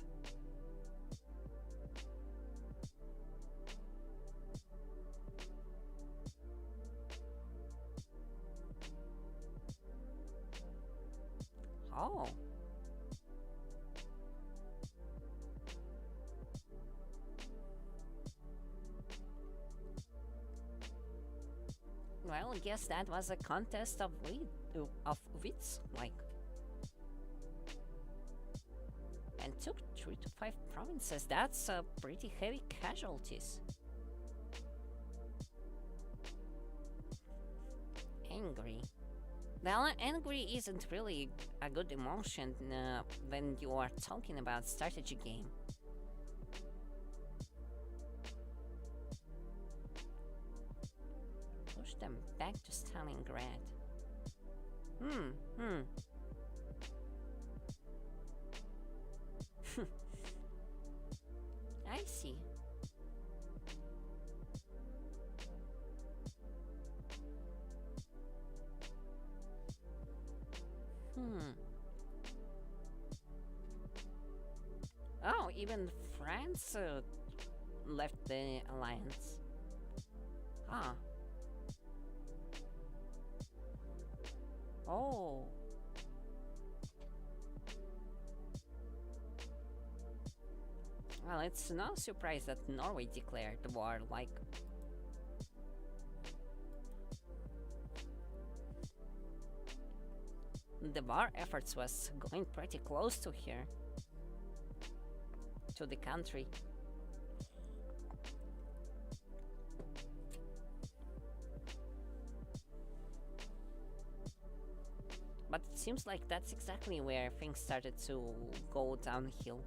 Oh. Well, I guess that was a contest of wits, like, and took 3 to 5 provinces. That's pretty heavy casualties. Angry. Well, angry isn't really a good emotion when you are talking about strategy game. Push them back to Stalingrad. Hmm. I see. Oh, even France left the alliance. Ah. Oh. Well, it's no surprise that Norway declared war, like... The war efforts was going pretty close to here. To the country. But it seems like that's exactly where things started to go downhill.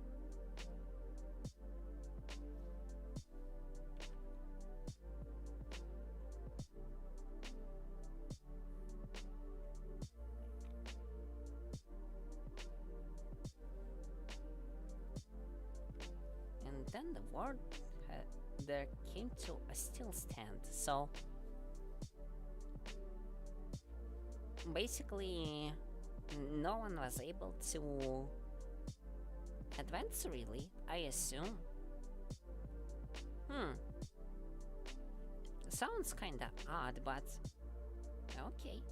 And then the war there came to a still stand, so basically no one was able to advance, really, I assume. Sounds kinda odd, but okay.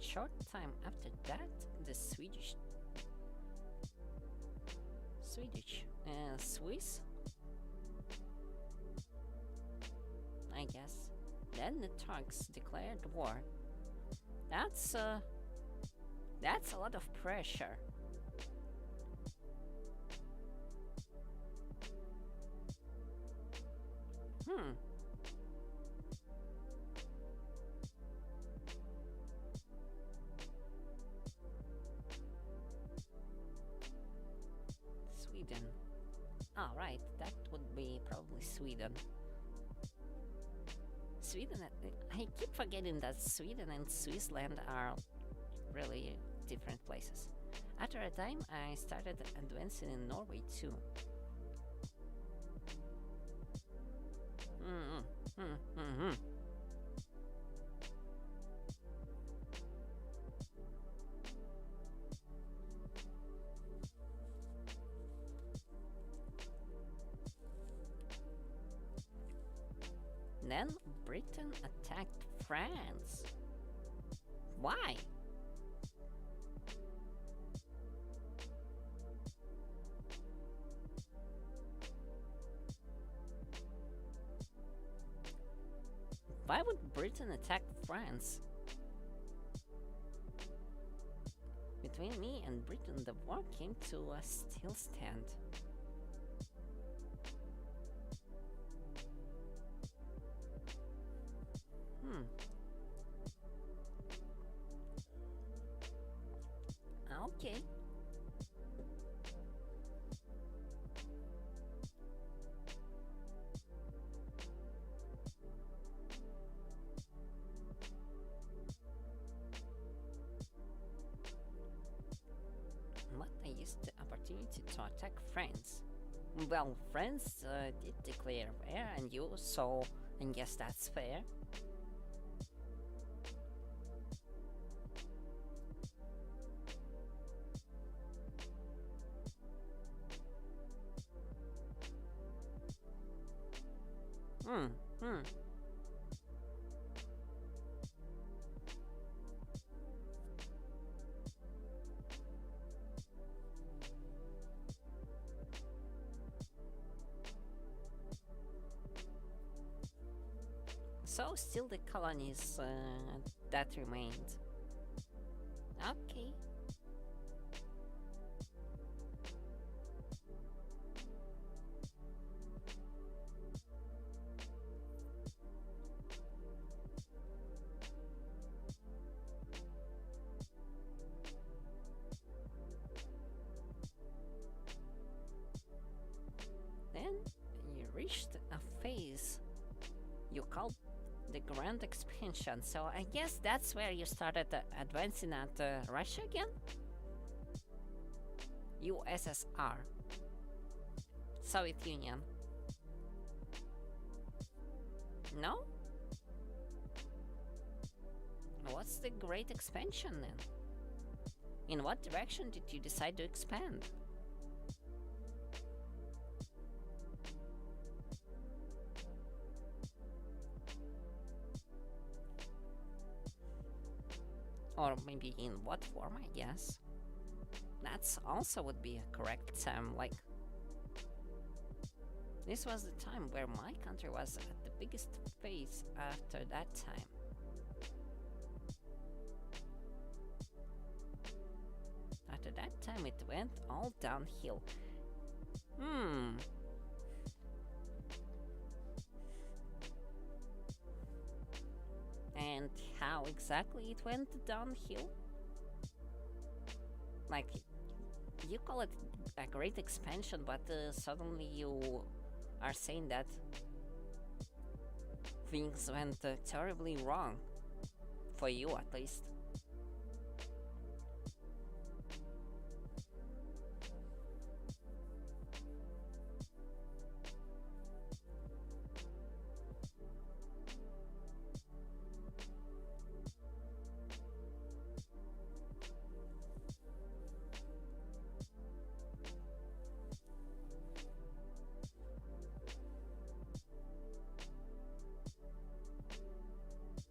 Short time after that, the Swiss, I guess. Then the Turks declared war. That's a lot of pressure. Sweden. Ah, right, that would be probably Sweden. I keep forgetting that Sweden and Switzerland are really different places. After a time, I started advancing in Norway too. Then Britain attacked France. Why? Why would Britain attack France? Between me and Britain, the war came to a still stand. Okay. attack friends. Well, friends did declare war on you, so I guess that's fair. Hmm, hmm. So, still the colonies that remained. Okay. Then you reached a phase you called the Grand Expansion, so I guess that's where you started advancing at Russia again? USSR. Soviet Union. No? What's the Great Expansion then? In what direction did you decide to expand? Or maybe in what form, I guess. That's also would be a correct term, like... This was the time where my country was at the biggest phase after that time. After that time it went all downhill. And how exactly it went downhill? Like, you call it a great expansion, but suddenly you are saying that things went terribly wrong. For you, at least.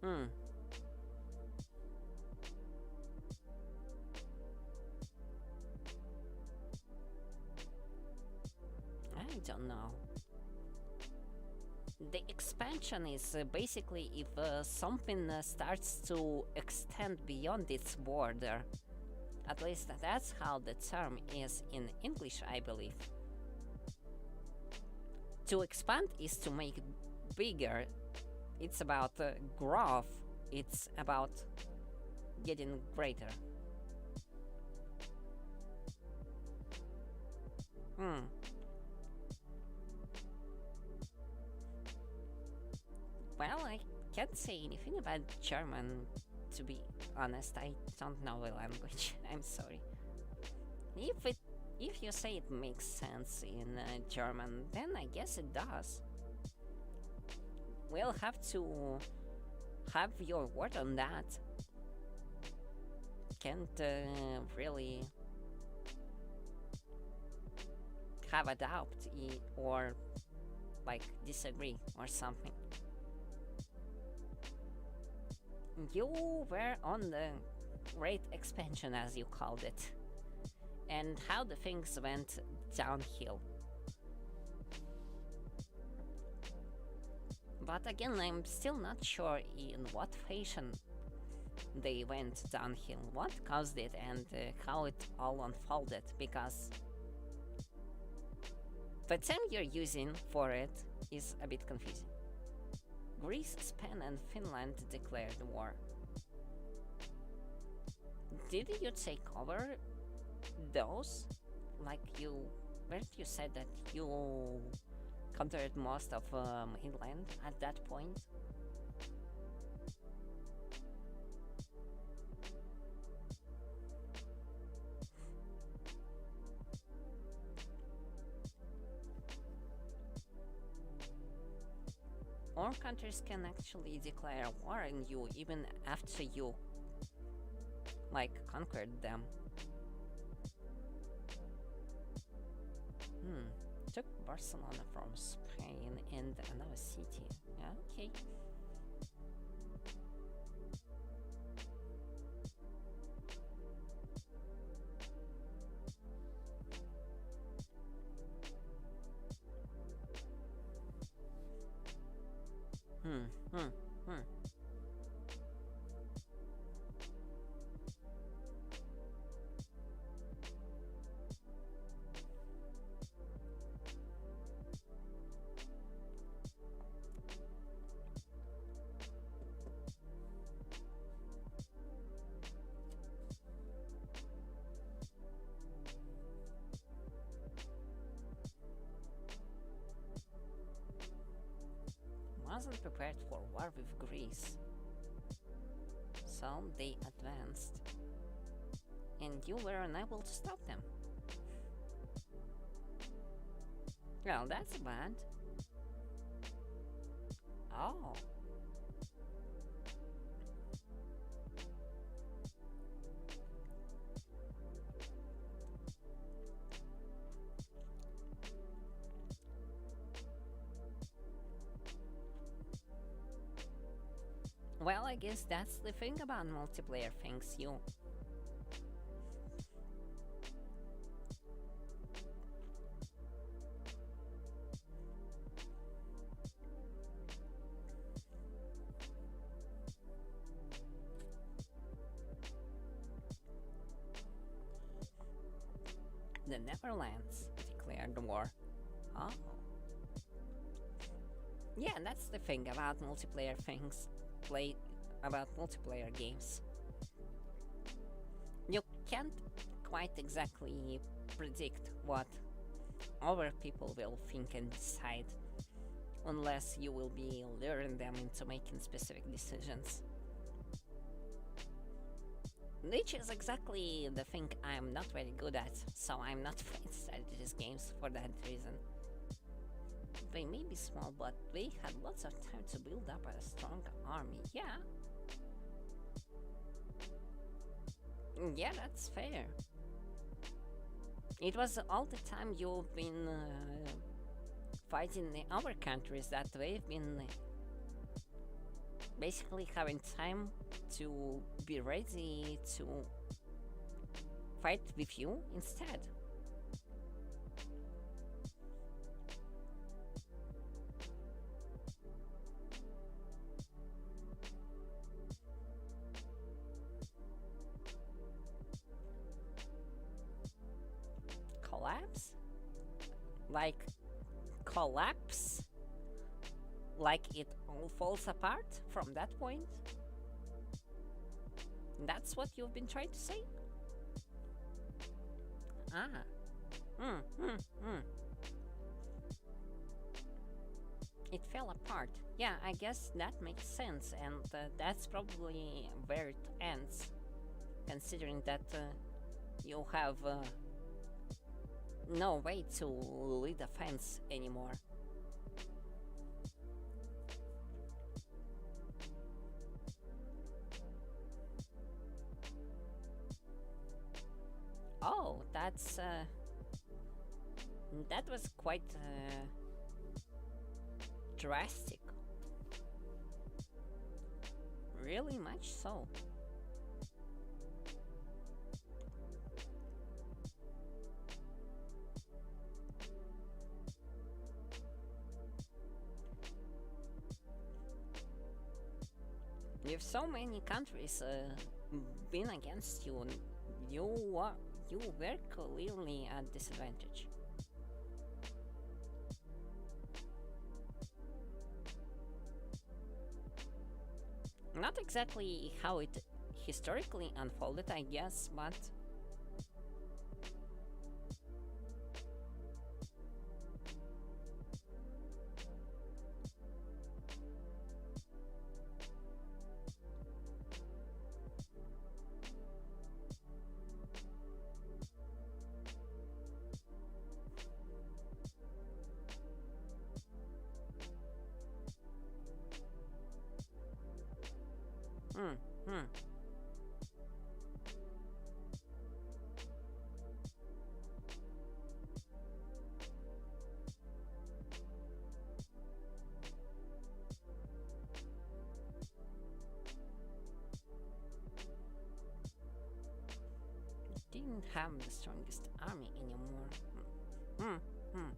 Hmm. I don't know. The expansion is basically if something starts to extend beyond its border. At least that's how the term is in English, I believe. To expand is to make bigger. It's about growth. It's about getting greater. Hmm. Well, I can't say anything about German, to be honest. I don't know the language. I'm sorry. If you say it makes sense in German, then I guess it does. We'll have to have your word on that. Can't really have a doubt or like disagree or something. You were on the great expansion, as you called it, and how the things went downhill. But again, I'm still not sure in what fashion they went downhill, what caused it, and how it all unfolded, because the term you're using for it is a bit confusing. Greece, Spain, and Finland declared war. Did you take over those? Like where you said that you conquered most of mainland at that point? More countries can actually declare war on you even after you, like, conquered them. Took Barcelona from Spain and another city. Yeah, okay. Hmm, hmm, hmm. Wasn't prepared for war with Greece. So they advanced. And you were unable to stop them. Well, that's bad. Oh. Well, I guess that's the thing about multiplayer things, you. The Netherlands declared war. Oh. Yeah, that's the thing about multiplayer things. About multiplayer games. You can't quite exactly predict what other people will think and decide unless you will be luring them into making specific decisions. Which is exactly the thing I'm not very good at, so I'm not playing strategies games for that reason. They may be small, but they had lots of time to build up a strong army, yeah. Yeah, that's fair. It was all the time you've been fighting the other countries that they've been basically having time to be ready to fight with you instead. Collapse? Like collapse? Like it all falls apart from that point? That's what you've been trying to say? Ah. It fell apart. Yeah, I guess that makes sense, and that's probably where it ends, considering that you have no way to lead a fence anymore. Oh, that was quite drastic. Really much so. With so many countries being against you, you were clearly at disadvantage. Not exactly how it historically unfolded, I guess, but the strongest army anymore. Hmm. Hmm.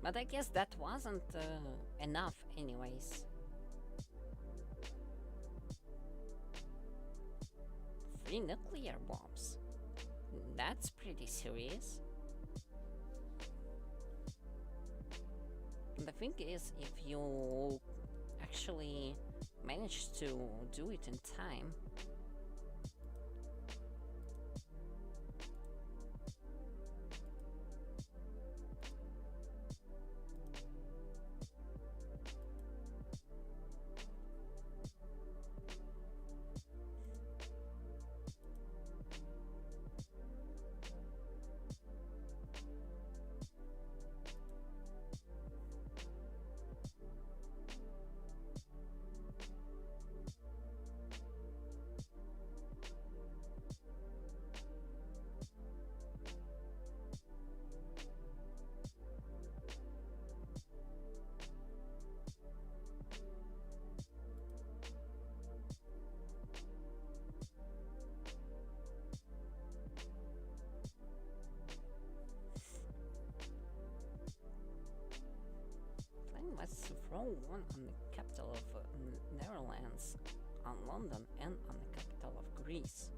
But I guess that wasn't enough anyways. 3 nuclear bombs. That's pretty serious. The thing is, if you actually manage to do it in time, let's throw one on the capital of Netherlands, on London, and on the capital of Greece.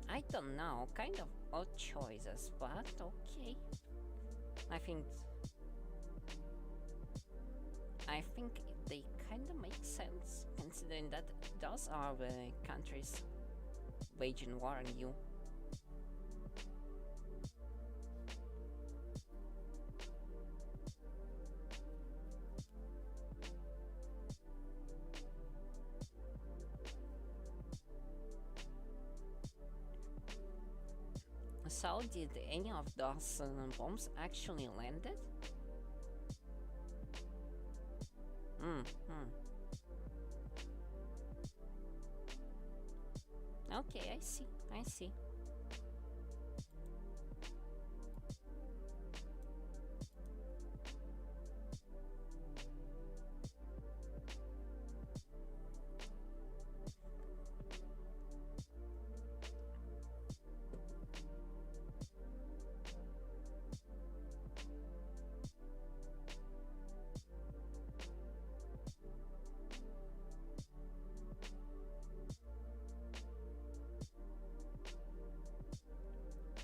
I don't know, kind of odd choices, but okay. I think they kind of make sense, considering that those are the countries waging war on you. So, did any of those bombs actually landed? Okay, I see.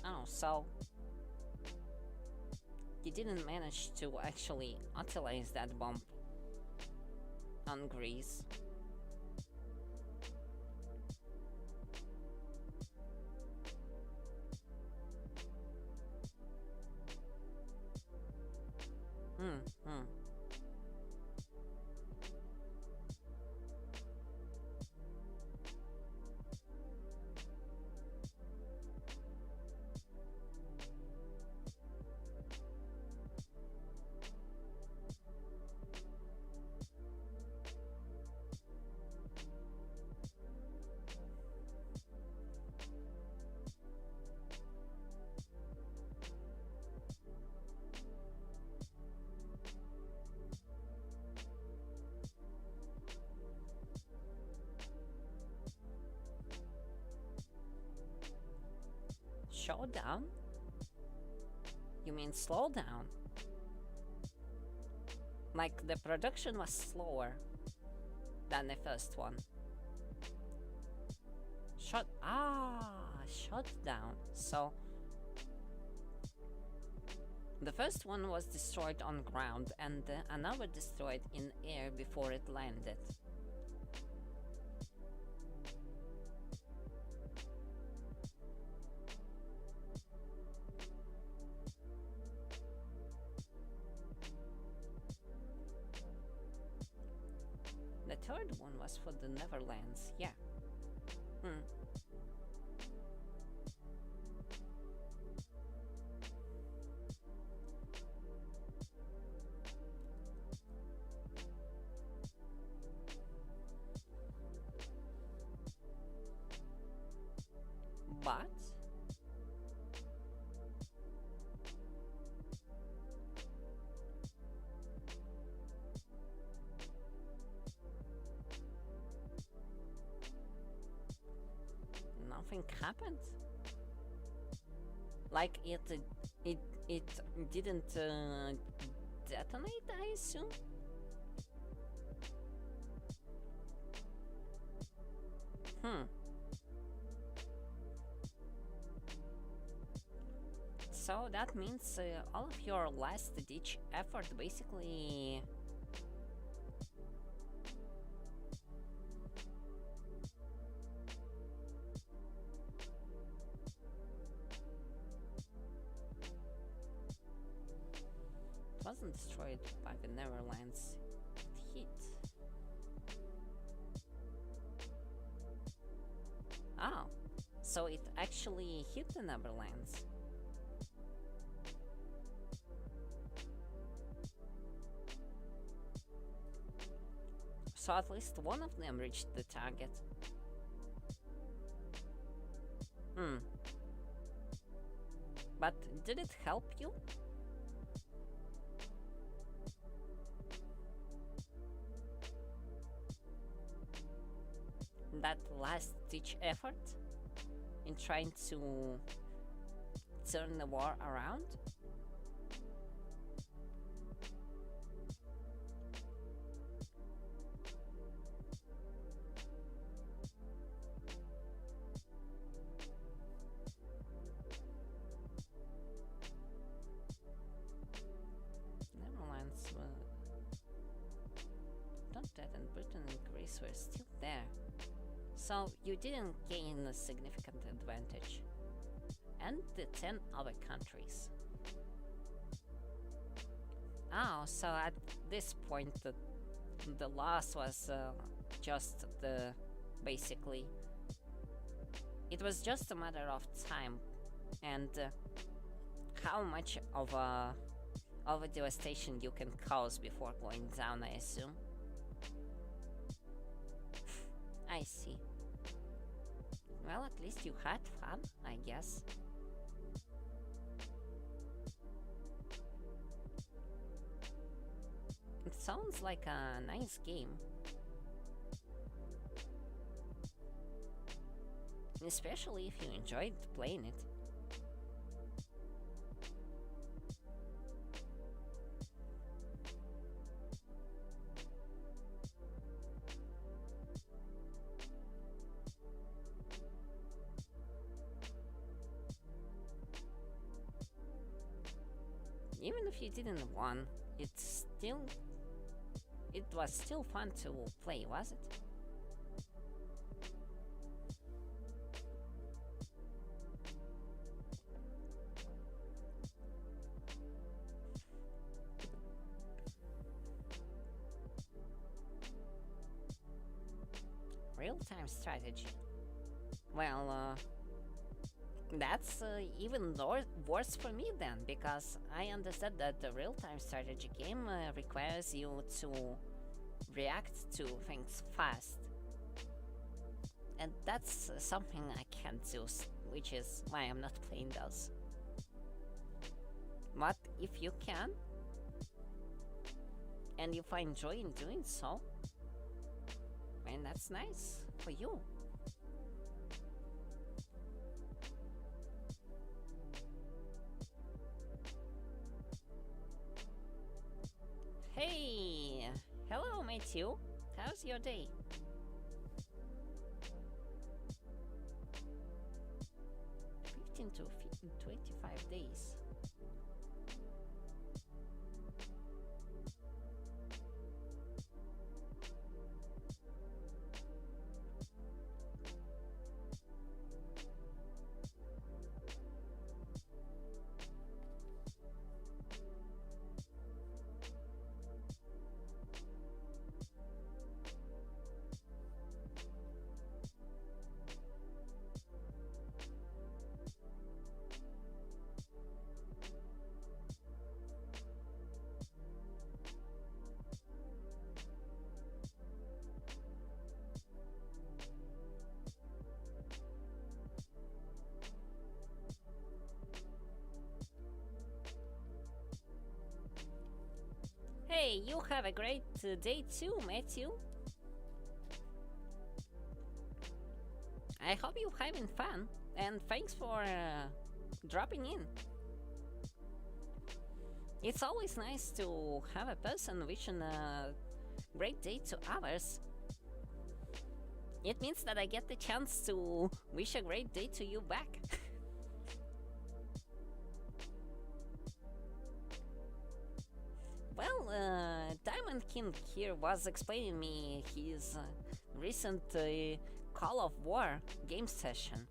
Oh, so you didn't manage to actually utilize that bomb on Greece. Showdown? You mean slow down? Like the production was slower than the first one. Shut down. So the first one was destroyed on ground and another destroyed in air before it landed. The third one was for the Netherlands, yeah. something happened? Like it didn't detonate, I assume? So that means all of your last ditch effort basically. Wasn't destroyed by the Neverlands. It hit. Oh, so it actually hit the Neverlands. So at least one of them reached the target. But did it help you? That last ditch effort in trying to turn the war around? Netherlands were not dead, and Britain and Greece were still there. So you didn't gain a significant advantage. And the 10 other countries. Oh, so at this point the loss was just the basically it was just a matter of time and how much of a devastation you can cause before going down, I assume. I see. Well, at least you had fun, I guess. It sounds like a nice game. Especially if you enjoyed playing it. Even if you didn't win, it was still fun to play, was it? Real-time strategy. Well, that's even worse for me then, because I understood that the real-time strategy game requires you to react to things fast. And that's something I can't do, which is why I'm not playing those. But if you can, and if I enjoy in doing so, then that's nice for you. Hey! Hello, Matthew. How's your day? $15 to 25 days. Hey, you have a great day too, Matthew. I hope you're having fun, and thanks for dropping in. It's always nice to have a person wishing a great day to others. It means that I get the chance to wish a great day to you back. Well, Diamond King here was explaining me his recent Call of War game session.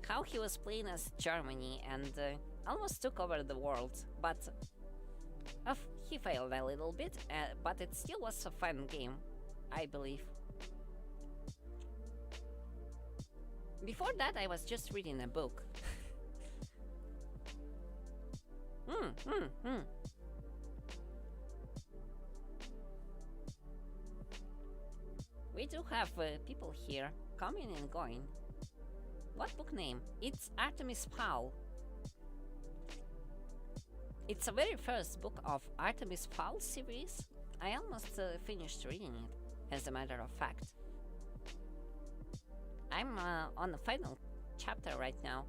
How he was playing as Germany and almost took over the world, but he failed a little bit, but it still was a fun game, I believe. Before that, I was just reading a book. We do have people here coming and going. What book name? It's Artemis Fowl. It's the very first book of Artemis Fowl series. I almost finished reading it, as a matter of fact. I'm on the final chapter right now.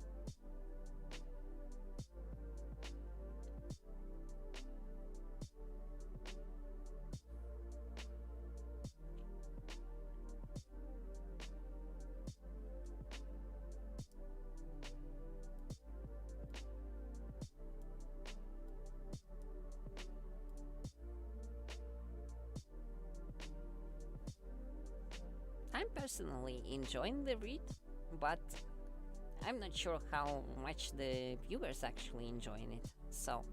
I'm personally enjoying the read, but I'm not sure how much the viewers actually enjoying it. So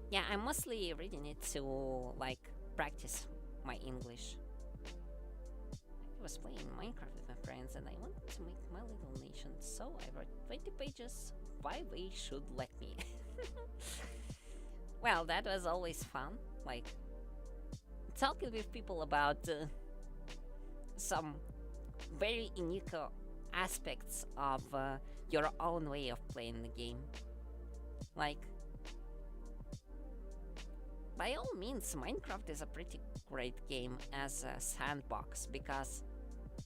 yeah, I'm mostly reading it to like practice my English. I was playing Minecraft with my friends and I wanted to make my little nation, so I wrote 20 pages why they should let me. Well, that was always fun, like talking with people about some very unique aspects of your own way of playing the game. Like, by all means, Minecraft is a pretty great game as a sandbox because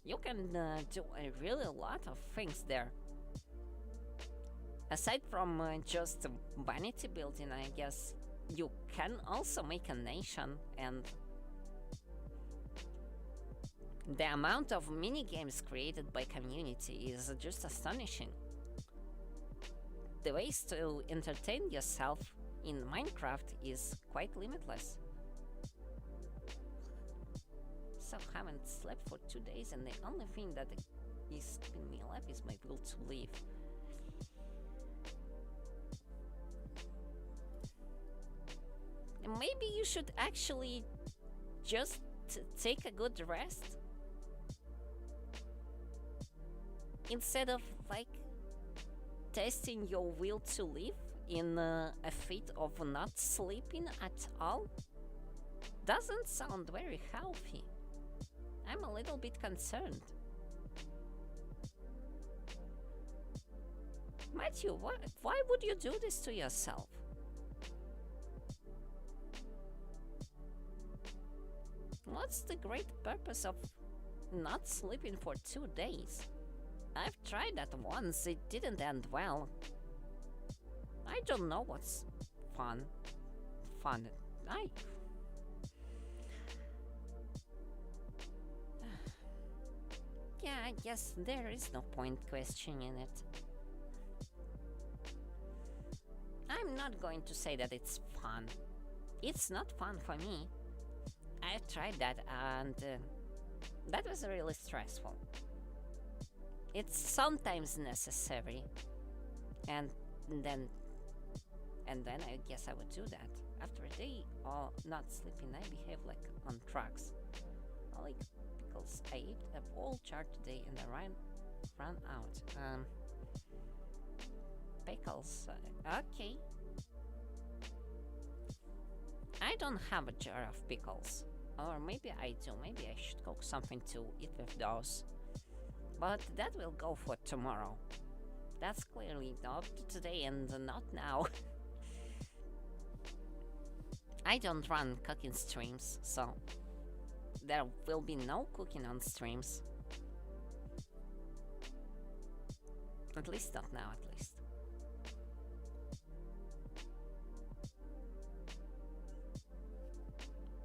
you can do a really lot of things there. Aside from just vanity building, I guess, you can also make a nation, and the amount of mini-games created by community is just astonishing. The ways to entertain yourself in Minecraft is quite limitless. So haven't slept for 2 days and the only thing that is keeping me alive is my will to live. And maybe you should actually just take a good rest instead of like testing your will to live in a fit of not sleeping at all. Doesn't sound very healthy. I'm a little bit concerned. Matthew, why would you do this to yourself? What's the great purpose of not sleeping for 2 days? I've tried that once, it didn't end well. I don't know what's fun. Yeah, I guess there is no point questioning it. I'm not going to say that it's fun. It's not fun for me. I've tried that and that was really stressful. It's sometimes necessary, and then I guess I would do that. After a day of not sleeping, I behave like on drugs. I like pickles. I ate a whole jar today and I ran out. Pickles. Okay. I don't have a jar of pickles. Or maybe I do. Maybe I should cook something to eat with those. But that will go for tomorrow. That's clearly not today and not now. I don't run cooking streams, so there will be no cooking on streams. At least not now, at least.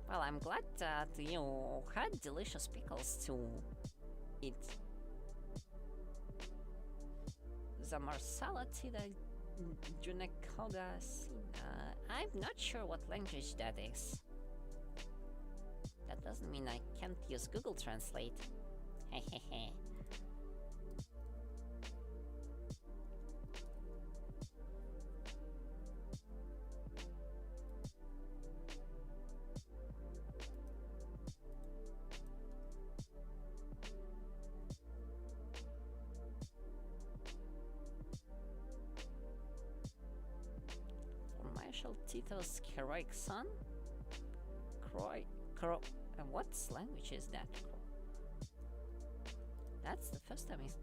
Well, I'm glad that you had delicious pickles to eat. The Marsalatida Junakogas. I'm not sure what language that is. That doesn't mean I can't use Google Translate. Hehehe. Marshal Tito's heroic son? What language is that? That's the first time he's...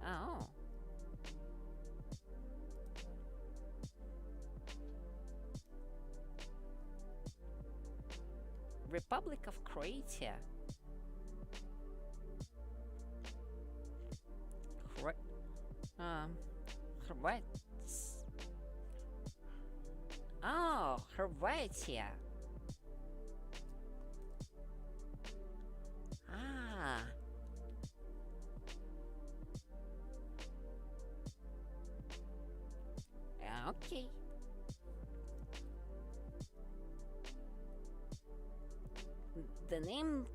Oh. Republic of Croatia. Oh, Horvatia. Ah. Okay. The name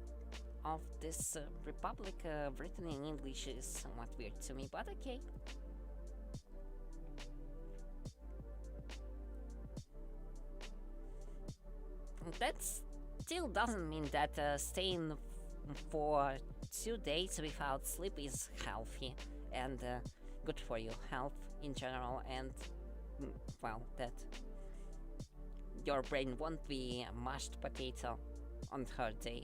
of this republic written in English is somewhat weird to me, but okay. That still doesn't mean that staying for 2 days without sleep is healthy and good for your health in general, and well, that your brain won't be a mashed potato on third day.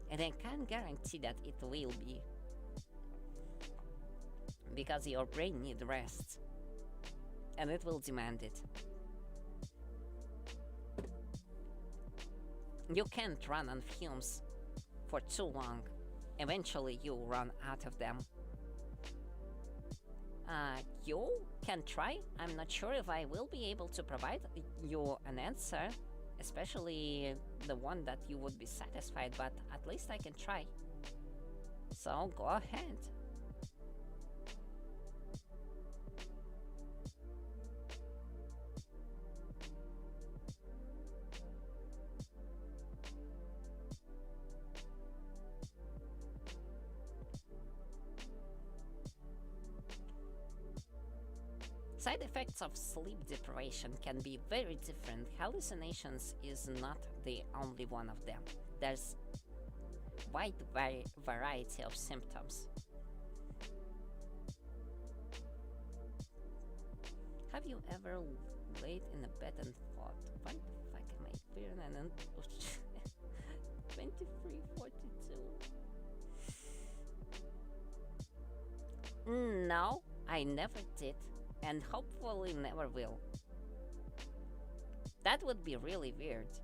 And I can't guarantee that it will be, because your brain needs rest and it will demand it. You can't run on fumes for too long. Eventually you'll run out of them. You can try. I'm not sure if I will be able to provide you an answer, especially the one that you would be satisfied, but at least I can try. So go ahead. Side effects of sleep deprivation can be very different. Hallucinations is not the only one of them. There's wide variety of symptoms. Have you ever laid in a bed and thought, why the fuck am I feeling an 2342? No, I never did. And hopefully never will. That would be really weird.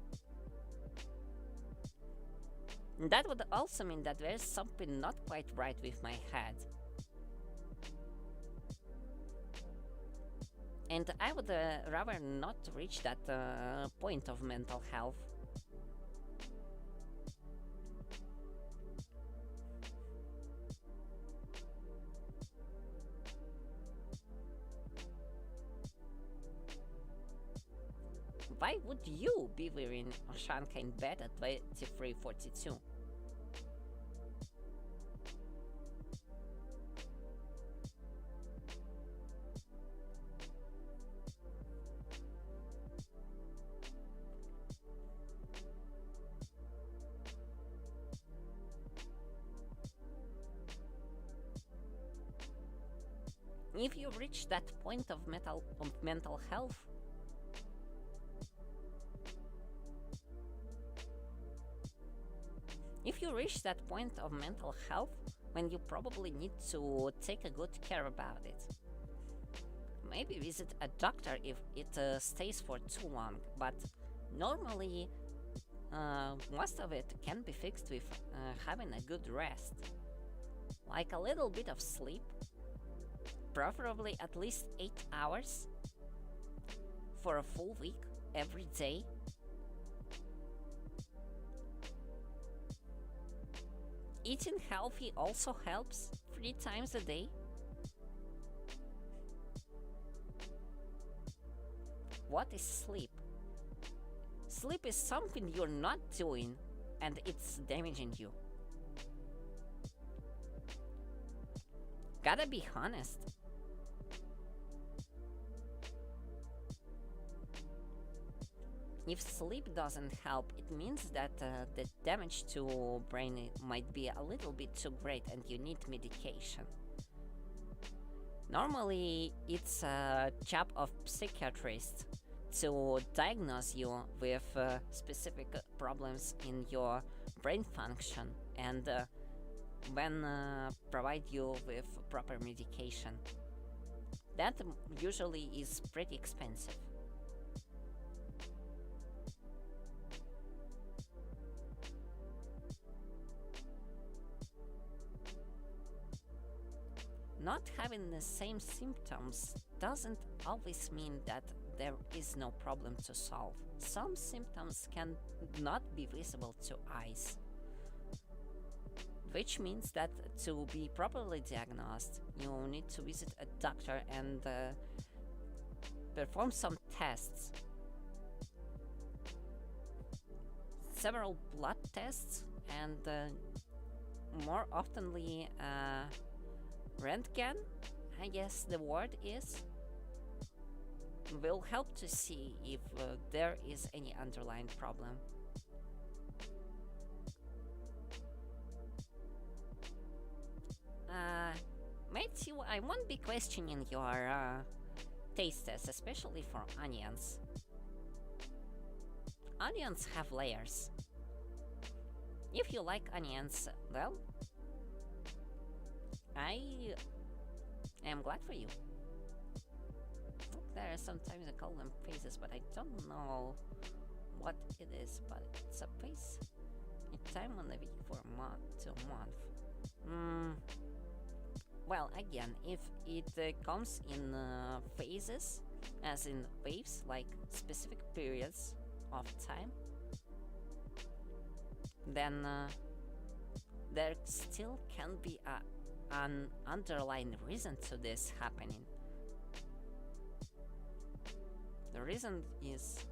That would also mean that there's something not quite right with my head. And I would rather not reach that point of mental health. Why would you be wearing Oshanka in bed at 2342? If you reach that point of mental health, if you reach that point of mental health when you probably need to take a good care about it. Maybe visit a doctor if it stays for too long, but normally most of it can be fixed with having a good rest. Like a little bit of sleep, preferably at least 8 hours for a full week every day. Eating healthy also helps 3 times a day. What is sleep? Sleep is something you're not doing and it's damaging you. Gotta be honest. If sleep doesn't help, it means that the damage to brain might be a little bit too great and you need medication. Normally, it's a job of psychiatrists to diagnose you with specific problems in your brain function and when provide you with proper medication. That usually is pretty expensive. Not having the same symptoms doesn't always mean that there is no problem to solve. Some symptoms can not be visible to eyes, which means that to be properly diagnosed, you need to visit a doctor and perform some tests. Several blood tests and more oftenly Röntgen, I guess the word is, will help to see if there is any underlying problem. Matthew, I won't be questioning your taste test, especially for onions. Onions have layers. If you like onions, well, I am glad for you. There are sometimes I call them phases, but I don't know what it is. But it's a phase in time on the week for a month to a month. Well, again, if it comes in phases, as in waves, like specific periods of time, then there still can be an underlying reason to this happening. The reason is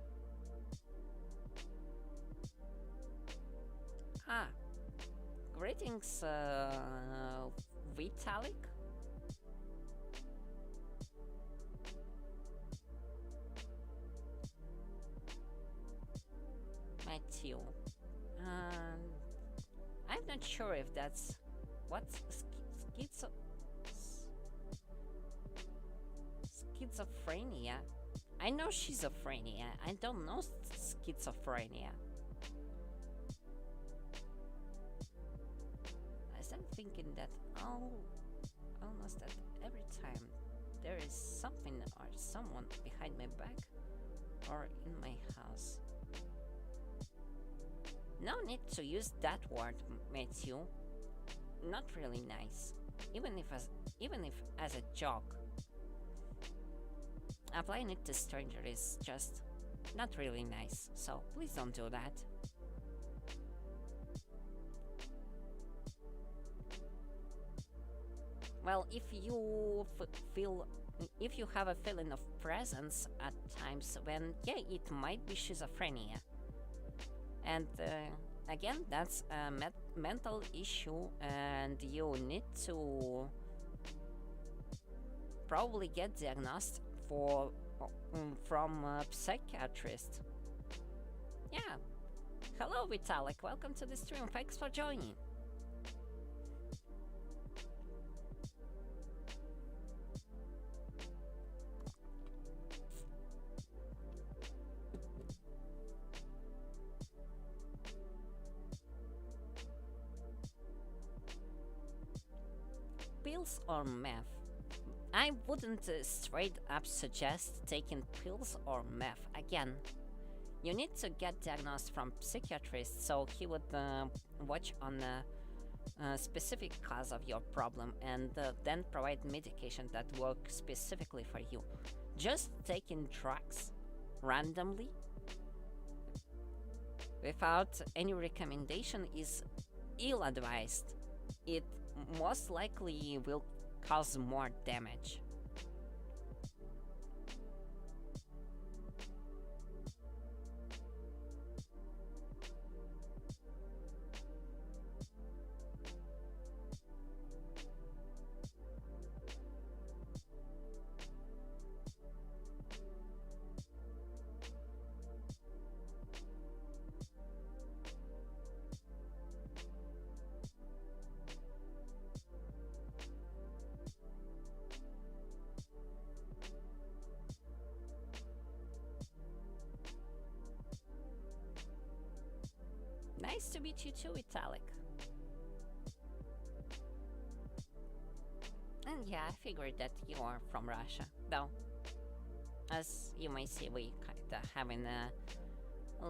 greetings, Vitalik. Matthew. I'm not sure if that's what's schizophrenia. I know schizophrenia. I don't know schizophrenia. I'm thinking that almost at every time there is something or someone behind my back or in my house. No need to use that word, Matthew. Not really nice. Even if as a joke. Applying it to stranger is just not really nice. So please don't do that. Well, if you have a feeling of presence at times, when it might be schizophrenia. And again, that's a mental issue, and you need to probably get diagnosed from a psychiatrist. Yeah. Hello, Vitalik. Welcome to the stream. Thanks for joining. pills or meth? I wouldn't straight up suggest taking pills or meth. Again, you need to get diagnosed from psychiatrist, so he would watch on a specific cause of your problem and then provide medication that work specifically for you. Just taking drugs randomly without any recommendation is ill-advised. It most likely will cause more damage. Nice to meet you too, Italic. And yeah, I figured that you are from Russia, though. As you may see, we kinda having a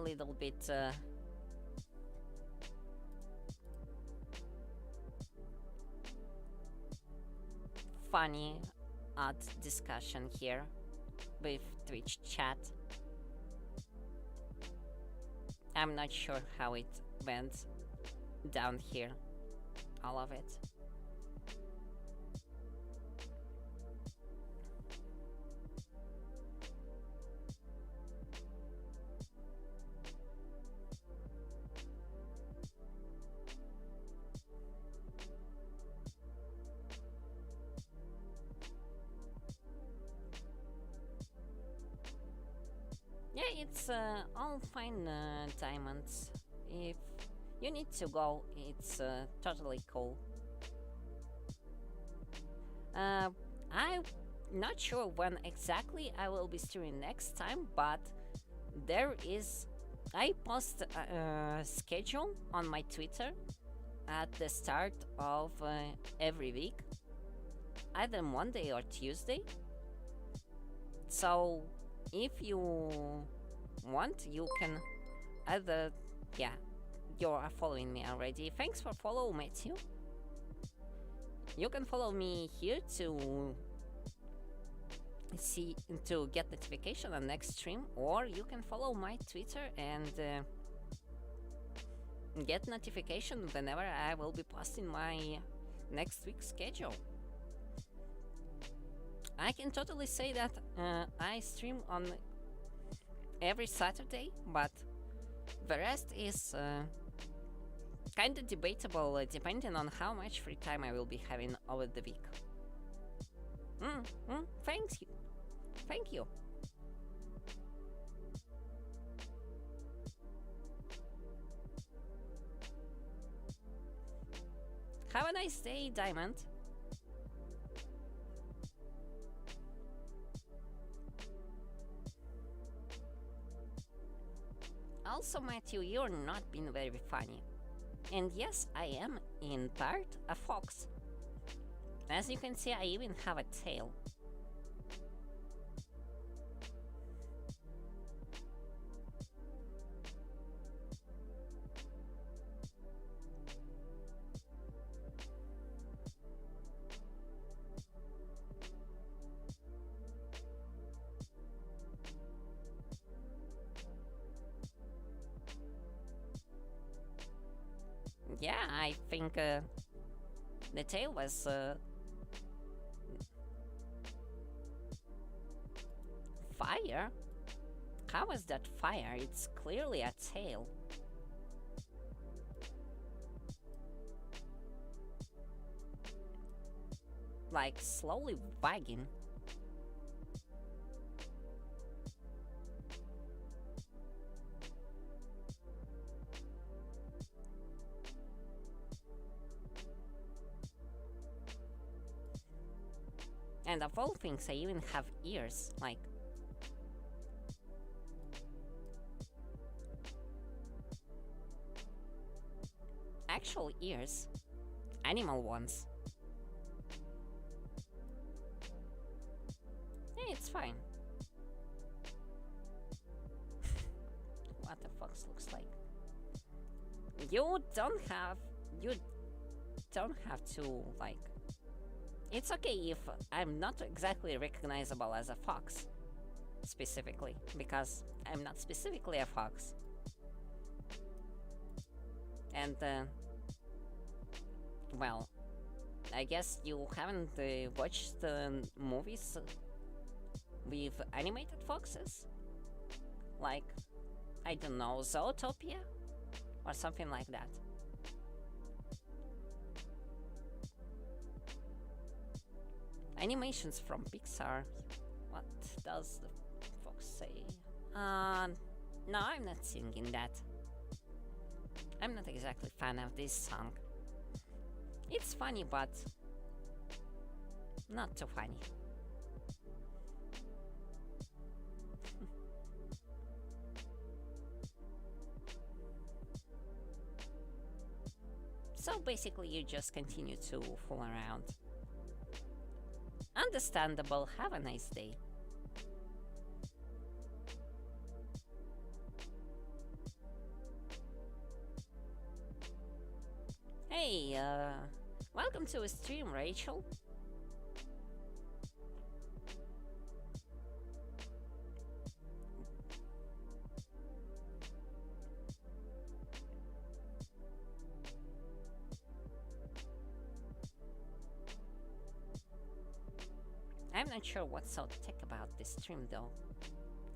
little bit funny, odd discussion here with Twitch chat. I'm not sure how it went down here, all of it. Yeah, it's all fine, diamonds. If you need to go, it's totally cool. I'm not sure when exactly I will be streaming next time, but there is. I post a schedule on my Twitter at the start of every week, either Monday or Tuesday. So if you want, you can either, yeah, you are following me already. Thanks for follow, Matthew. You can follow me here to get notification on next stream, or you can follow my Twitter and get notification whenever I will be posting my next week's schedule. I can totally say that I stream on every Saturday, but the rest is kind of debatable depending on how much free time I will be having over the week. Thank you. Thank you. Have a nice day, Diamond. Also, Matthew, you're not being very funny. And yes, I am, in part, a fox. As you can see, I even have a tail. Yeah, I think the tail was fire? How was that fire? It's clearly a tail. Like slowly wagging. And of all things, I even have ears, like... actual ears. Animal ones. fine. What the fox looks like. You don't have to, like... It's okay if I'm not exactly recognizable as a fox, specifically, because I'm not specifically a fox. And, well, I guess you haven't watched the movies with animated foxes? Like, I don't know, Zootopia? Or something like that. Animations from Pixar. What does the fox say? No, I'm not singing that. I'm not exactly a fan of this song. It's funny, but not too funny. So basically you just continue to fool around. Understandable, have a nice day. Hey, welcome to a stream, Rachel. I'm not sure what's so tech about this stream though.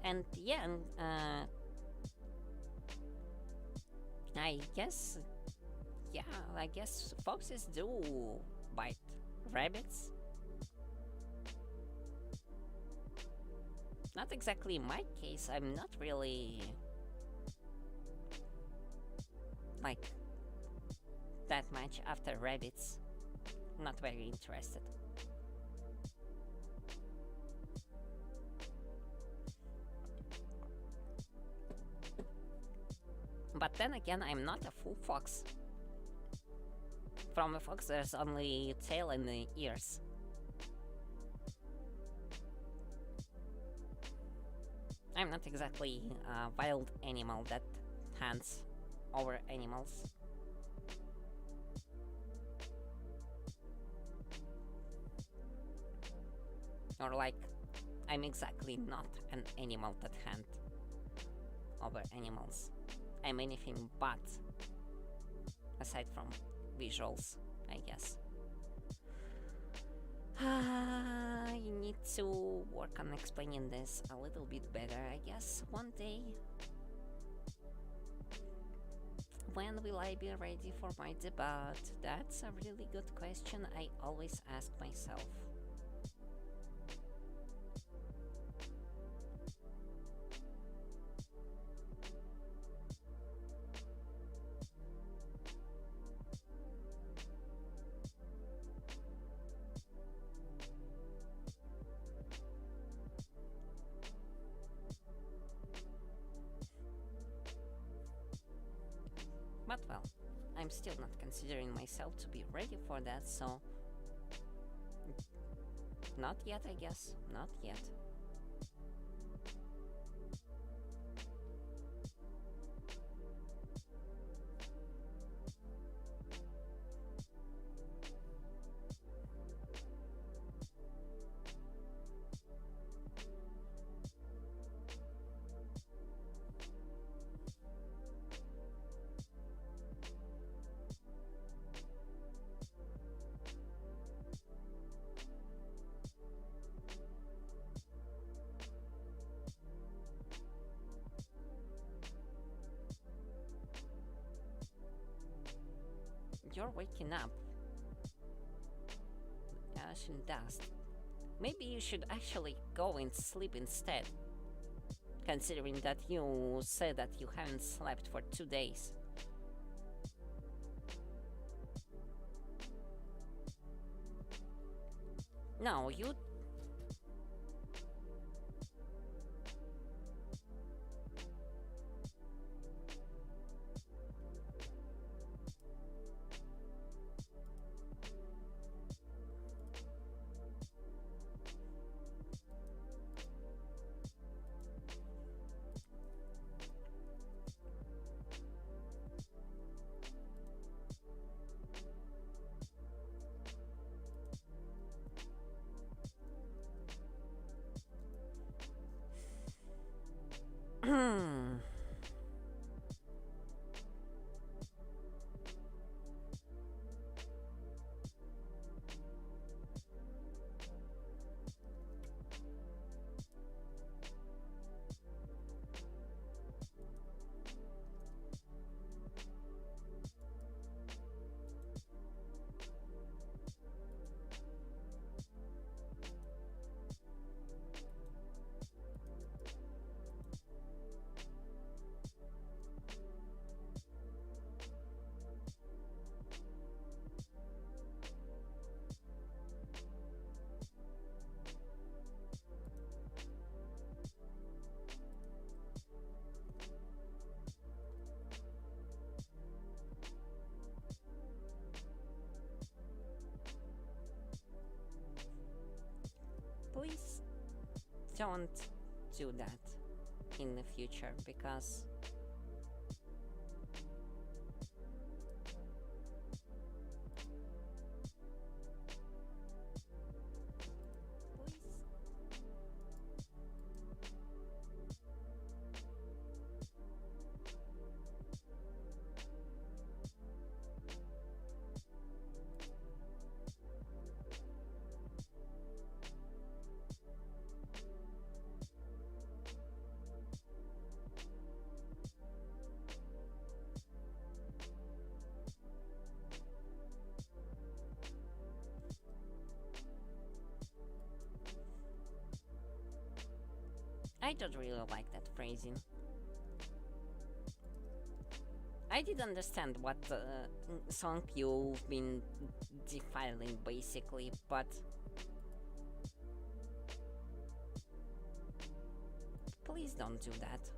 And yeah, I guess foxes do bite rabbits. Not exactly in my case, I'm not really like that much after rabbits. Not very interested. But then again, I'm not a full fox. From a fox, there's only tail and the ears. I'm not exactly a wild animal that hunts over animals. Or like, I'm exactly not an animal that hunts over animals. I'm anything but, aside from visuals, I guess. You need to work on explaining this a little bit better, I guess, one day. When will I be ready for my debut? That's a really good question I always ask myself. But well, I'm still not considering myself to be ready for that, so... Not yet, I guess. Not yet. You're waking up. Ash and dust. Maybe you should actually go and sleep instead. Considering that you said that you haven't slept for 2 days. No, you... Please don't do that in the future because I don't really like that phrasing. I did understand what song you've been defiling basically, but please don't do that.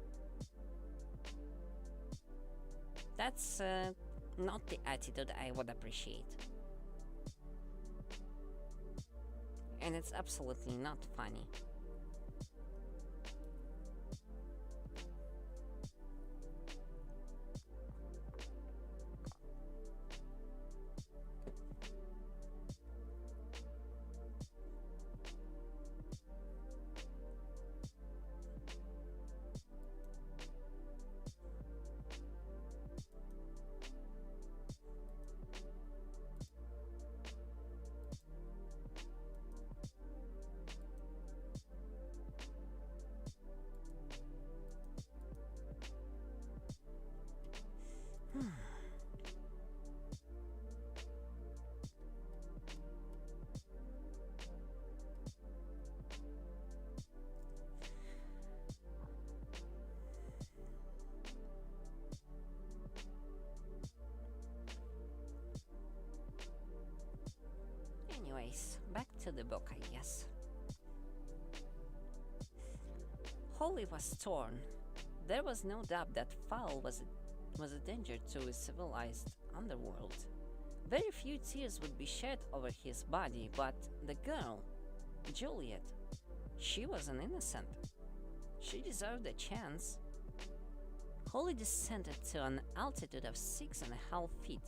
That's not the attitude I would appreciate. And it's absolutely not funny. Anyways, back to the book, I guess. Holly was torn. There was no doubt that Fowl was a danger to a civilized underworld. Very few tears would be shed over his body, but the girl, Juliet, she was an innocent. She deserved a chance. Holly descended to an altitude of 6.5 feet.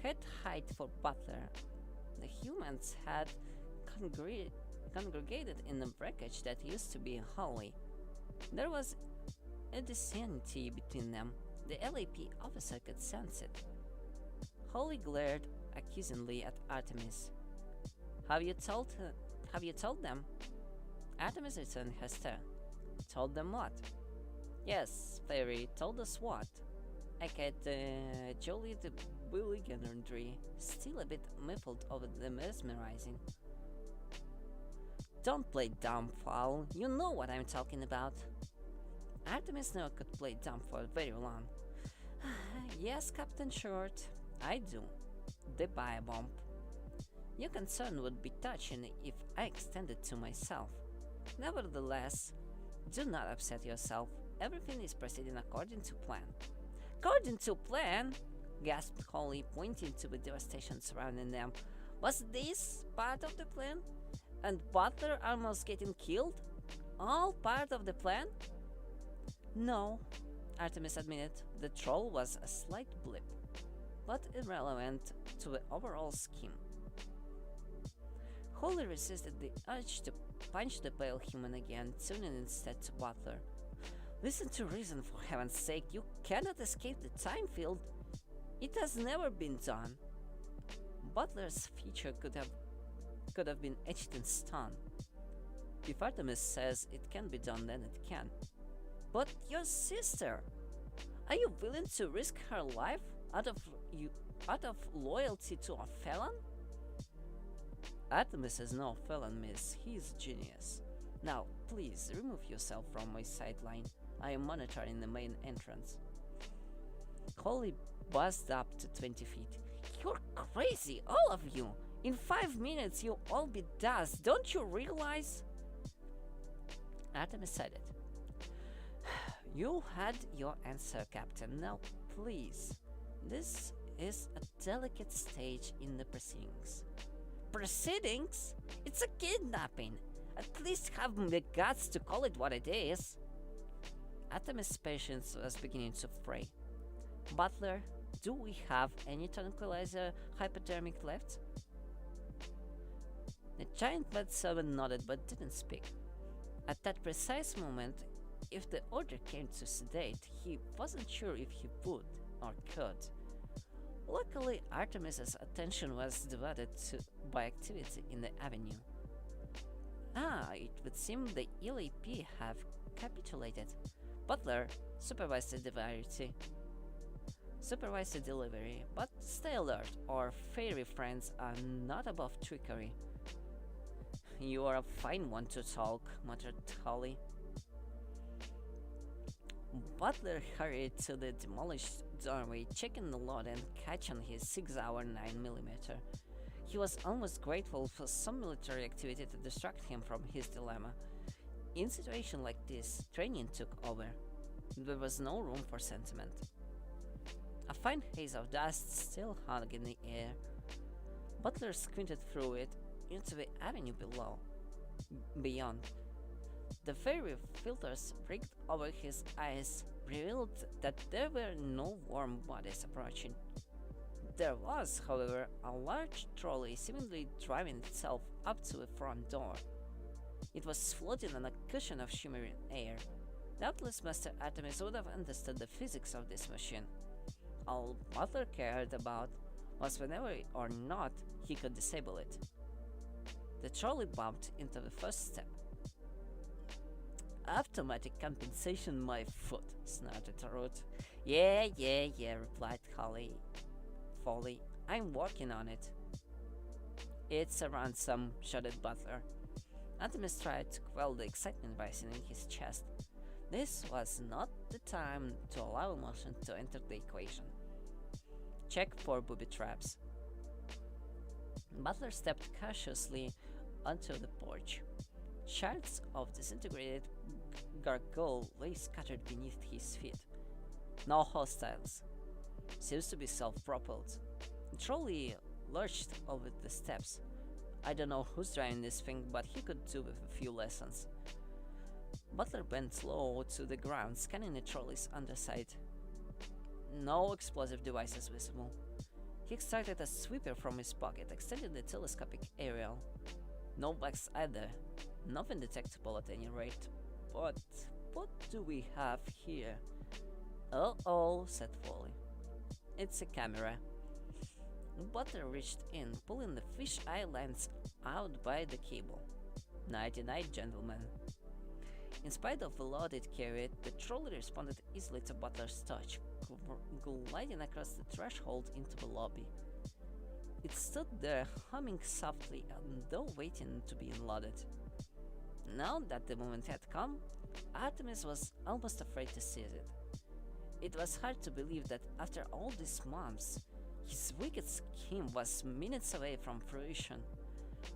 Head height for Butler. The humans had congregated in the wreckage that used to be Holly. There was a disunity between them. The LAP officer could sense it. Holly glared accusingly at Artemis. Have you told them? Artemis returned her stare. Told them what? Yes, Fairy, told us what? Echoed Jolie the Bulliganandry, still a bit muffled over the mesmerizing. Don't play dumb, Fowl. You know what I'm talking about. Artemis never could play dumb for very long. Yes, Captain Short, I do. The biobomb. Your concern would be touching if I extended to myself. Nevertheless, do not upset yourself. Everything is proceeding according to plan. According to plan? Gasped Holly, pointing to the devastation surrounding them. Was this part of the plan? And Butler almost getting killed? All part of the plan? No, Artemis admitted. The troll was a slight blip, but irrelevant to the overall scheme. Holly resisted the urge to punch the pale human again, turning instead to Butler. Listen to reason, for heaven's sake. You cannot escape the time field. It has never been done. Butler's future could have been etched in stone. If Artemis says it can be done, then it can. But your sister, are you willing to risk her life out of loyalty to a felon? Artemis is no felon, miss. He is a genius. Now, please remove yourself from my sideline. I am monitoring the main entrance. Holly buzzed up to 20 feet. You're crazy, all of you! In 5 minutes you'll all be dust, don't you realize? Artemis said it. You had your answer, Captain. Now, please. This is a delicate stage in the proceedings. Proceedings? It's a kidnapping. At least have the guts to call it what it is. Artemis' patience was beginning to fray. Butler, do we have any tranquilizer hypodermic left? The giant servant nodded but didn't speak. At that precise moment, if the order came to sedate, he wasn't sure if he would or could. Luckily, Artemis's attention was divided by activity in the avenue. It would seem the LAP have capitulated. Butler, supervise the delivery, but stay alert, our fairy friends are not above trickery. You are a fine one to talk, muttered Holly. Butler hurried to the demolished doorway, checking the load and catching his 6-hour 9mm. He was almost grateful for some military activity to distract him from his dilemma. In situations like this, training took over. There was no room for sentiment. A fine haze of dust still hung in the air. Butler squinted through it into the avenue beyond. The fairy filters rigged over his eyes revealed that there were no warm bodies approaching. There was, however, a large trolley seemingly driving itself up to the front door. It was floating on a cushion of shimmering air. Doubtless Master Artemis would have understood the physics of this machine. All Butler cared about was whether or not he could disable it. The trolley bumped into the first step. Automatic compensation, my foot, snorted Root. Yeah, replied Foley. I'm working on it. It's a ransom, shouted Butler. Artemis tried to quell the excitement rising in his chest. This was not the time to allow emotion to enter the equation. Check for booby traps. Butler stepped cautiously onto the porch. Shards of disintegrated gargoyle lay scattered beneath his feet. No hostiles. Seems to be self-propelled. The trolley lurched over the steps. I don't know who's driving this thing, but he could do with a few lessons. Butler bent low to the ground, scanning the trolley's underside. No explosive devices visible. He extracted a sweeper from his pocket, extending the telescopic aerial. No bugs either. Nothing detectable at any rate. But what do we have here? Oh, said Foley. It's a camera. Butler reached in, pulling the fish-eye lens out by the cable. Nighty-night, gentlemen. In spite of the load it carried, the trolley responded easily to Butler's touch, gliding across the threshold into the lobby. It stood there, humming softly, and though waiting to be unloaded. Now that the moment had come, Artemis was almost afraid to seize it. It was hard to believe that after all these months, his wicked scheme was minutes away from fruition.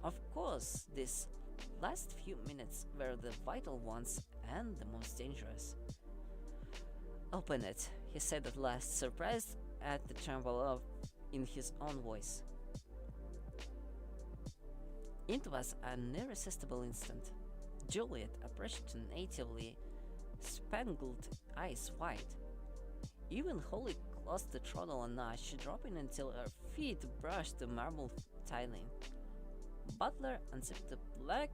Of course, these last few minutes were the vital ones and the most dangerous. Open it, he said at last, surprised at the tremble in his own voice. It was an irresistible instant. Juliet approached natively, spangled eyes wide. Even Holly closed the throttle a notch, dropping until her feet brushed the marble tiling. Butler unzipped the black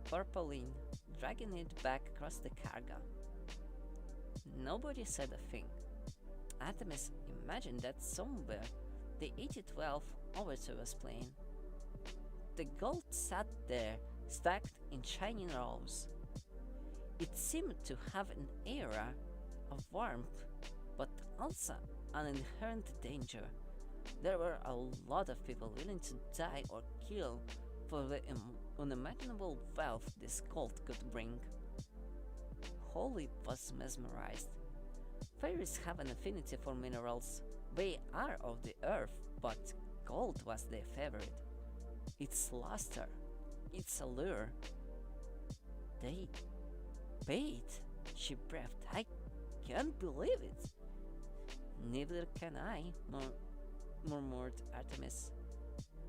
purpling, dragging it back across the cargo. Nobody said a thing. Artemis imagined that somewhere the 8012 overture was playing. The gold sat there, stacked in shining rows. It seemed to have an aura of warmth, but also an inherent danger. There were a lot of people willing to die or kill for the unimaginable wealth this gold could bring. Holly was mesmerized. Fairies have an affinity for minerals. They are of the earth, but gold was their favorite. Its luster, its allure. They paid, she breathed. I can't believe it. Neither can I, murmured Artemis.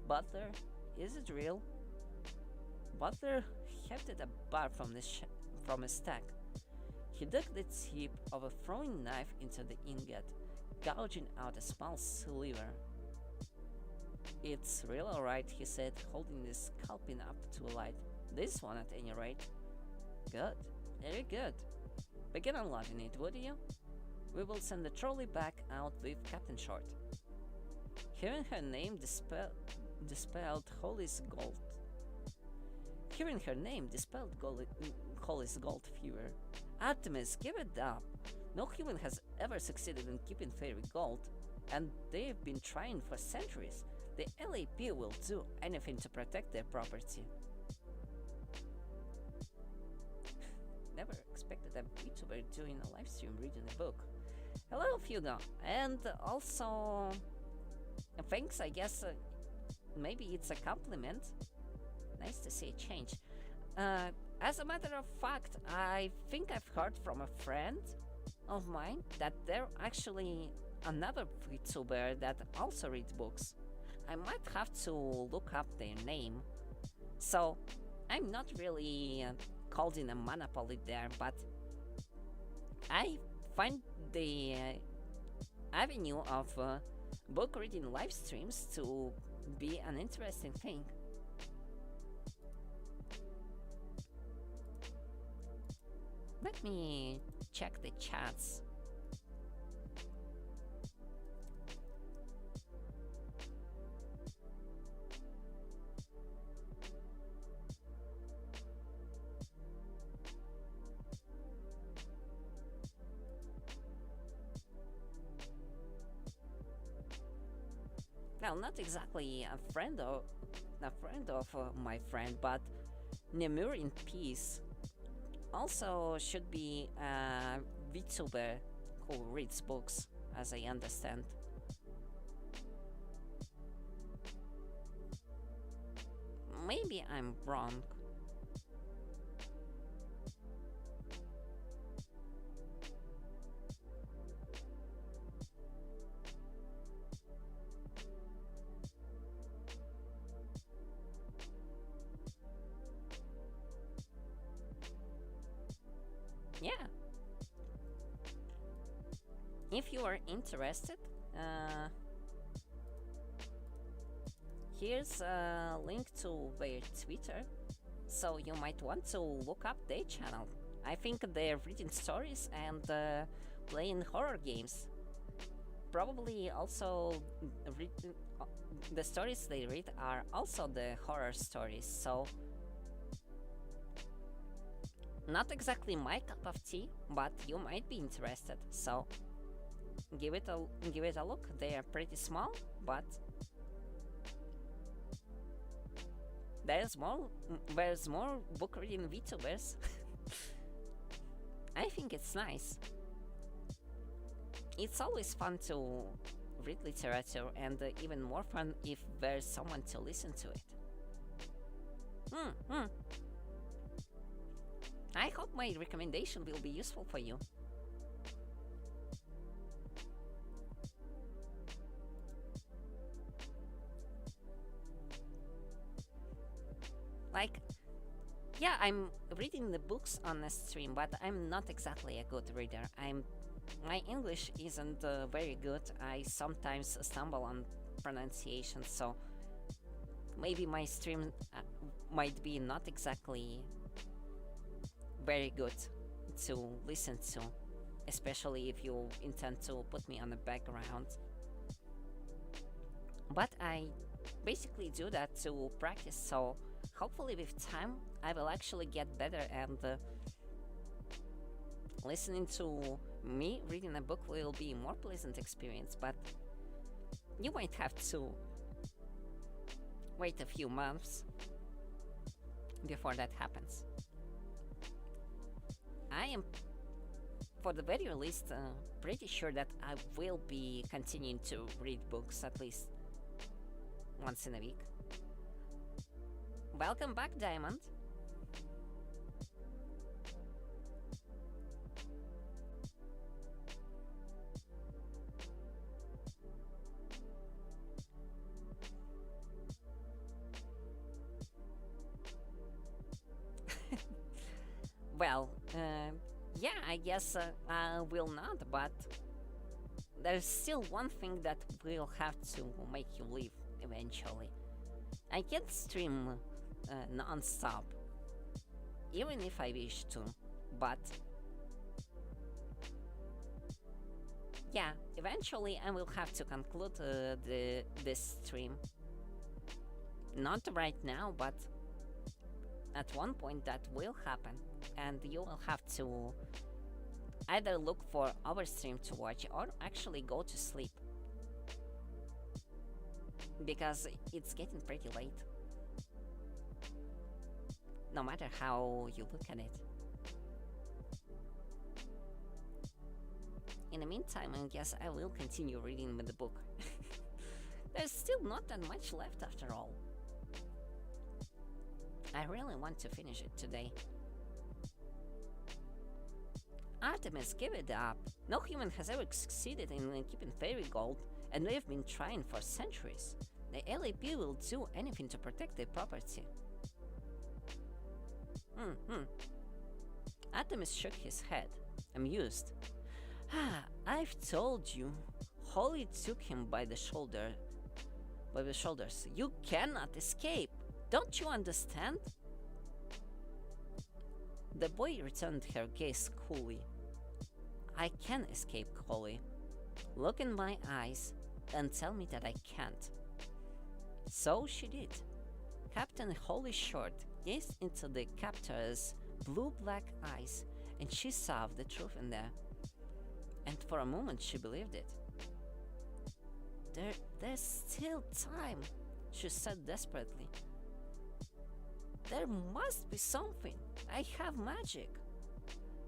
Butler, is it real? Butler hefted a bar from a stack. He dug the tip of a throwing knife into the ingot, gouging out a small sliver. It's real alright, he said, holding the scalping up to a light. This one at any rate. Good, very good. Begin unloading it, would you? We will send the trolley back out with Captain Short. Hearing her name dispelled Holly's gold. Hearing her name dispelled Holly's gold fever. Artemis, give it up. No human has ever succeeded in keeping fairy gold, and they've been trying for centuries. The LAP will do anything to protect their property. Never expected a Vtuber doing a livestream reading a book. Hello, Fugo, and also thanks, I guess. Maybe it's a compliment. Nice to see a change. As a matter of fact, I think I've heard from a friend of mine that they're actually another VTuber that also reads books. I might have to look up their name. So, I'm not really called in a monopoly there, but I find the avenue of book reading live streams to be an interesting thing. Let me check the chats. Well, not exactly a friend of my friend, but Nemur in Peace also should be a VTuber who reads books, as I understand. Maybe I'm wrong. Yeah. If you are interested, here's a link to their Twitter, so you might want to look up their channel. I think they're reading stories and playing horror games. Probably also the stories they read are also the horror stories, so not exactly my cup of tea, but you might be interested, so give it a look. They are pretty small, but there's more book reading VTubers. I think it's nice. It's always fun to read literature, and even more fun if there's someone to listen to it. I hope my recommendation will be useful for you. Like, yeah, I'm reading the books on a stream, but I'm not exactly a good reader. My English isn't very good. I sometimes stumble on pronunciation, so maybe my stream might be not exactly very good to listen to. especially if you intend to put me on the background. But I basically do that to practice, so hopefully with time I will actually get better, and listening to me reading a book will be a more pleasant experience. But you might have to wait a few months before that happens. I am, for the very least, pretty sure that I will be continuing to read books at least once in a week. Welcome back, Diamond. Well, yeah, I guess I will not, but there's still one thing that will have to make you leave eventually. I can't stream non-stop, even if I wish to, but yeah, eventually I will have to conclude this stream. Not right now, but at one point that will happen, and you will have to either look for our stream to watch or actually go to sleep, because it's getting pretty late, no matter how you look at it. In the meantime, I guess I will continue reading with the book. There's still not that much left after all. I really want to finish it today. Artemis, give it up. No human has ever succeeded in keeping fairy gold, and we've been trying for centuries. The LAP will do anything to protect their property. Artemis shook his head, amused. I've told you. Holly took him by the shoulders. You cannot escape. Don't you understand? The boy returned her gaze coolly. I can escape, Holly. Look in my eyes and tell me that I can't. So she did. Captain Holly Short gazed into the captor's blue-black eyes, and she saw the truth in there. And for a moment she believed it. There's still time, she said desperately. There must be something. I have magic.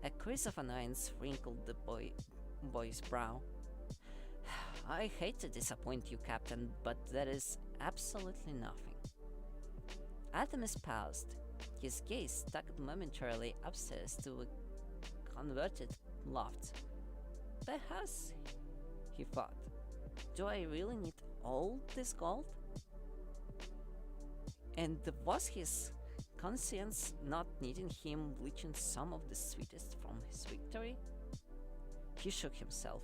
A crease of annoyance wrinkled the boy's brow. I hate to disappoint you, Captain, but there is absolutely nothing. Artemis paused. His gaze stuck momentarily upstairs to a converted loft. Perhaps, he thought. Do I really need all this gold? And was his conscience not needing him bleaching some of the sweetest from his victory? He shook himself.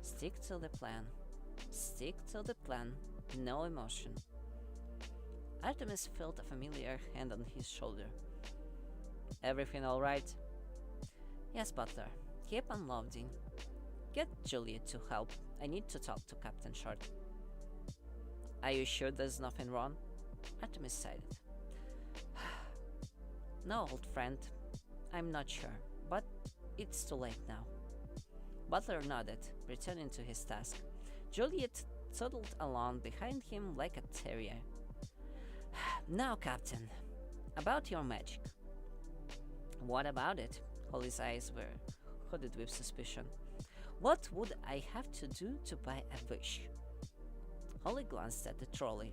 Stick to the plan. Stick to the plan. No emotion. Artemis felt a familiar hand on his shoulder. Everything all right? Yes, Butler. Keep on loading. Get Juliet to help. I need to talk to Captain Short. Are you sure there's nothing wrong? Artemis sighed. No, old friend. I'm not sure, but it's too late now. Butler nodded, returning to his task. Juliet toddled along behind him like a terrier. Now, Captain, about your magic. What about it? Holly's eyes were hooded with suspicion. What would I have to do to buy a wish? Holly glanced at the trolley.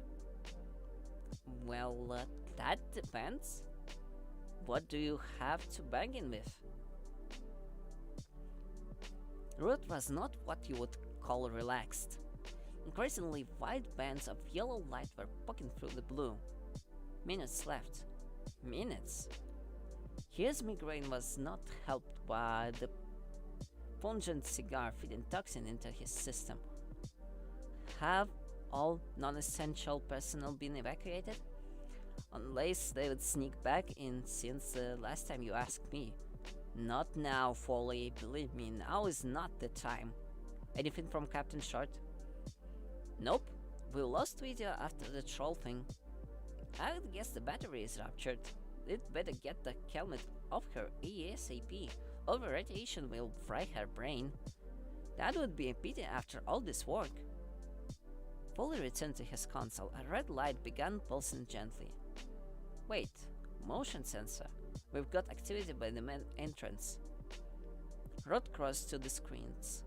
Well, that depends. What do you have to bargain with? Ruth was not what you would call relaxed. Increasingly wide bands of yellow light were poking through the blue. Minutes left. Minutes? His migraine was not helped by the pungent cigar feeding toxin into his system. Have all non-essential personnel been evacuated? Unless they would sneak back in since the last time you asked me. Not now, Foley. Believe me, now is not the time. Anything from Captain Short? Nope. We lost video after the troll thing. I would guess the battery is ruptured. It better get the helmet off her ASAP. Over radiation will fry her brain. That would be a pity after all this work. Foley returned to his console. A red light began pulsing gently. Wait, motion sensor. We've got activity by the main entrance. Rod crossed to the screens.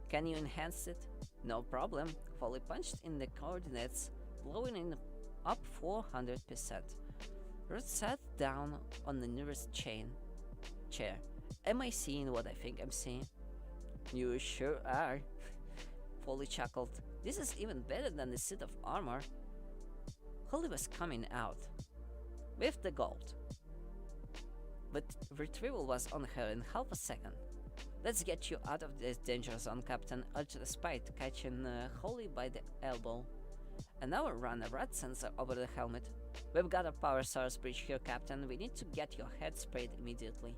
Can you enhance it? No problem. Foley punched in the coordinates, blowing in up 400%. Rod sat down on the nearest chair. Am I seeing what I think I'm seeing? You sure are. Foley chuckled. This is even better than the suit of armor. Holly was coming out. With the gold. But retrieval was on her in half a second. Let's get you out of this danger zone, Captain, urged Spite, catching Holly by the elbow. An hour run a rad sensor over the helmet. We've got a power source breach here, Captain. We need to get your head sprayed immediately.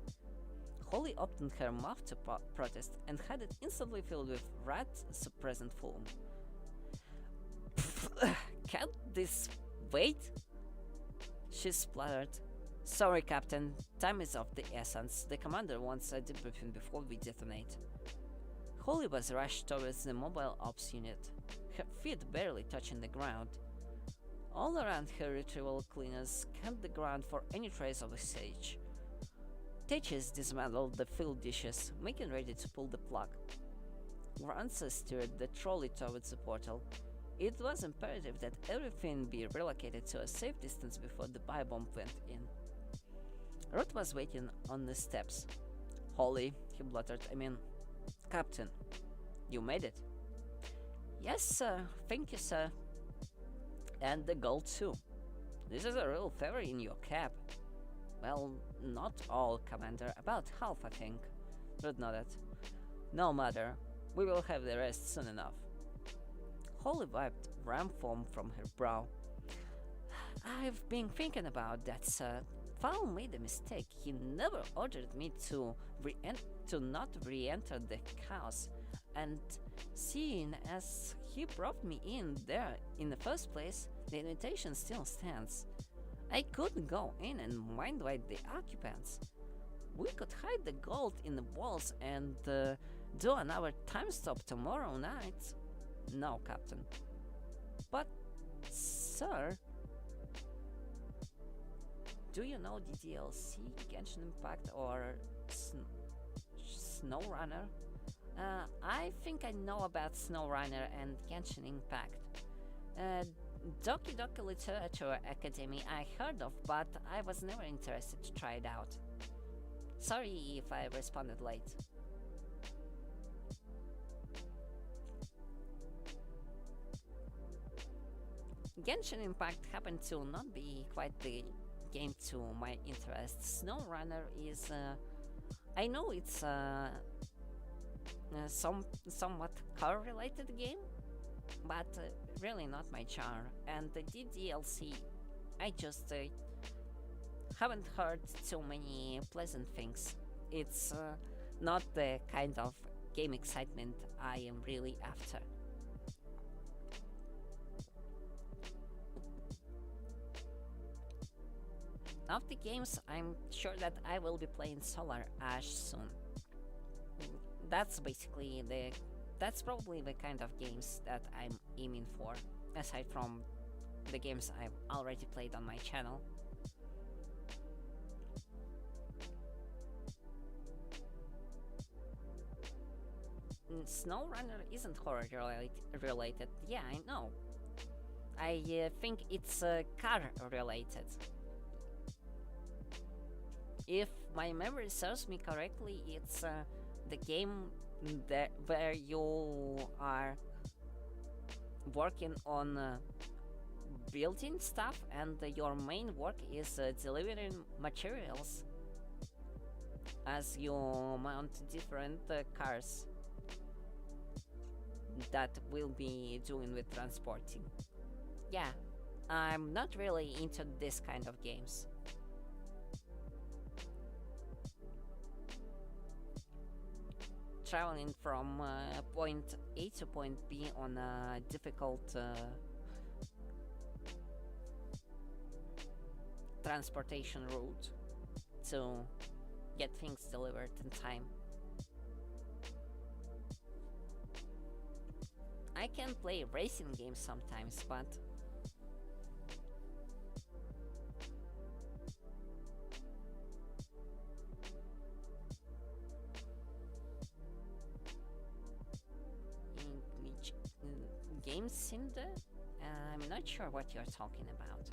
Holly opened her mouth to protest and had it instantly filled with rat suppressant foam. Can't this wait? She spluttered. Sorry, Captain. Time is of the essence. The commander wants a debriefing before we detonate. Holly was rushed towards the mobile ops unit, her feet barely touching the ground. All around her, retrieval cleaners scanned the ground for any trace of a sage. Tetches dismantled the filled dishes, making ready to pull the plug. Ransa steered the trolley towards the portal. It was imperative that everything be relocated to a safe distance before the bio-bomb went in. Rod was waiting on the steps. Holly, he bluttered, Captain, you made it. Yes, sir. Thank you, sir. And the gold, too. This is a real favor in your cap. Well, not all, Commander. About half, I think. Rod nodded. No matter. We will have the rest soon enough. Holly wiped ram foam from her brow. I've been thinking about that, sir. Fowl made a mistake. He never ordered me to not re-enter the house, and seeing as he brought me in there in the first place, the invitation still stands. I couldn't go in and mind-wipe the occupants. We could hide the gold in the walls and do another time stop tomorrow night. No, Captain. But, sir... Do you know the DLC, Genshin Impact, or SnowRunner? I think I know about SnowRunner and Genshin Impact. Doki Doki Literature Academy I heard of, but I was never interested to try it out. Sorry if I responded late. Genshin Impact happened to not be quite the game to my interests. SnowRunner is, I know it's somewhat car-related game, but really not my genre. And the DLC, I just haven't heard too many pleasant things. It's not the kind of game excitement I am really after. Of the games, I'm sure that I will be playing Solar Ash soon. That's probably the kind of games that I'm aiming for, aside from the games I've already played on my channel. SnowRunner isn't horror related. Yeah, I know. I think it's car related. If my memory serves me correctly, it's the game where you are working on building stuff, and your main work is delivering materials as you mount different cars that will be doing with transporting. Yeah, I'm not really into this kind of games. traveling from point A to point B on a difficult transportation route to get things delivered in time. I can play racing games sometimes, but in which games in the I'm not sure what you're talking about.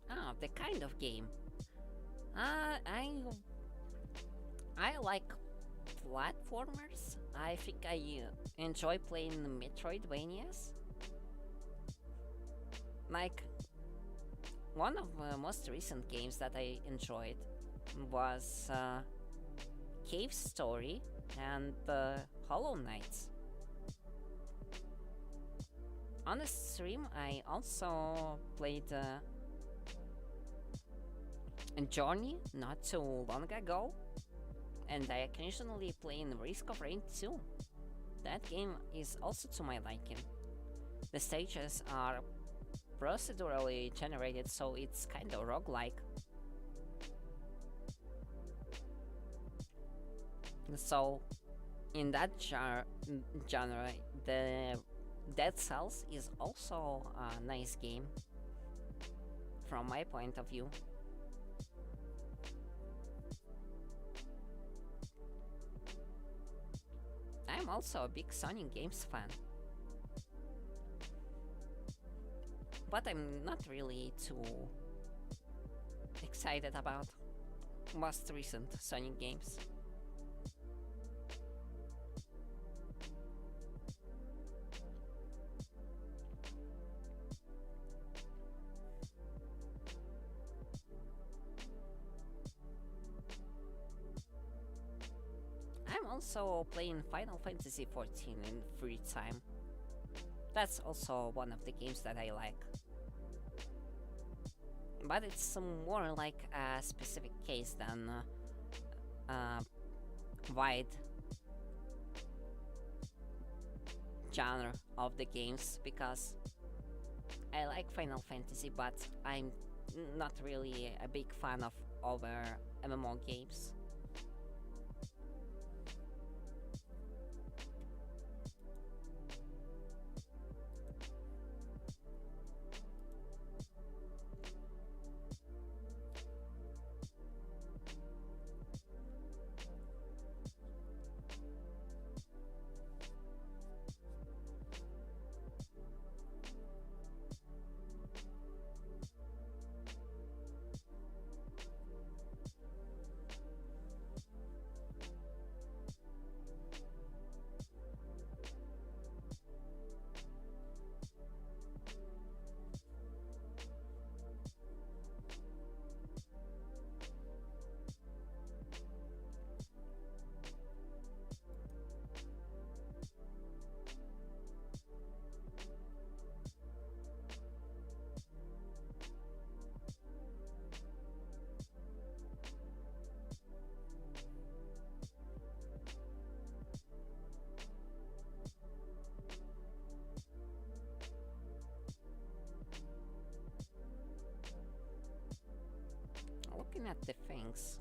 Ah, the kind of game. Uh, I I like platformers. I think I enjoy playing Metroidvanias. Like one of the most recent games that I enjoyed was Cave Story and Hollow Knights. On the stream, I also played Journey not too long ago, and I occasionally play in Risk of Rain 2. That game is also to my liking. The stages are procedurally generated, so it's kind of roguelike. So, in that genre, the Dead Cells is also a nice game, from my point of view. I'm also a big Sonic Games fan, but I'm not really too excited about most recent Sonic games. I'm also playing Final Fantasy XIV in free time. That's also one of the games that I like. But it's more like a specific case than a wide genre of the games, because I like Final Fantasy, but I'm not really a big fan of other MMO games. Looking at the things.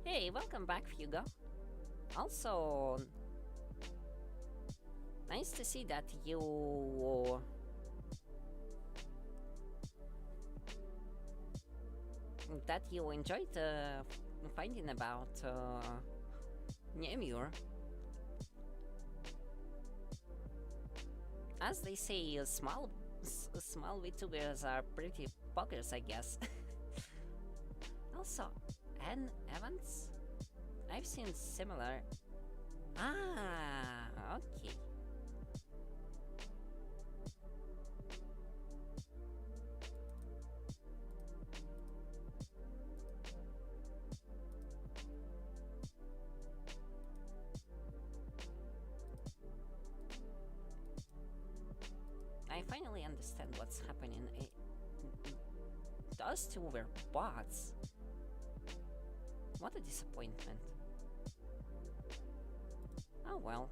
Hey, welcome back, Hugo. Also, nice to see that you enjoyed finding about Nemure. As they say, small small VTubers are pretty poggers, I guess. Also, Anne Evans? I've seen similar. Ah, okay. I finally understand what's happening. Those two were bots. What a disappointment. Oh well.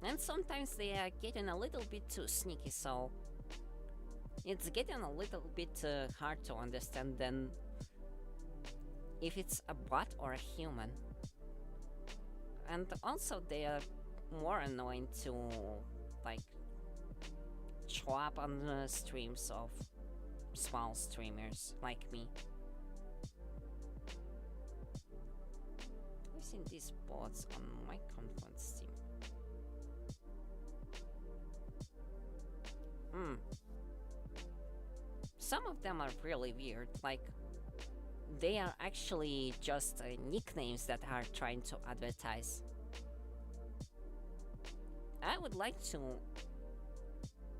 And sometimes they are getting a little bit too sneaky, so it's getting a little bit hard to understand then if it's a bot or a human. And also they are more annoying to like show up on the streams of small streamers like me. I've seen these bots on my conference team. Some of them are really weird, like they are actually just nicknames that are trying to advertise. I would like to...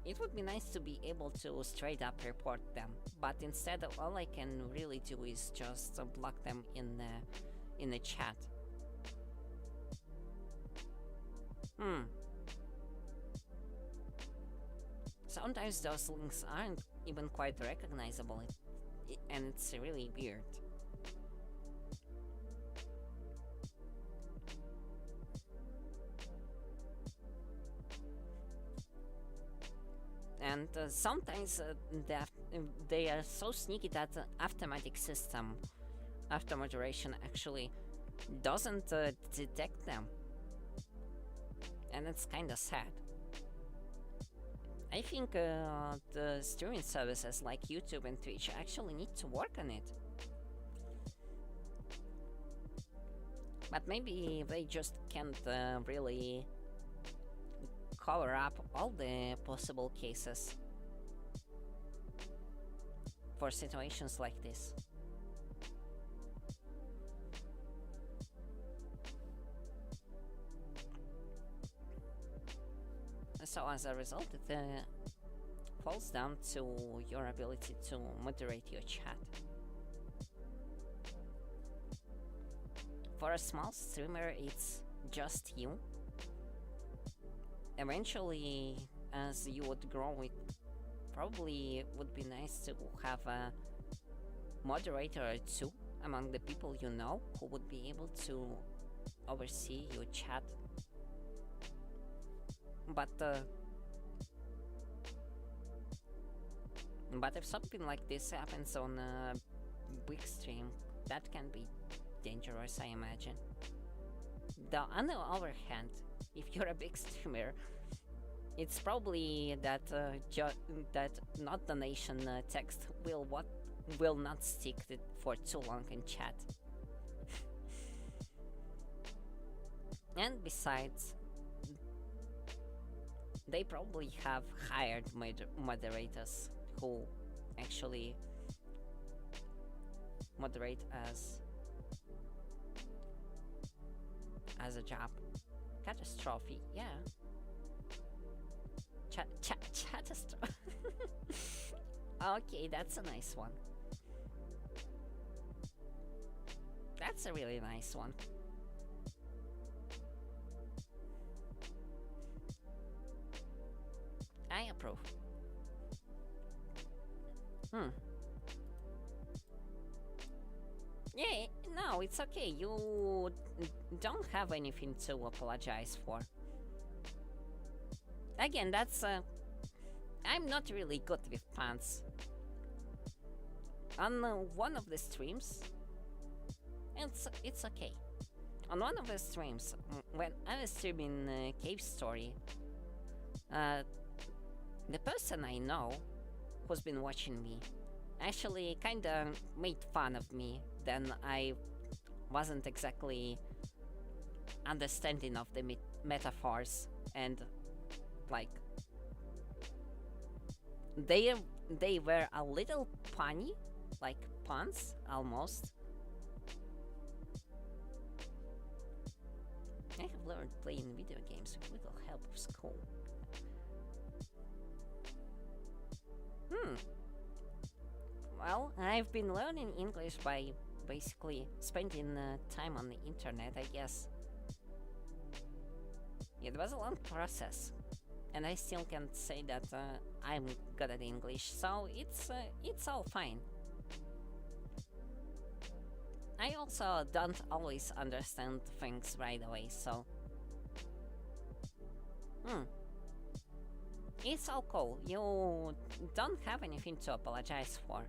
It would be nice to be able to straight up report them, but instead all I can really do is just block them in the chat. Sometimes those links aren't even quite recognizable, and it's really weird. And sometimes they are so sneaky that the automatic system, after moderation, actually doesn't detect them. And it's kinda sad. I think the streaming services like YouTube and Twitch actually need to work on it. But maybe they just can't really cover up all the possible cases for situations like this. So as a result, it falls down to your ability to moderate your chat. For a small streamer, it's just you. Eventually, as you would grow, it probably would be nice to have a moderator or two among the people you know who would be able to oversee your chat. But if something like this happens on a big stream, that can be dangerous, I imagine. On the other hand, if you're a big streamer, it's probably that that not donation text will not stick for too long in chat. And besides, they probably have hired moderators who actually moderate as a job. Catastrophe, yeah. Catastrophe. Okay, that's a nice one. That's a really nice one. I approve. Yeah, no, it's okay. You don't have anything to apologize for. Again, that's I'm not really good with puns. On one of the streams, it's okay. On one of the streams, when I was streaming Cave Story, the person I know who's been watching me actually kinda made fun of me. Then I wasn't exactly understanding of the metaphors, and like they they were a little punny, like puns almost. I have learned playing video games with little help of school. Hmm. Well, I've been learning English by basically spending time on the internet, I guess. It was a long process, and I still can't say that I'm good at English, so it's all fine. I also don't always understand things right away, so hmm, it's all cool. You don't have anything to apologize for.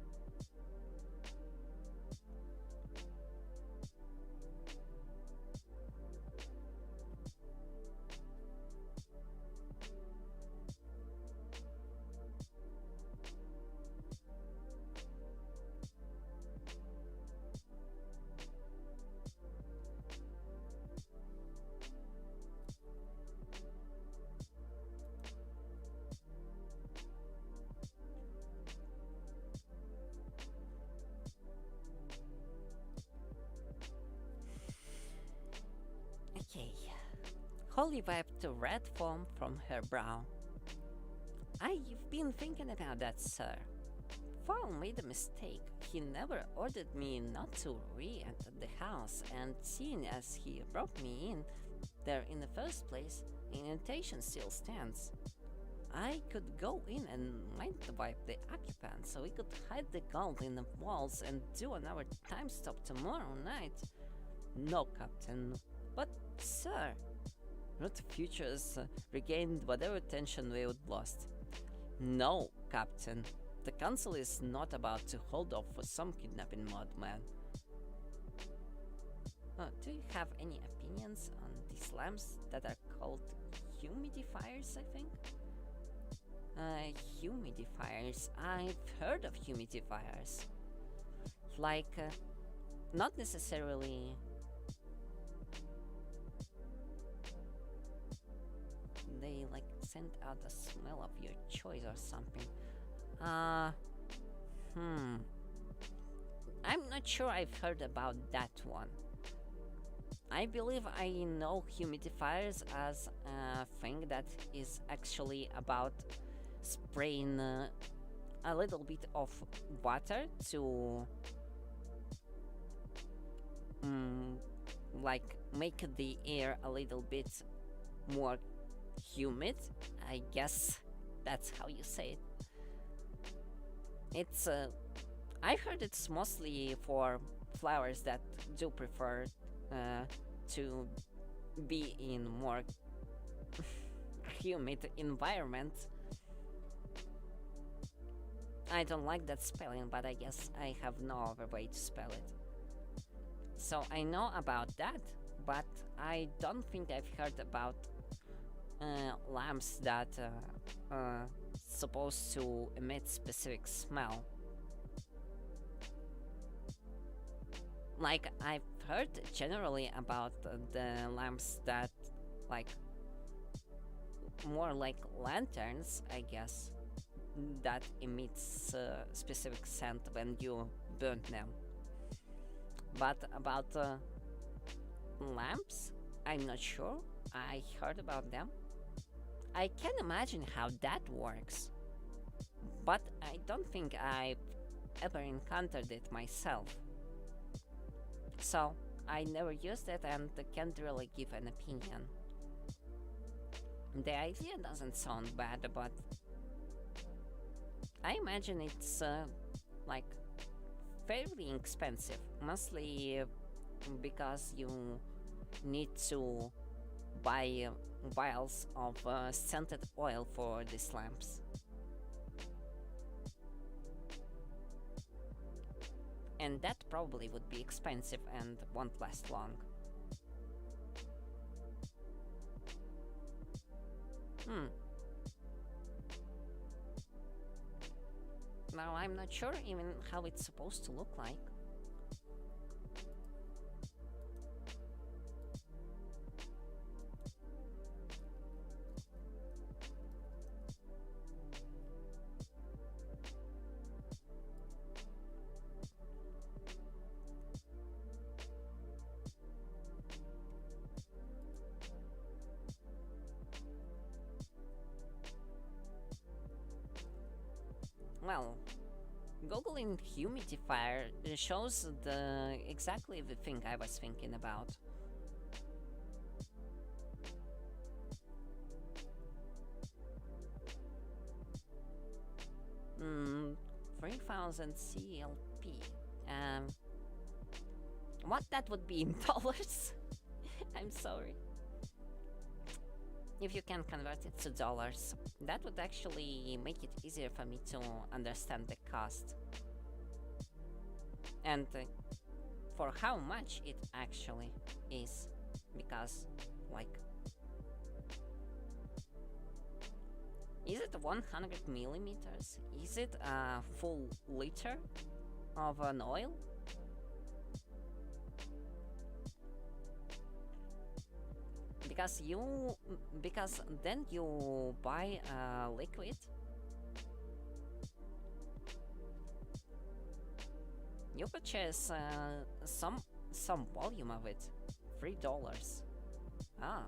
Okay. Holly wiped the red foam from her brow. I've been thinking about that, sir. Fowl made a mistake. He never ordered me not to re-enter the house, and seeing as he brought me in there in the first place, the invitation still stands. I could go in and mind wipe the occupant so we could hide the gold in the walls and do another time stop tomorrow night. No, Captain. But, sir, Root Futures regained whatever tension we had lost. No, Captain. The Council is not about to hold off for some kidnapping madman. Do you have any opinions on these lamps that are called humidifiers, I think? Humidifiers. I've heard of humidifiers. Like, not necessarily. They like send out a smell of your choice or something. I'm not sure I've heard about that one. I believe I know humidifiers as a thing that is actually about spraying a little bit of water to like make the air a little bit more humid. I guess that's how you say it. It's I heard it's mostly for flowers that do prefer to be in more humid environment. I don't like that spelling, but I guess I have no other way to spell it. So I know about that, but I don't think I've heard about lamps that supposed to emit specific smell. Like, I've heard generally about the lamps that, like, more like lanterns, I guess, that emits specific scent when you burn them. But about lamps, I'm not sure. I heard about them. I can imagine how that works, but I don't think I've ever encountered it myself. So, I never used it and can't really give an opinion. The idea doesn't sound bad, but I imagine it's like fairly expensive, mostly because you need to buy vials of scented oil for these lamps. And that probably would be expensive and won't last long. Now I'm not sure even how it's supposed to look like. Well, googling humidifier shows exactly the thing I was thinking about. 3000 CLP. Um, what that would be in dollars? I'm sorry. If you can convert it to dollars, that would actually make it easier for me to understand the cost. And for how much it actually is. Because, like, is it 100 millimeters? Is it a full liter of an oil? Because then you buy a liquid. You purchase some volume of it, $3. Ah,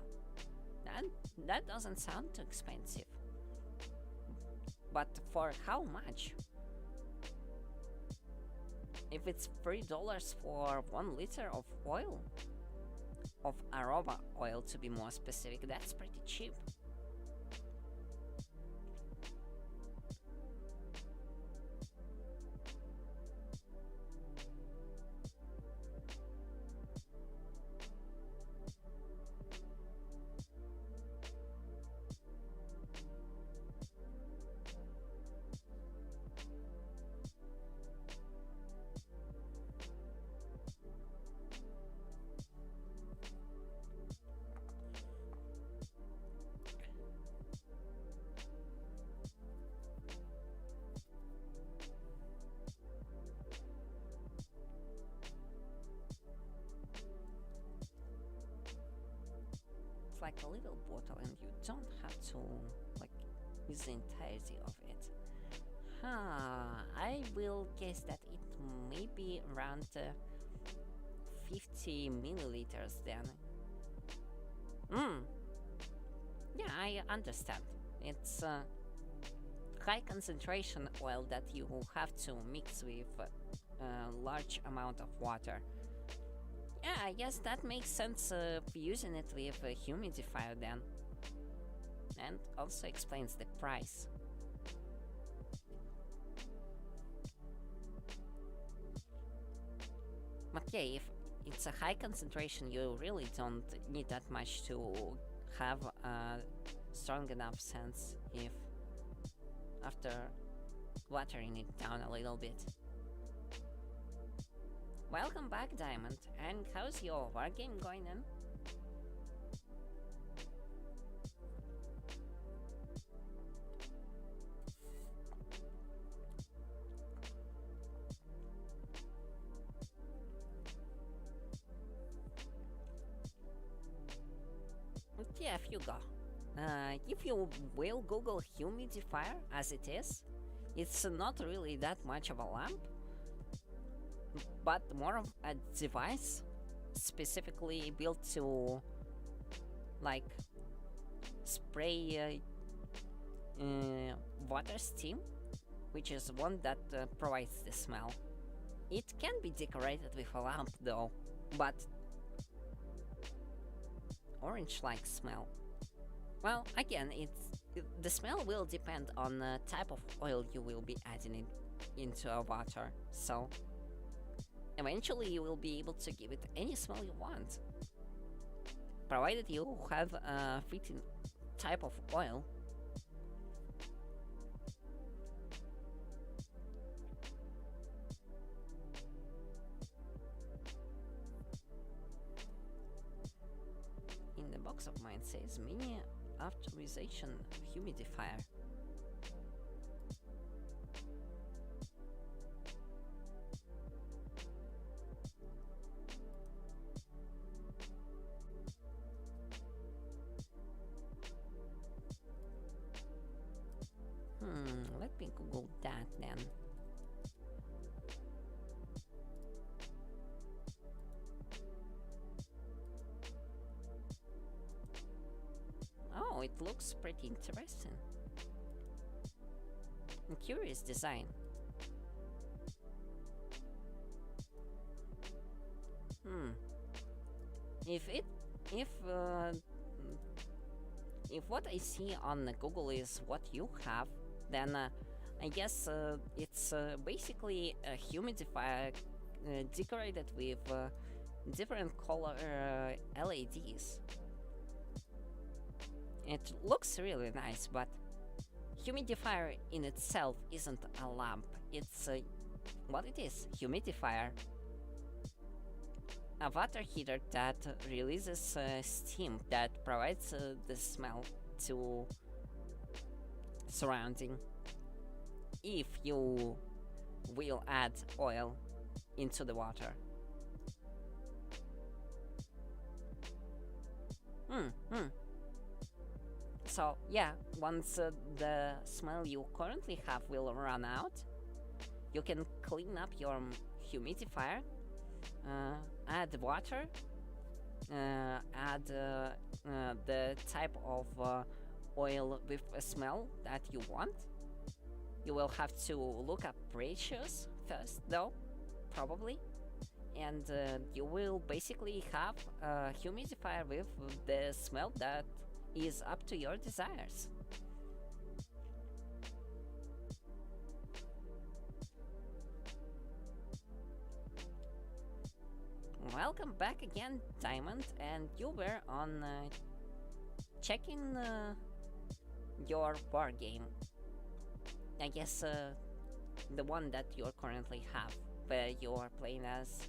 that doesn't sound too expensive. But for how much? If it's $3 for 1 liter of oil, of aroma oil to be more specific, that's pretty cheap. Like a little bottle, and you don't have to like use the entirety of it. I will guess that it may be around 50 milliliters then. Yeah, I understand. It's high concentration oil that you have to mix with a large amount of water. Yeah, I guess that makes sense using it with a humidifier then. And also explains the price. But yeah, if it's a high concentration, you really don't need that much to have a strong enough sense if after watering it down a little bit. Welcome back, Diamond, and how's your wargame going on? Yeah, if you go. If you will Google humidifier as it is, it's not really that much of a lamp, but more of a device specifically built to like spray water steam, which is one that provides the smell. It can be decorated with a lamp though, but orange-like smell. Well, again, the smell will depend on the type of oil you will be adding it into a water, so eventually you will be able to give it any smell you want, provided you have a fitting type of oil. In the box of mine says mini optimization humidifier. looks pretty interesting. And curious design. Hmm. If it, if if what I see on Google is what you have, then I guess it's basically a humidifier decorated with different color LEDs. It looks really nice, but humidifier in itself isn't a lamp. It's what it is, humidifier. A water heater that releases steam that provides the smell to surrounding. If you will add oil into the water. So yeah, once the smell you currently have will run out, you can clean up your humidifier, add water, add the type of oil with a smell that you want. You will have to look up ratios first, though, probably. And you will basically have a humidifier with the smell that is up to your desires. Welcome back again, Diamond, and you were on checking your war game. I guess the one that you currently have, where you are playing as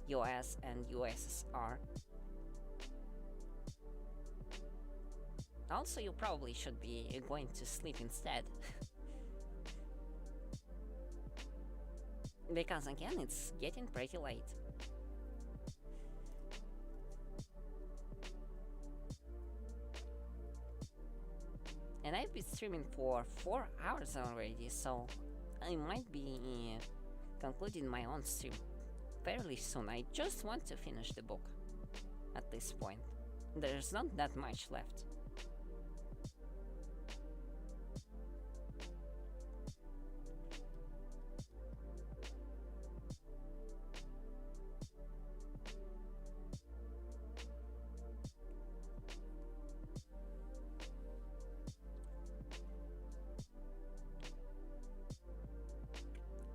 US and USSR. Also, you probably should be going to sleep instead. Because again, it's getting pretty late. And I've been streaming for 4 hours already, so I might be concluding my own stream fairly soon. I just want to finish the book at this point. There's not that much left.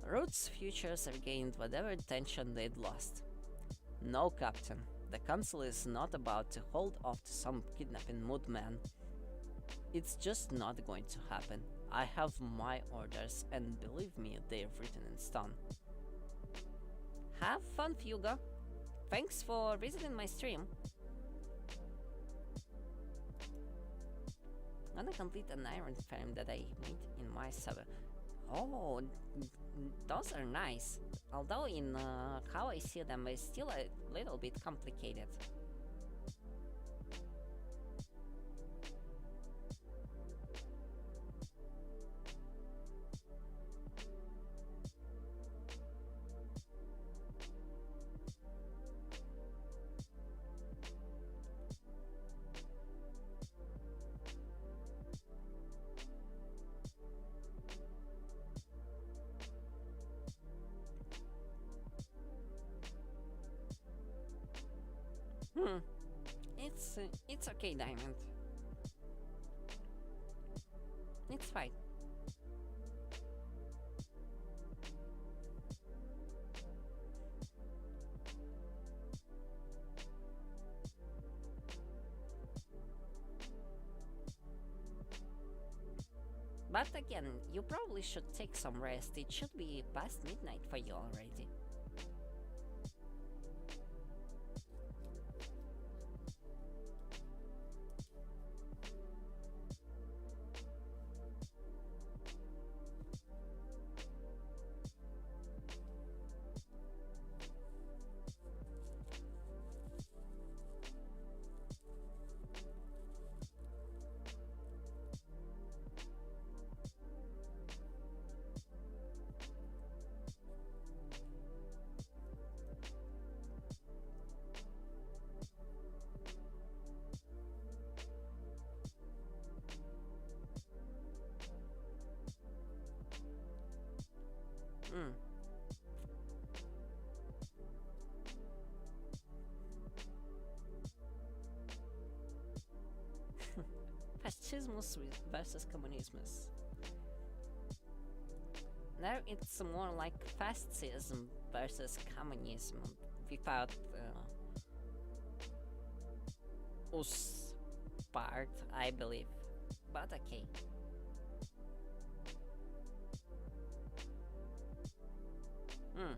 Root's futures regained whatever attention they'd lost. No, Captain, the Council is not about to hold off to some kidnapping mood man. It's just not going to happen. I have my orders, and believe me, they're written in stone. Have fun, Fuga. Thanks for visiting my stream. I'm gonna complete an iron frame that I made in my server. Oh, those are nice. Although in how I see them, it's still a little bit complicated. It's okay, Diamond. It's fine. But again, you probably should take some rest. It should be past midnight for you already. Hmm. Fascismus versus communismus. Now it's more like fascism versus communism without us part, I believe. But okay. Hmm.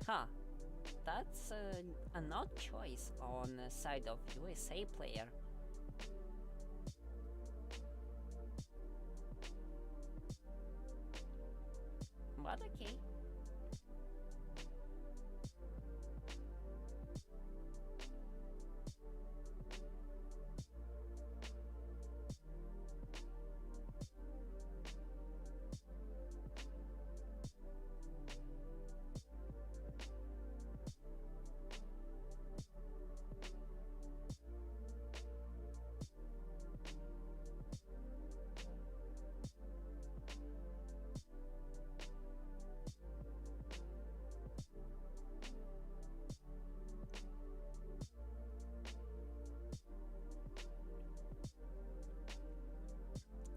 Huh. That's an odd choice on the side of USA player. But okay.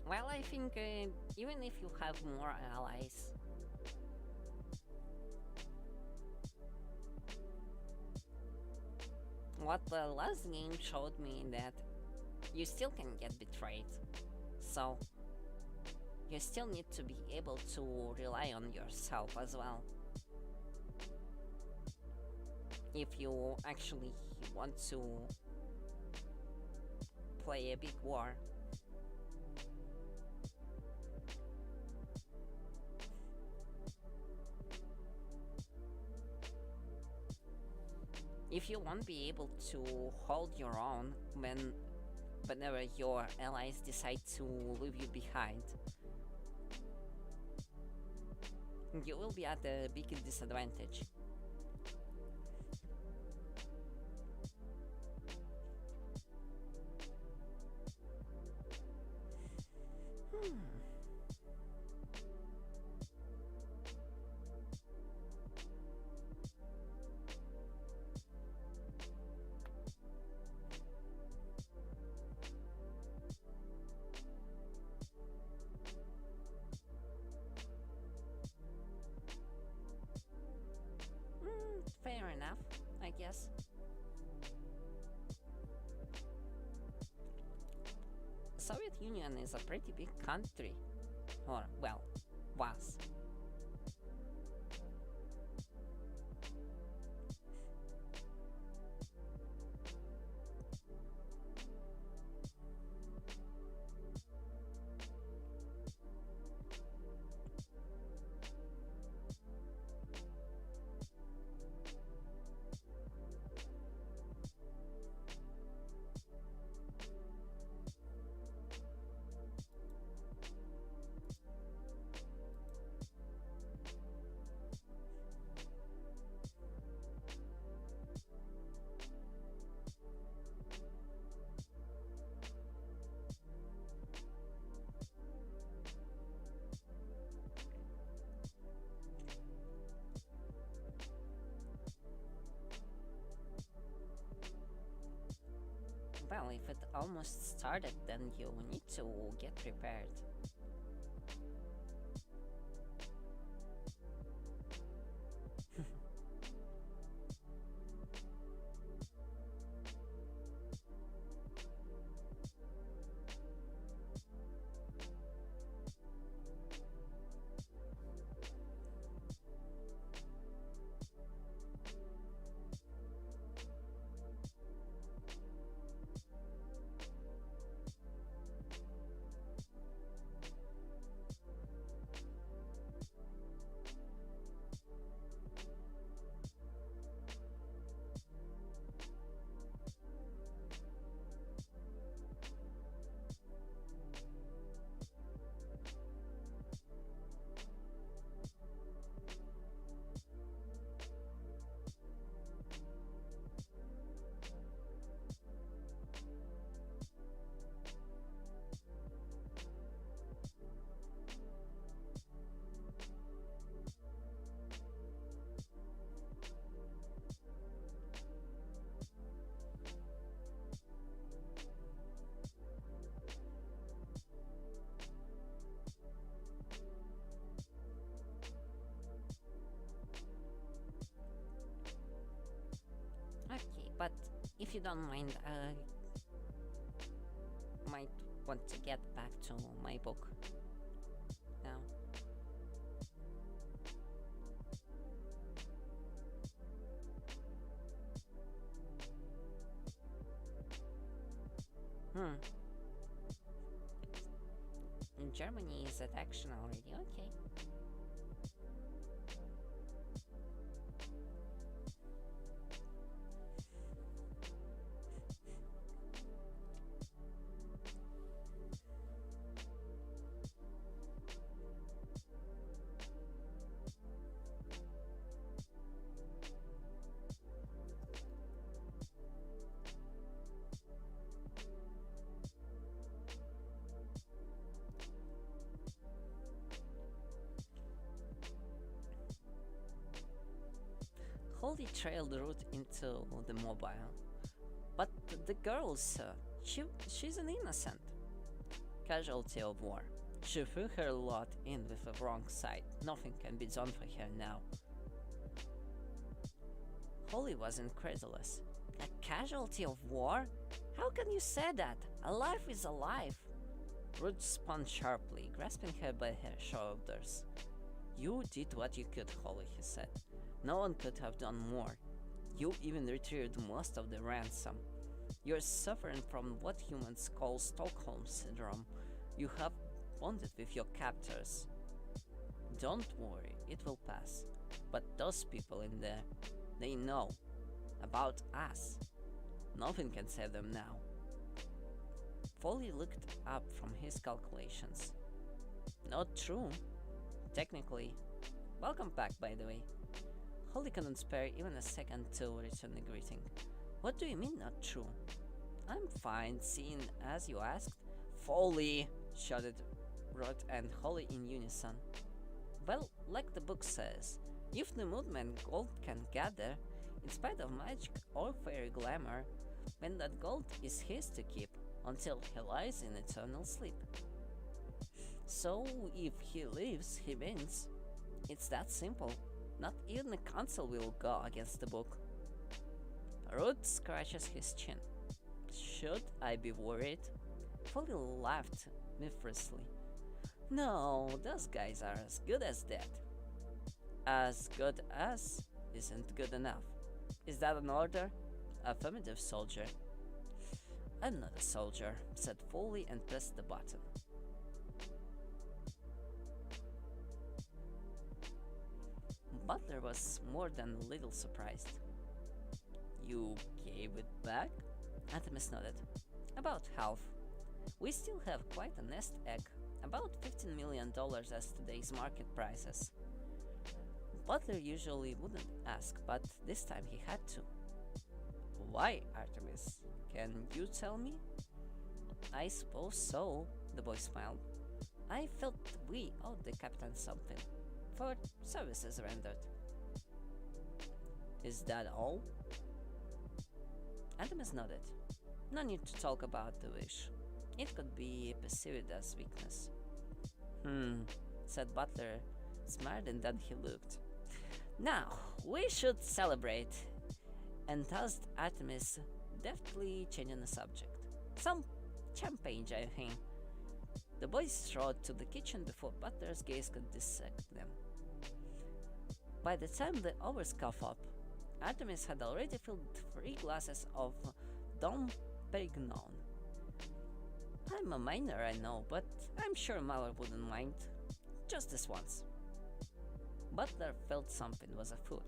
Well, I think even if you have more allies, what the last game showed me that you still can get betrayed. So you still need to be able to rely on yourself as well. If you actually want to play a big war. If you won't be able to hold your own whenever your allies decide to leave you behind, you will be at a big disadvantage. Hmm. Fair enough, I guess. Soviet Union is a pretty big country. Or, well, was. Well, if it almost started, then you need to get prepared. if you don't mind, I might want to get back to my book now. In Germany is at action already, okay. Holly trailed the route into the mobile. But the girl, sir, she's an innocent casualty of war. She threw her lot in with the wrong side. Nothing can be done for her now. Holly was incredulous. A casualty of war? How can you say that? A life is a life. Ruth spun sharply, grasping her by her shoulders. You did what you could, Holly, he said. No one could have done more. You even retrieved most of the ransom. You're suffering from what humans call Stockholm Syndrome. You have bonded with your captors. Don't worry, it will pass. But those people in there, they know about us. Nothing can save them now. Foley looked up from his calculations. Not true. Technically. Welcome back, by the way. Holly couldn't spare even a second to return the greeting. What do you mean, not true? I'm fine, seeing as you asked. Foley! Shouted Ruth and Holly in unison. Well, like the book says, if the movement gold can gather, in spite of magic or fairy glamour, then that gold is his to keep until he lies in eternal sleep. So if he lives, he wins. It's that simple. Not even the council will go against the book. Ruth scratches his chin. Should I be worried? Foley laughed mischievously. No, those guys are as good as dead. As good as isn't good enough. Is that an order? Affirmative, soldier. I'm not a soldier, said Foley and pressed the button. Butler was more than a little surprised. You gave it back? Artemis nodded. About half. We still have quite a nest egg, about $15 million as today's market prices. Butler usually wouldn't ask, but this time he had to. Why, Artemis? Can you tell me? I suppose so, the boy smiled. I felt we owed the captain something, for services rendered. Is that all? Artemis nodded. No need to talk about the wish. It could be perceived as weakness. Said Butler, smarter than he looked. Now, we should celebrate, and tossed Artemis, deftly changing the subject. Some champagne, I think. The boys strode to the kitchen before Butler's gaze could dissect them. By the time the hours caught up, Artemis had already filled 3 glasses of Dom Perignon. I'm a minor, I know, but I'm sure Mother wouldn't mind. Just this once. Butler felt something was afoot.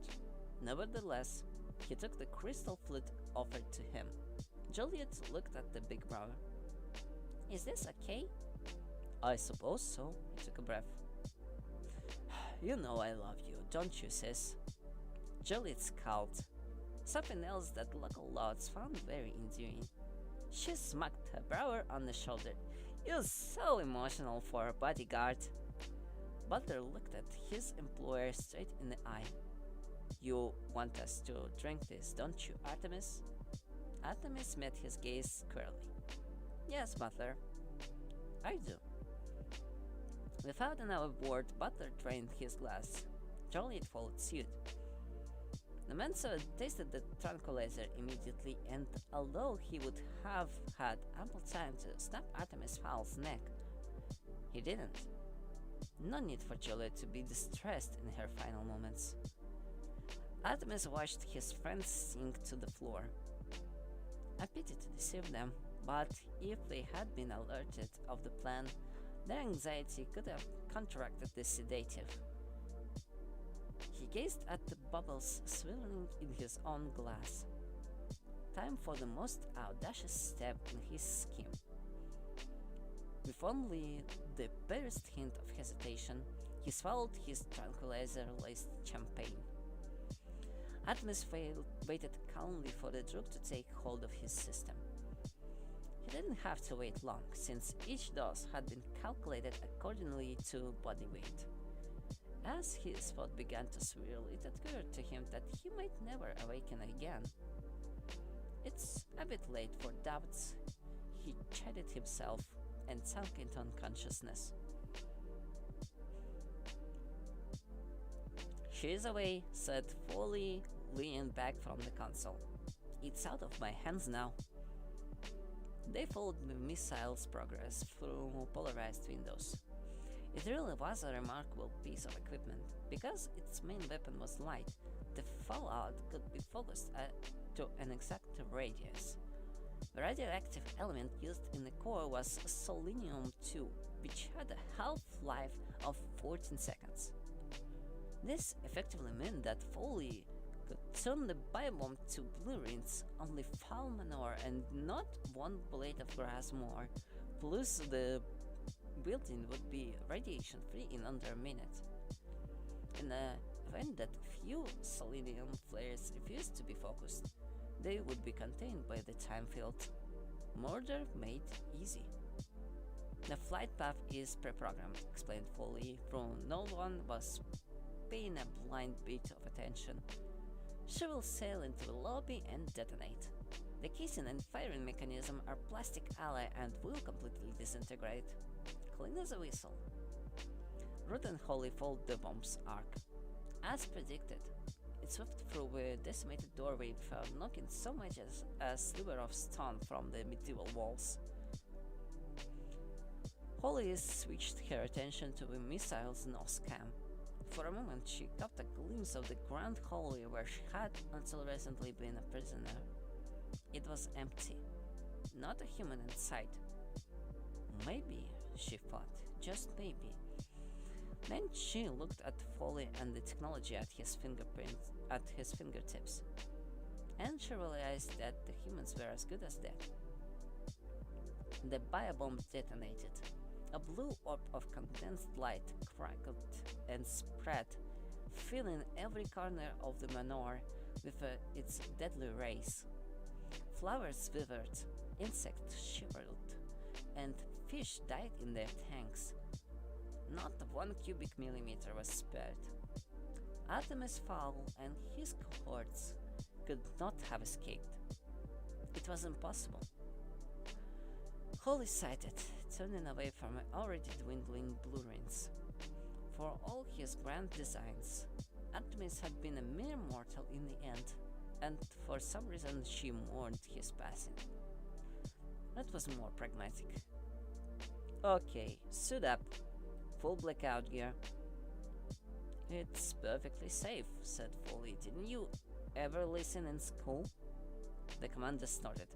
Nevertheless, he took the crystal flute offered to him. Juliet looked at the big brother. Is this okay? I suppose so, he took a breath. You know I love you, don't you, sis? Juliet scowled. Something else that local lords found very endearing. She smacked her brother on the shoulder. You're so emotional for a bodyguard. Butler looked at his employer straight in the eye. You want us to drink this, don't you, Artemis? Artemis met his gaze squarely. Yes, Butler. I do. Without another word, Butler drained his glass. Juliet followed suit. The man tasted the tranquilizer immediately, and although he would have had ample time to snap Artemis Fowl's neck, he didn't. No need for Juliet to be distressed in her final moments. Artemis watched his friends sink to the floor. A pity to deceive them, but if they had been alerted of the plan, their anxiety could have counteracted the sedative. He gazed at the bubbles swirling in his own glass. Time for the most audacious step in his scheme. With only the barest hint of hesitation, he swallowed his tranquilizer-laced champagne. Artemis waited calmly for the drug to take hold of his system. He didn't have to wait long, since each dose had been calculated accordingly to body weight. As his thought began to swirl, it occurred to him that he might never awaken again. It's a bit late for doubts, he chided himself and sank into unconsciousness. "She's away," said Foley, leaning back from the console. "It's out of my hands now." They followed the missile's progress through polarized windows. It really was a remarkable piece of equipment. Because its main weapon was light, the fallout could be focused to an exact radius. The radioactive element used in the core was selenium-2, which had a half-life of 14 seconds. This effectively meant that Foley could turn the biobomb to blue rings, only foul manure and not one blade of grass more, plus the building would be radiation-free in under a minute. In the event that few selenium flares refused to be focused, they would be contained by the time field. Murder made easy. "The flight path is pre-programmed," explained Foley, though no one was paying a blind bit of attention. "She will sail into the lobby and detonate. The casing and firing mechanism are plastic alloy and will completely disintegrate. Clean as a whistle." Ruth and Holly followed the bomb's arc. As predicted, it swept through a decimated doorway without knocking so much as a sliver of stone from the medieval walls. Holly switched her attention to the missile's nose cam. For a moment she caught a glimpse of the grand hallway where she had until recently been a prisoner. It was empty. Not a human in sight. Maybe, she thought, just maybe. Then she looked at Foley and the technology at his fingertips, and she realized that the humans were as good as dead. The biobomb detonated. A blue orb of condensed light crackled and spread, filling every corner of the manor with its deadly rays. Flowers withered, insects shivered, and fish died in their tanks. Not 1 cubic millimeter was spared. Artemis Fowl and his cohorts could not have escaped. It was impossible. Holly sighed, turning away from already dwindling blue rings. For all his grand designs, Artemis had been a mere mortal in the end, and for some reason she mourned his passing. That was more pragmatic. "Okay, suit up. Full blackout gear." "It's perfectly safe," said Foley. "Didn't you ever listen in school?" The commander snorted.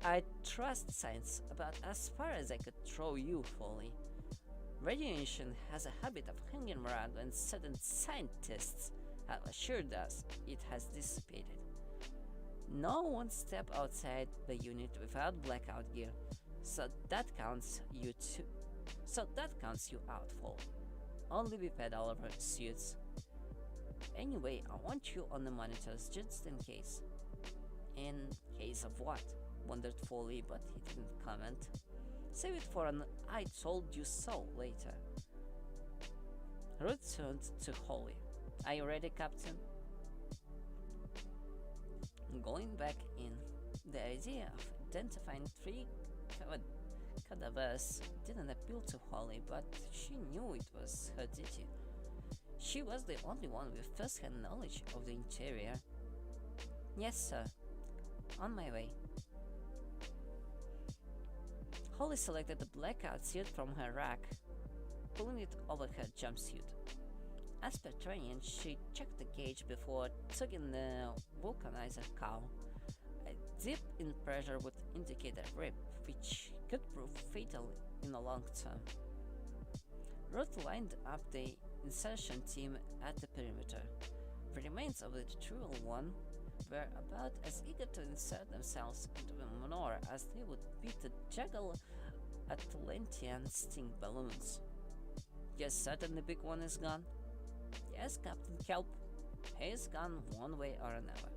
"I trust science about as far as I could throw you, Foley. Radiation has a habit of hanging around, and certain scientists have assured us it has dissipated. No one step outside the unit without blackout gear, so that counts you out, Foley. Only with all-over suits. Anyway, I want you on the monitors just in case." "In case of what?" wondered Foley, but he didn't comment. "Save it for an I told you so later." Ruth turned to Holly. "Are you ready, Captain?" Going back in, the idea of identifying 3 cadavers didn't appeal to Holly, but she knew it was her duty. She was the only one with first-hand knowledge of the interior. Yes, sir. On my way. Holly selected a blackout suit from her rack, pulling it over her jumpsuit. As per training, she checked the gauge before tugging the vulcanizer cowl. A dip in pressure would indicate a rip, which could prove fatal in the long term. Ruth lined up the insertion team at the perimeter. The remains of the True One were about as eager to insert themselves into the manor as they would be to juggle Atlantean sting balloons. You're certain the big one is gone? Yes, Captain Kelp. He's gone one way or another.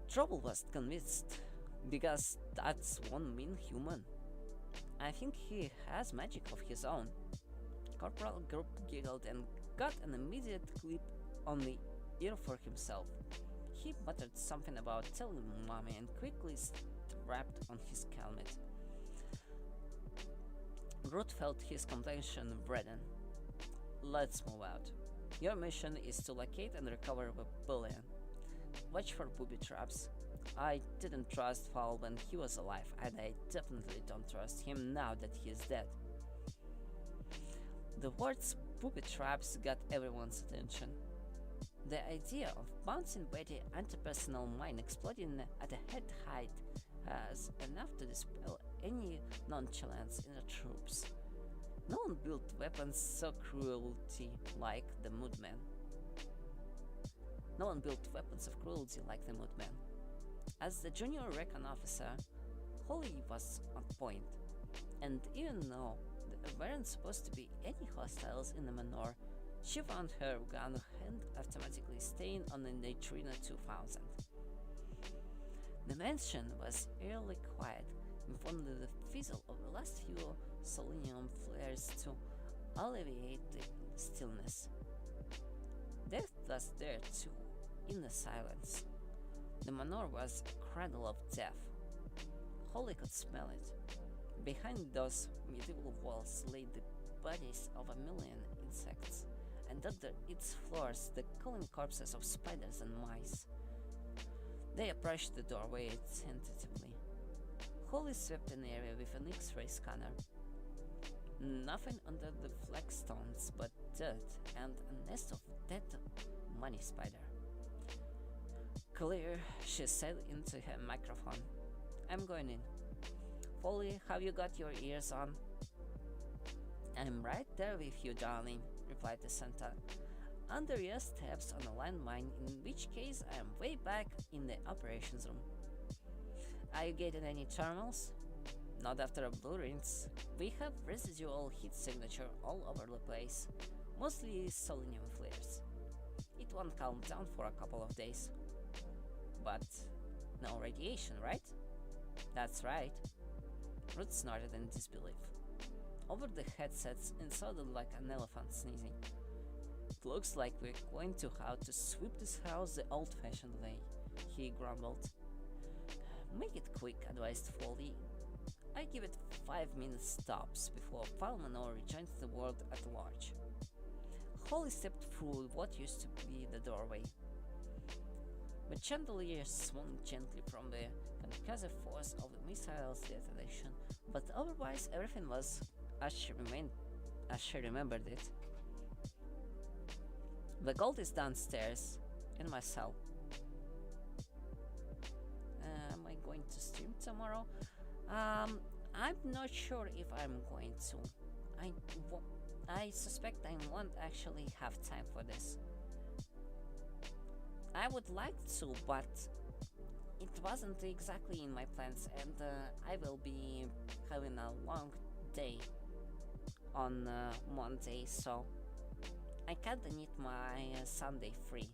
Trouble was convinced, because that's one mean human. I think he has magic of his own. Corporal Group giggled and got an immediate clip on the ear for himself. He muttered something about telling Mommy and quickly strapped on his helmet. Ruth felt his complexion redden. Let's move out. Your mission is to locate and recover the bullion. Watch for booby traps. I didn't trust Fowl when he was alive, and I definitely don't trust him now that he is dead. The words booby traps got everyone's attention. The idea of bouncing by the anti-personnel mine exploding at a head height has enough to dispel any nonchalance in the troops. No one built weapons so cruelty like the Moodman. No one built weapons of cruelty like the Moodman. As the junior recon officer, Holly was on point, and even though there weren't supposed to be any hostiles in the manor, she found her gun hand automatically staying on the Neutrino 2000. The mansion was eerily quiet, with only the fizzle of the last few selenium flares to alleviate the stillness. Death was there too, in the silence. The manor was a cradle of death. Holly could smell it. Behind those medieval walls lay the bodies of a million insects, and under its floors the cooling corpses of spiders and mice. They approached the doorway tentatively. Holly swept an area with an X-ray scanner. Nothing under the flagstones but dirt and a nest of dead money spider. Clear, she said into her microphone. I'm going in. Holly, have you got your ears on? I'm right there with you, darling, replied the Santa. Under your steps on a landmine, in which case I am way back in the operations room. Are you getting any thermals? Not after a blue rinse. We have residual heat signature all over the place, mostly selenium flares. It won't calm down for a couple of days. But no radiation, right? That's right. Ruth snorted in disbelief. Over the headsets, it sounded like an elephant sneezing. Looks like we're going to have to sweep this house the old-fashioned way, he grumbled. Make it quick, advised Foley. I give it 5 minutes tops before Falmanor rejoins the world at large. Holly stepped through what used to be the doorway. The chandelier swung gently from the concussive force of the missile's detonation, but otherwise everything was as she remembered it. The gold is downstairs, in my cell. Am I going to stream tomorrow? I'm not sure if I'm going to. I suspect I won't actually have time for this. I would like to, but it wasn't exactly in my plans, and I will be having a long day on Monday, so I kinda need my Sunday free.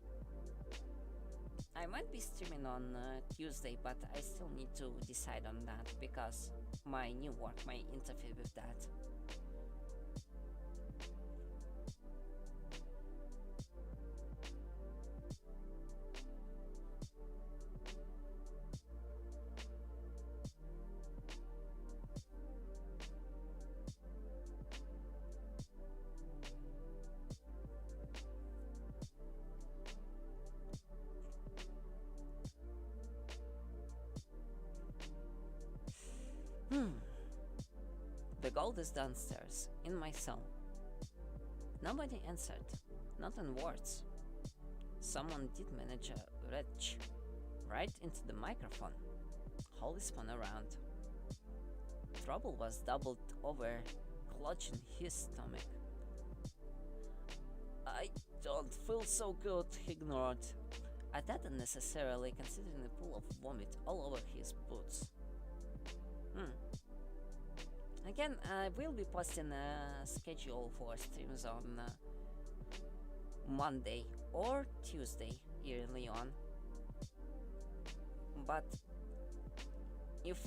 I might be streaming on Tuesday, but I still need to decide on that because my new work might interfere with that. gold is downstairs, in my cell. Nobody answered, not in words. Someone did manage a reach right into the microphone. Holly spun around. Trouble was doubled over, clutching his stomach. I don't feel so good, he ignored. I didn't necessarily, considering the pool of vomit all over his boots. Again, I will be posting a schedule for streams on Monday or Tuesday early on. But if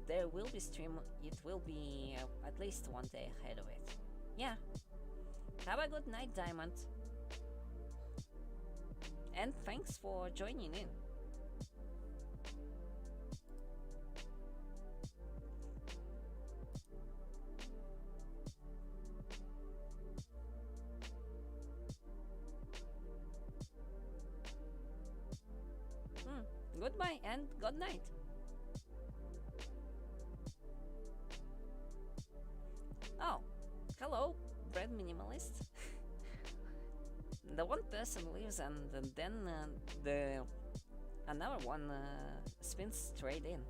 there will be stream, it will be at least one day ahead of it. Yeah. Have a good night, Diamond. And thanks for joining in. Goodbye and good night. Oh, hello, bread minimalist. The one person leaves and then the another one spins straight in.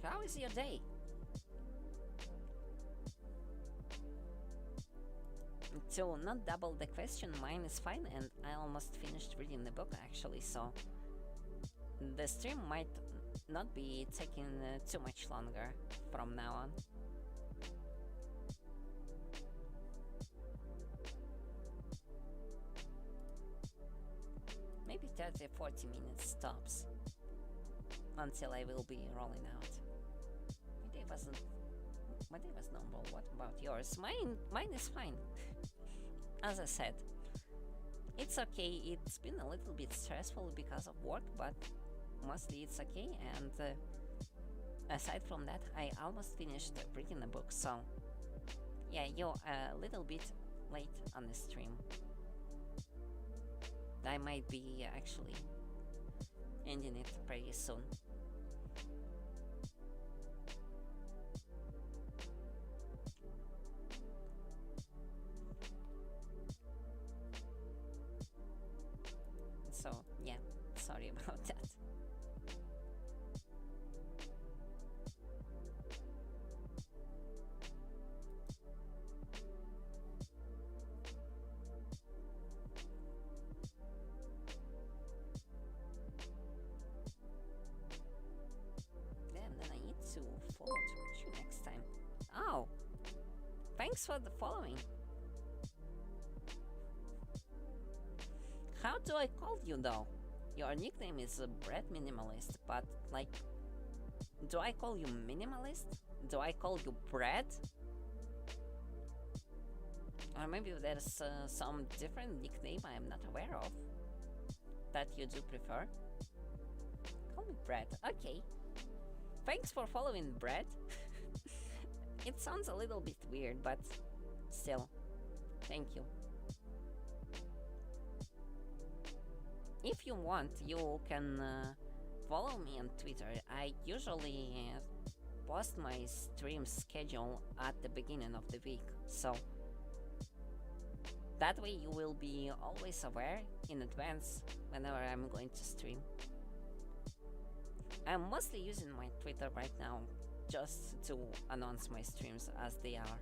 How is your day? To not double the question, mine is fine, and I almost finished reading the book actually, so the stream might not be taking too much longer from now on. Maybe 30-40 minutes tops until I will be rolling out. My day was normal. What about yours? Mine is fine. As I said, it's okay. It's been a little bit stressful because of work, but mostly it's okay. And aside from that, I almost finished reading the book. So yeah, you're a little bit late on the stream. I might be actually ending it pretty soon. So yeah, sorry about that. Then I need to follow to reach you next time. Oh, thanks for the following. How do I call you though? Your nickname is Bread Minimalist, but like, do I call you Minimalist? Do I call you Bread? Or maybe there's some different nickname I am not aware of that you do prefer? Call me Bread. Okay. Thanks for following, Bread. It sounds a little bit weird, but still, thank you. If you want, you can follow me on Twitter. I usually post my stream schedule at the beginning of the week, so that way you will be always aware in advance whenever I'm going to stream. I'm mostly using my Twitter right now just to announce my streams as they are.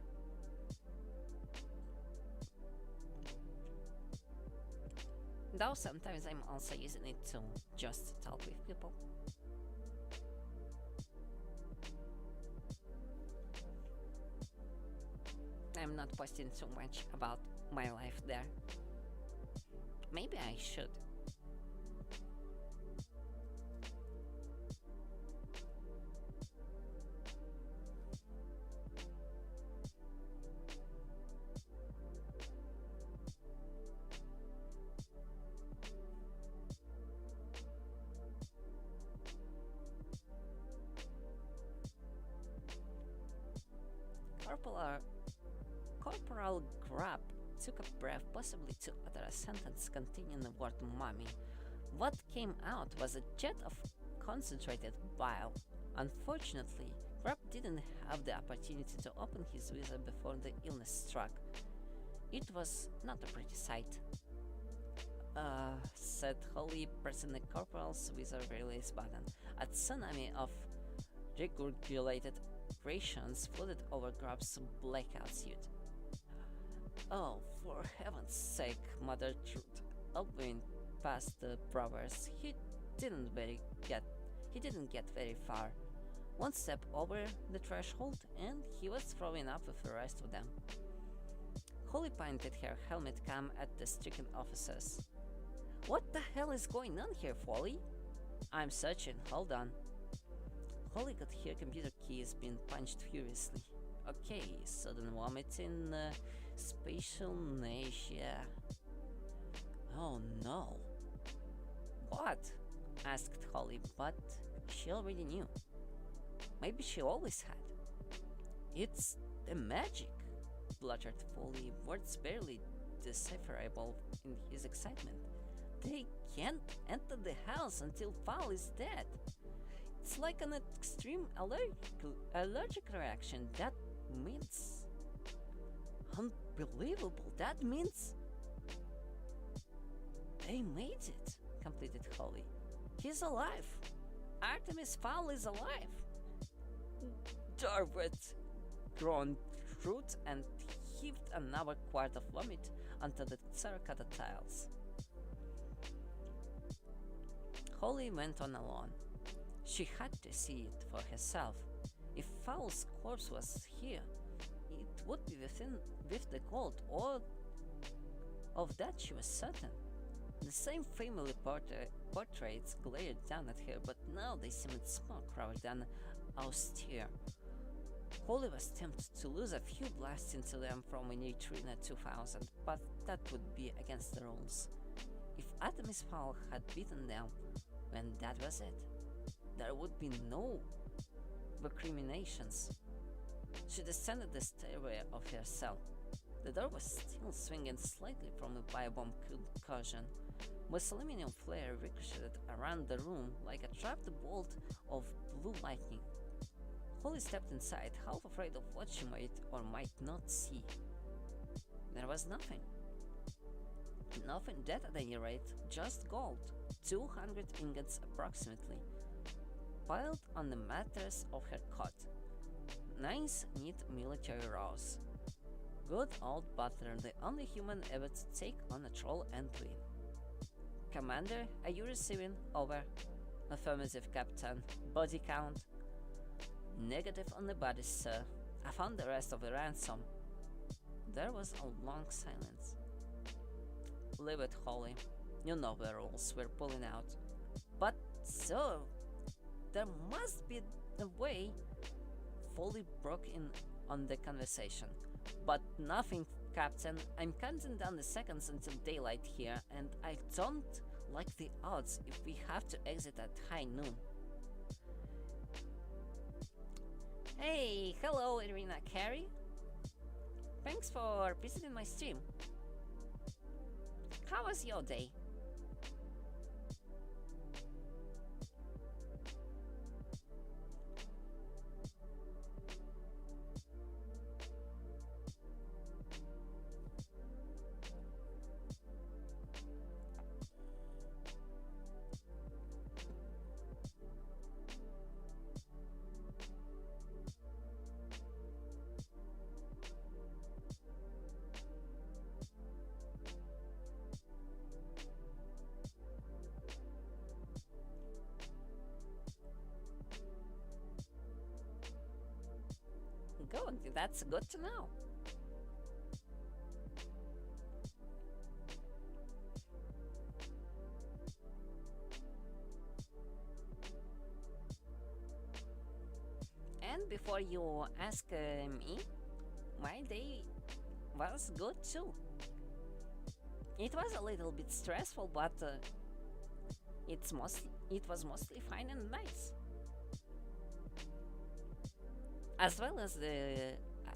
Though sometimes I'm also using it to just talk with people. I'm not posting too much about my life there. Maybe I should. Corporal Grab took a breath, possibly to utter a sentence containing the word mommy. What came out was a jet of concentrated bile. Unfortunately, Grab didn't have the opportunity to open his visor before the illness struck. It was not a pretty sight. Said Holly, pressing the corporal's visor release button. A tsunami of regurgitated rations flooded over Grab's blackout suit. Oh, for heaven's sake, muttered Truth, elbowing past the brothers. He didn't get very far. One step over the threshold, and he was throwing up with the rest of them. Holly pointed her helmet cam at the stricken officers. What the hell is going on here, Folly? I'm searching, hold on. Holly could hear computer keys being punched furiously. Okay, sudden vomiting, spatial nausea. Oh no. What? Asked Holly, but she already knew. Maybe she always had. It's the magic, bluttered Foley, words barely decipherable in his excitement. They can't enter the house until Fowl is dead. It's like an extreme allergic reaction. That means... Unbelievable. That means... They made it, completed Holly. He's alive. Artemis Fowl is alive. Darn it, groaned Truth and heaved another quart of vomit onto the terracotta tiles. Holly went on alone. She had to see it for herself. If Fowl's corpse was here, it would be with the gold, or of that she was certain. The same family portraits glared down at her, but now they seemed smoke rather than austere. Holly was tempted to lose a few blasts into them from a Neutrino 2000, but that would be against the rules. If Artemis Fowl had beaten them, then that was it. There would be no recriminations. She descended the stairway of her cell. The door was still swinging slightly from a firebomb concussion. But aluminum flare ricocheted around the room like a trapped bolt of blue lightning. Holly stepped inside, half afraid of what she might or might not see. There was nothing. Nothing dead at any rate, just gold, 200 ingots approximately, piled on the mattress of her cot. Nice, neat military rows. Good old Butler, the only human ever to take on a troll and win. Commander, are you receiving? Over. Affirmative, Captain. Body count? Negative on the bodies, sir. I found the rest of the ransom. There was a long silence. Leave it, Holly. You know the rules, we're pulling out. But, sir, there must be a way. Foley broke in on the conversation. But nothing, Captain. I'm counting down the seconds until daylight here, and I don't like the odds if we have to exit at high noon. Hey, hello, Irina Carey. Thanks for visiting my stream. How was your day? Good, that's good to know. And before you ask me, my day was good too. It was a little bit stressful, but it was mostly fine and nice. As well as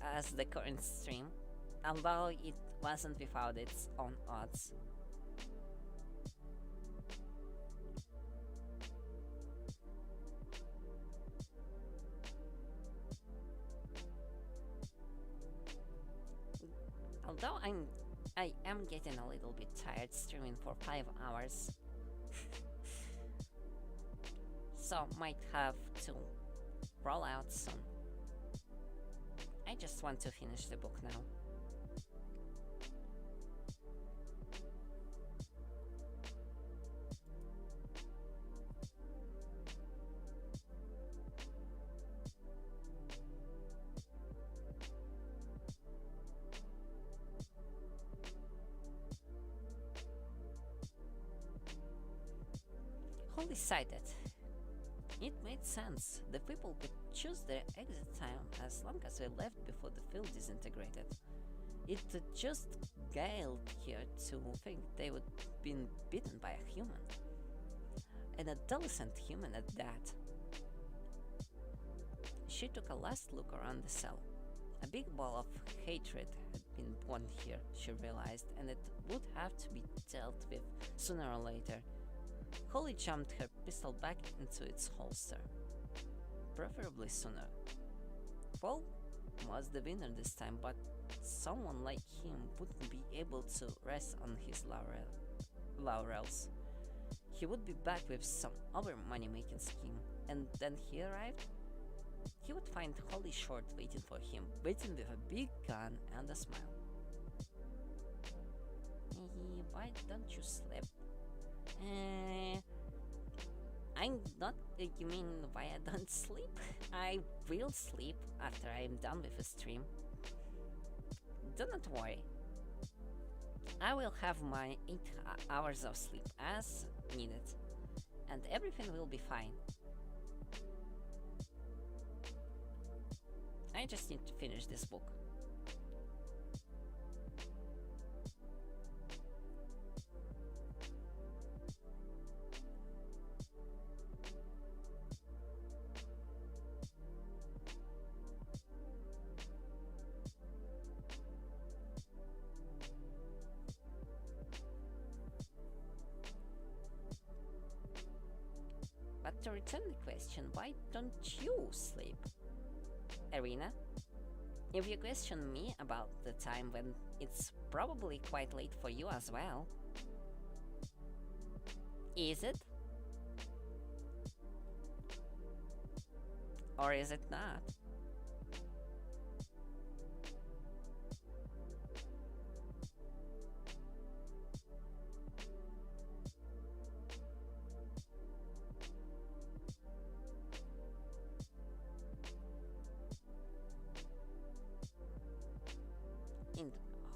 as the current stream, although it wasn't without its own odds. Although I am getting a little bit tired streaming for 5 hours. So might have to roll out soon. I just want to finish the book now. Holly sighed. It made sense. The people could choose their exit time as long as they left before the field disintegrated. It just galled her to think they would been bitten by a human. An adolescent human at that. She took a last look around the cell. A big ball of hatred had been born here, she realized, and it would have to be dealt with sooner or later. Holly jammed her pistol back into its holster. Preferably sooner. Paul was the winner this time, but someone like him wouldn't be able to rest on his laurels. He would be back with some other money-making scheme, and then he arrived. He would find Holly Short waiting for him, waiting with a big gun and a smile. Why don't you sleep? I'm not. You mean why I don't sleep? I will sleep after I'm done with the stream. Do not worry. I will have my 8 hours of sleep as needed, and everything will be fine. I just need to finish this book. But to return the question, why don't you sleep? Arena, if you question me about the time when it's probably quite late for you as well. Is it? Or is it not?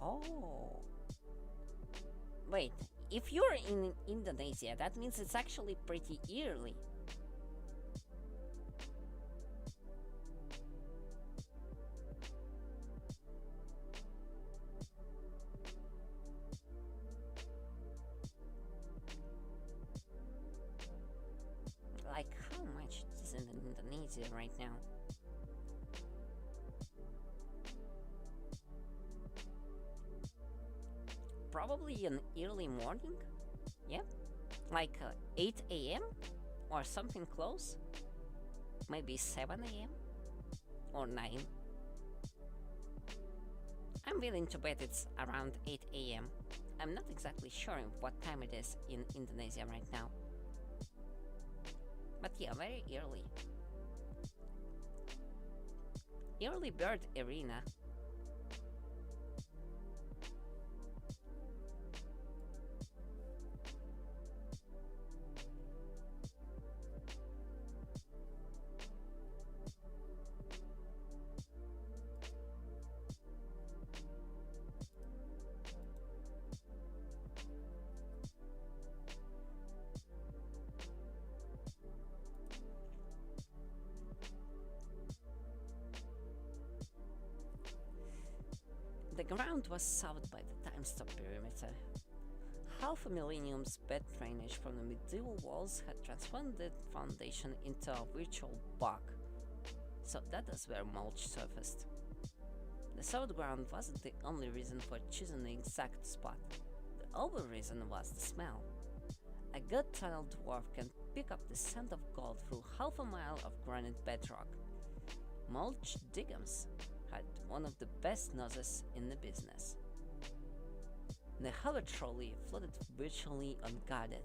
Oh. Wait, if you're in Indonesia, that means it's actually pretty early. Like, how much is in Indonesia right now? Probably an early morning? Yeah? Like 8 a.m? Or something close? Maybe 7 a.m? Or 9? I'm willing to bet it's around 8 a.m. I'm not exactly sure what time it is in Indonesia right now. But yeah, very early. Early bird arena. The ground was south by the time-stop perimeter. Half a millennium's bed drainage from the medieval walls had transformed the foundation into a virtual bog, so that is where mulch surfaced. The soft ground wasn't the only reason for choosing the exact spot. The other reason was the smell. A good tunnel dwarf can pick up the scent of gold through half a mile of granite bedrock. Mulch Diggums had one of the best noses in the business. The hover trolley floated virtually unguarded.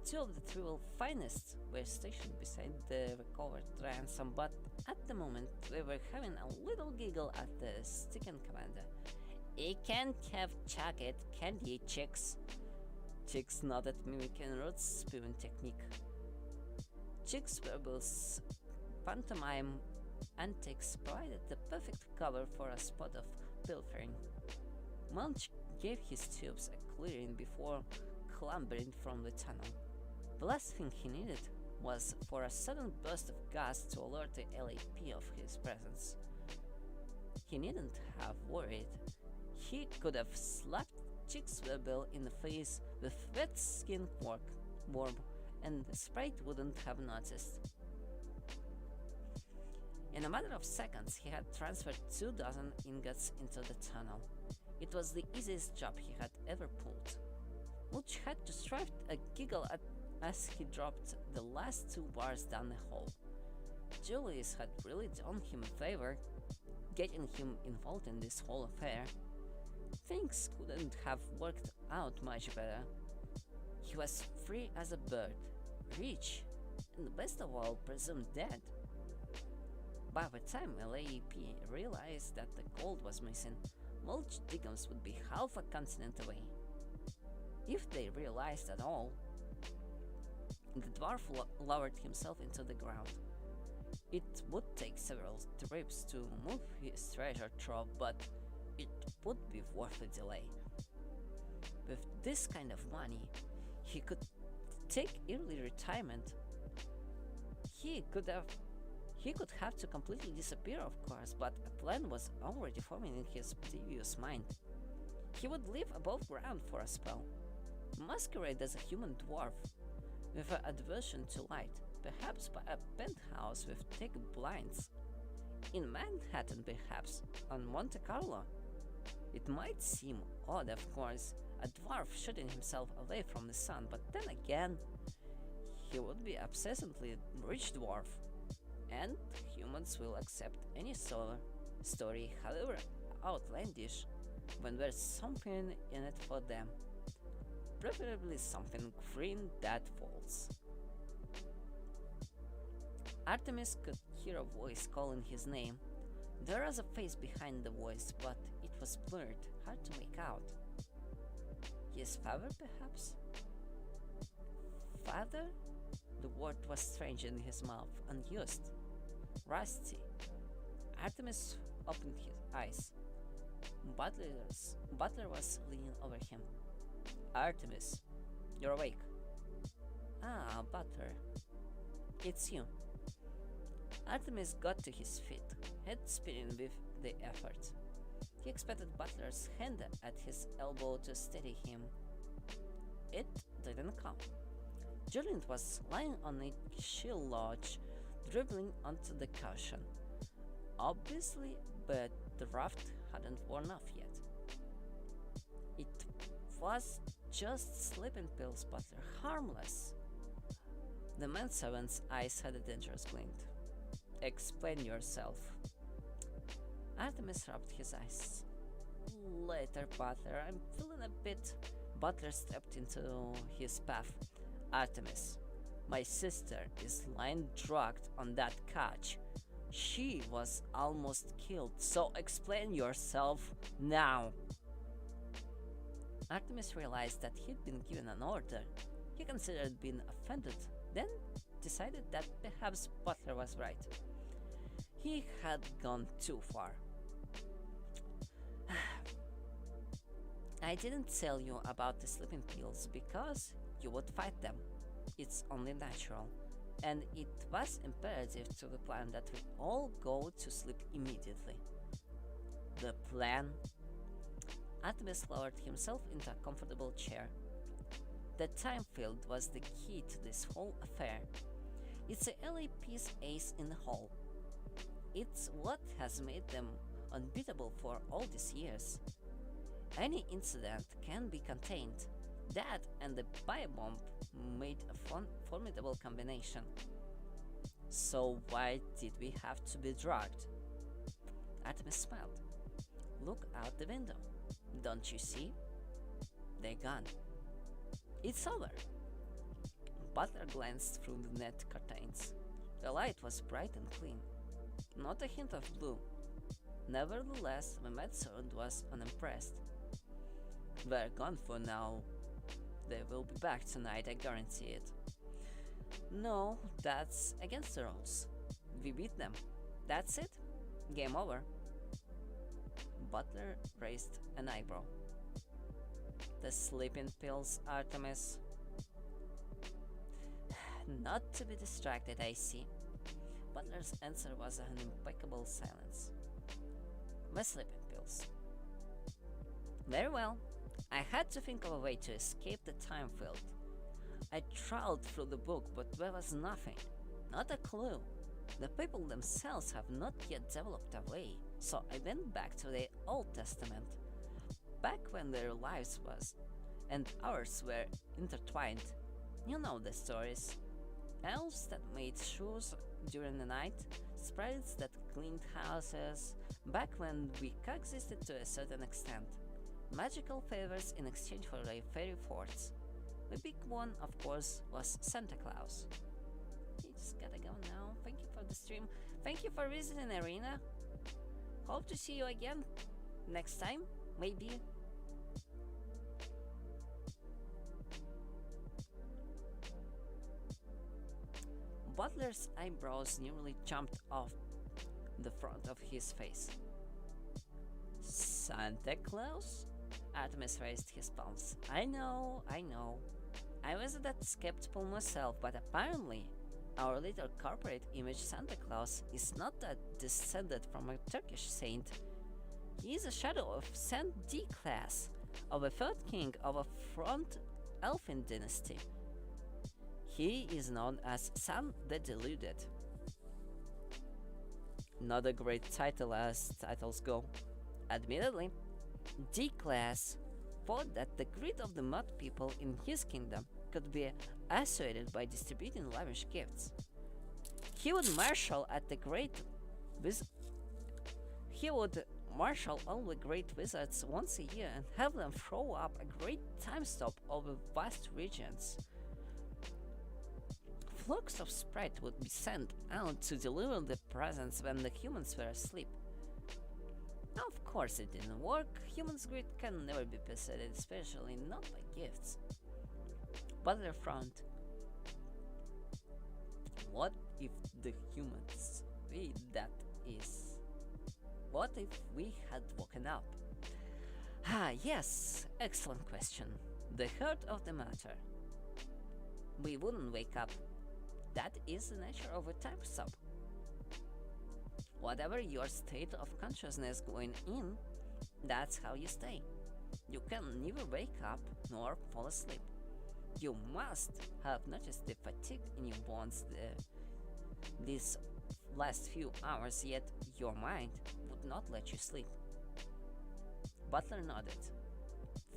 Two of the three finest were stationed beside the recovered ransom, but at the moment they were having a little giggle at the sticking commander. "You can't have chocolate, can you, chicks?" Chicks nodded, mimicking Ruth's spewing technique. Chicks Webble's pantomime antics provided the perfect cover for a spot of pilfering. Munch gave his tubes a clearing before clambering from the tunnel. The last thing he needed was for a sudden burst of gas to alert the LAP of his presence. He needn't have worried. He could have slapped Chickswebble in the face with wet skin worm, and the sprite wouldn't have noticed. In a matter of seconds, he had transferred 24 ingots into the tunnel. It was the easiest job he had ever pulled. Mulch had to strive a giggle as he dropped the last 2 bars down the hole. Julius had really done him a favor, getting him involved in this whole affair. Things couldn't have worked out much better. He was free as a bird, rich, and best of all, presumed dead. By the time LAEP realized that the gold was missing, Mulch Diggums would be half a continent away. If they realized at all. The dwarf lowered himself into the ground. It would take several trips to move his treasure trove, but it would be worth the delay. With this kind of money, he could take early retirement. He could have to completely disappear, of course, but a plan was already forming in his devious mind. He would live above ground for a spell, masquerade as a human dwarf, with an aversion to light, perhaps by a penthouse with thick blinds. In Manhattan, perhaps, on Monte Carlo. It might seem odd, of course, a dwarf shutting himself away from the sun, but then again, he would be a obsessively rich dwarf, and humans will accept any story, however outlandish, when there's something in it for them. Preferably something green that falls. Artemis could hear a voice calling his name. There was a face behind the voice, but it was blurred, hard to make out. His father, perhaps? Father? The word was strange in his mouth, unused. Rusty. Artemis opened his eyes. Butler was leaning over him. "Artemis, you're awake." "Ah, Butler. It's you." Artemis got to his feet, head spinning with the effort. He expected Butler's hand at his elbow to steady him. It didn't come. Julian was lying on a shield lodge, dribbling onto the cushion. Obviously, but the raft hadn't worn off yet. It was just sleeping pills, Butler, harmless. The manservant's eyes had a dangerous glint. "Explain yourself." Artemis rubbed his eyes. "Later, Butler, I'm feeling a bit..." Butler stepped into his path. "Artemis, my sister is lying drugged on that couch. She was almost killed, so explain yourself now." Artemis realized that he'd been given an order. He considered being offended, then decided that perhaps Butler was right. He had gone too far. "I didn't tell you about the sleeping pills because you would fight them. It's only natural. And it was imperative to the plan that we all go to sleep immediately." "The plan?" Artemis lowered himself into a comfortable chair. The time field was the key to this whole affair. It's a LAP's ace in the hole. It's what has made them unbeatable for all these years. Any incident can be contained. That and the biobomb made a formidable combination. So why did we have to be drugged? Artemis smiled. Look out the window. Don't you see? They're gone. It's over. Butler glanced through the net curtains. The light was bright and clean. Not a hint of blue. Nevertheless, the maidservant was unimpressed. They're gone for now. They will be back tonight, I guarantee it. No, that's against the rules. We beat them. That's it? Game over. Butler raised an eyebrow. The sleeping pills, Artemis. Not to be distracted, I see. Butler's answer was an impeccable silence. The sleeping pills. Very well. I had to think of a way to escape the time field. I trawled through the book, but there was nothing. Not a clue. The people themselves have not yet developed a way, so I went back to the Old Testament. Back when their lives and ours were intertwined. You know the stories. Elves that made shoes during the night, sprites that cleaned houses, back when we coexisted to a certain extent. Magical favors in exchange for their fairy forts. The big one, of course, was Santa Claus. You just gotta go now. Thank you for the stream. Thank you for visiting Arena. Hope to see you again next time, maybe. Butler's eyebrows nearly jumped off the front of his face. Santa Claus? Artemis raised his palms. I know. I was that skeptical myself, but apparently our little corporate image Santa Claus is not that descended from a Turkish saint. He is a shadow of Saint D-class, of a third king of a front elfin dynasty. He is known as Sam the Deluded. Not a great title as titles go. Admittedly, D-Class thought that the greed of the mud people in his kingdom could be assuaged by distributing lavish gifts. He would marshal all the great wizards once a year and have them throw up a great time stop over vast regions. Flocks of sprites would be sent out to deliver the presents when the humans were asleep. Of course it didn't work. Humans' greed can never be besetted, especially not by gifts. Butler frowned. What if the humans, what if we had woken up? Ah, yes, excellent question. The heart of the matter. We wouldn't wake up. That is the nature of a time stop. Whatever your state of consciousness going in, that's how you stay. You can neither wake up nor fall asleep. You must have noticed the fatigue in your bones these last few hours, yet your mind would not let you sleep. Butler nodded.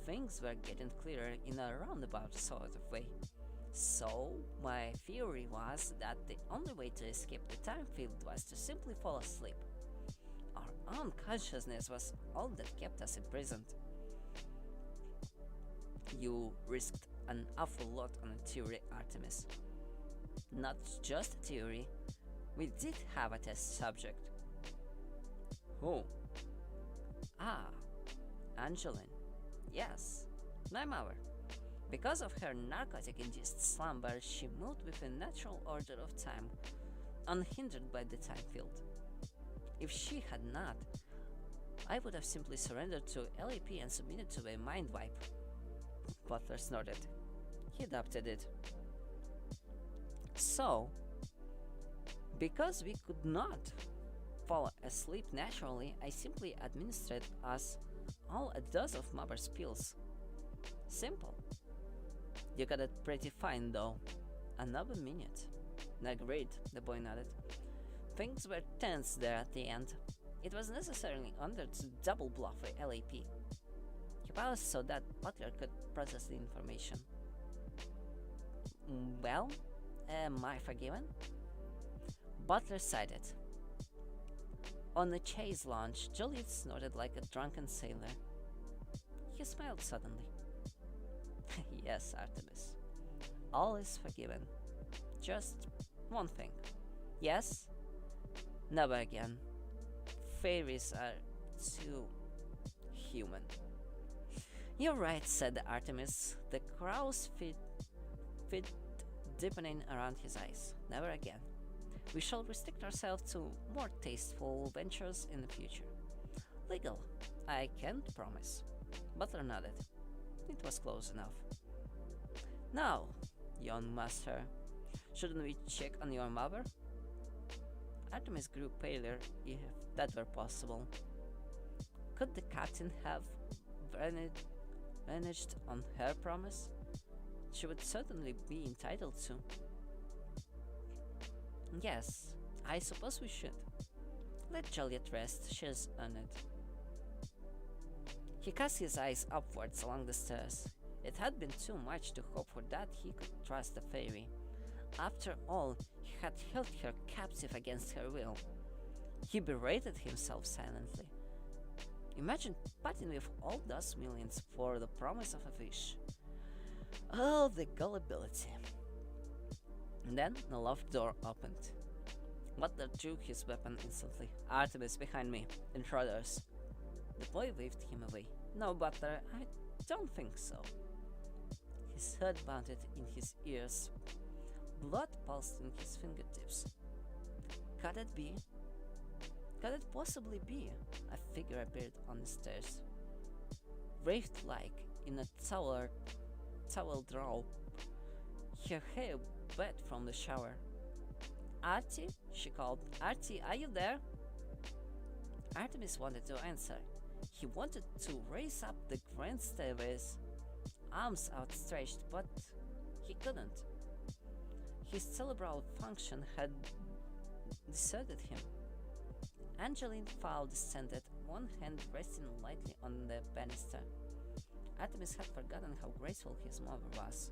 Things were getting clearer in a roundabout sort of way. So, my theory was that the only way to escape the time field was to simply fall asleep. Our own consciousness was all that kept us imprisoned. You risked an awful lot on a theory, Artemis. Not just a theory, we did have a test subject. Who? Ah, Angeline. Yes, my mother. Because of her narcotic-induced slumber, she moved with a natural order of time, unhindered by the time field. If she had not, I would have simply surrendered to LAP and submitted to a mind wipe. Butler snorted. He adopted it. So, because we could not fall asleep naturally, I simply administered us all a dose of mother's pills. Simple. You got it pretty fine, though. Another minute. Agreed, the boy nodded. Things were tense there at the end. It was necessarily under to double bluff a LAP. He paused so that Butler could process the information. Well, am I forgiven? Butler sighed. On the chase launch, Juliet snorted like a drunken sailor. He smiled suddenly. Yes, Artemis. All is forgiven. Just one thing. Yes? Never again. Fairies are too human. You're right, said Artemis, the crow's feet deepening around his eyes. Never again. We shall restrict ourselves to more tasteful ventures in the future. Legal, I can't promise. Butler nodded. It was close enough. Now, young master, shouldn't we check on your mother? Artemis grew paler, if that were possible. Could the captain have reneged on her promise? She would certainly be entitled to. Yes, I suppose we should. Let Juliet rest, she's earned it. He cast his eyes upwards along the stairs. It had been too much to hope for that he could trust the fairy. After all, he had held her captive against her will. He berated himself silently. Imagine parting with all those millions for the promise of a fish. Oh, the gullibility. And then the loft door opened. Butler drew his weapon instantly. Artemis, behind me. Intruders. The boy waved him away. No, Butler, I don't think so. His head bounded in his ears. Blood pulsed in his fingertips. Could it be? Could it possibly be? A figure appeared on the stairs. Wraith-like, in a towel robe. Her hair wet from the shower. Artie? She called. Artie, are you there? Artemis wanted to answer. He wanted to race up the grand stairways, arms outstretched, but he couldn't. His cerebral function had deserted him. Angeline Fowl descended, one hand resting lightly on the banister. Artemis had forgotten how graceful his mother was.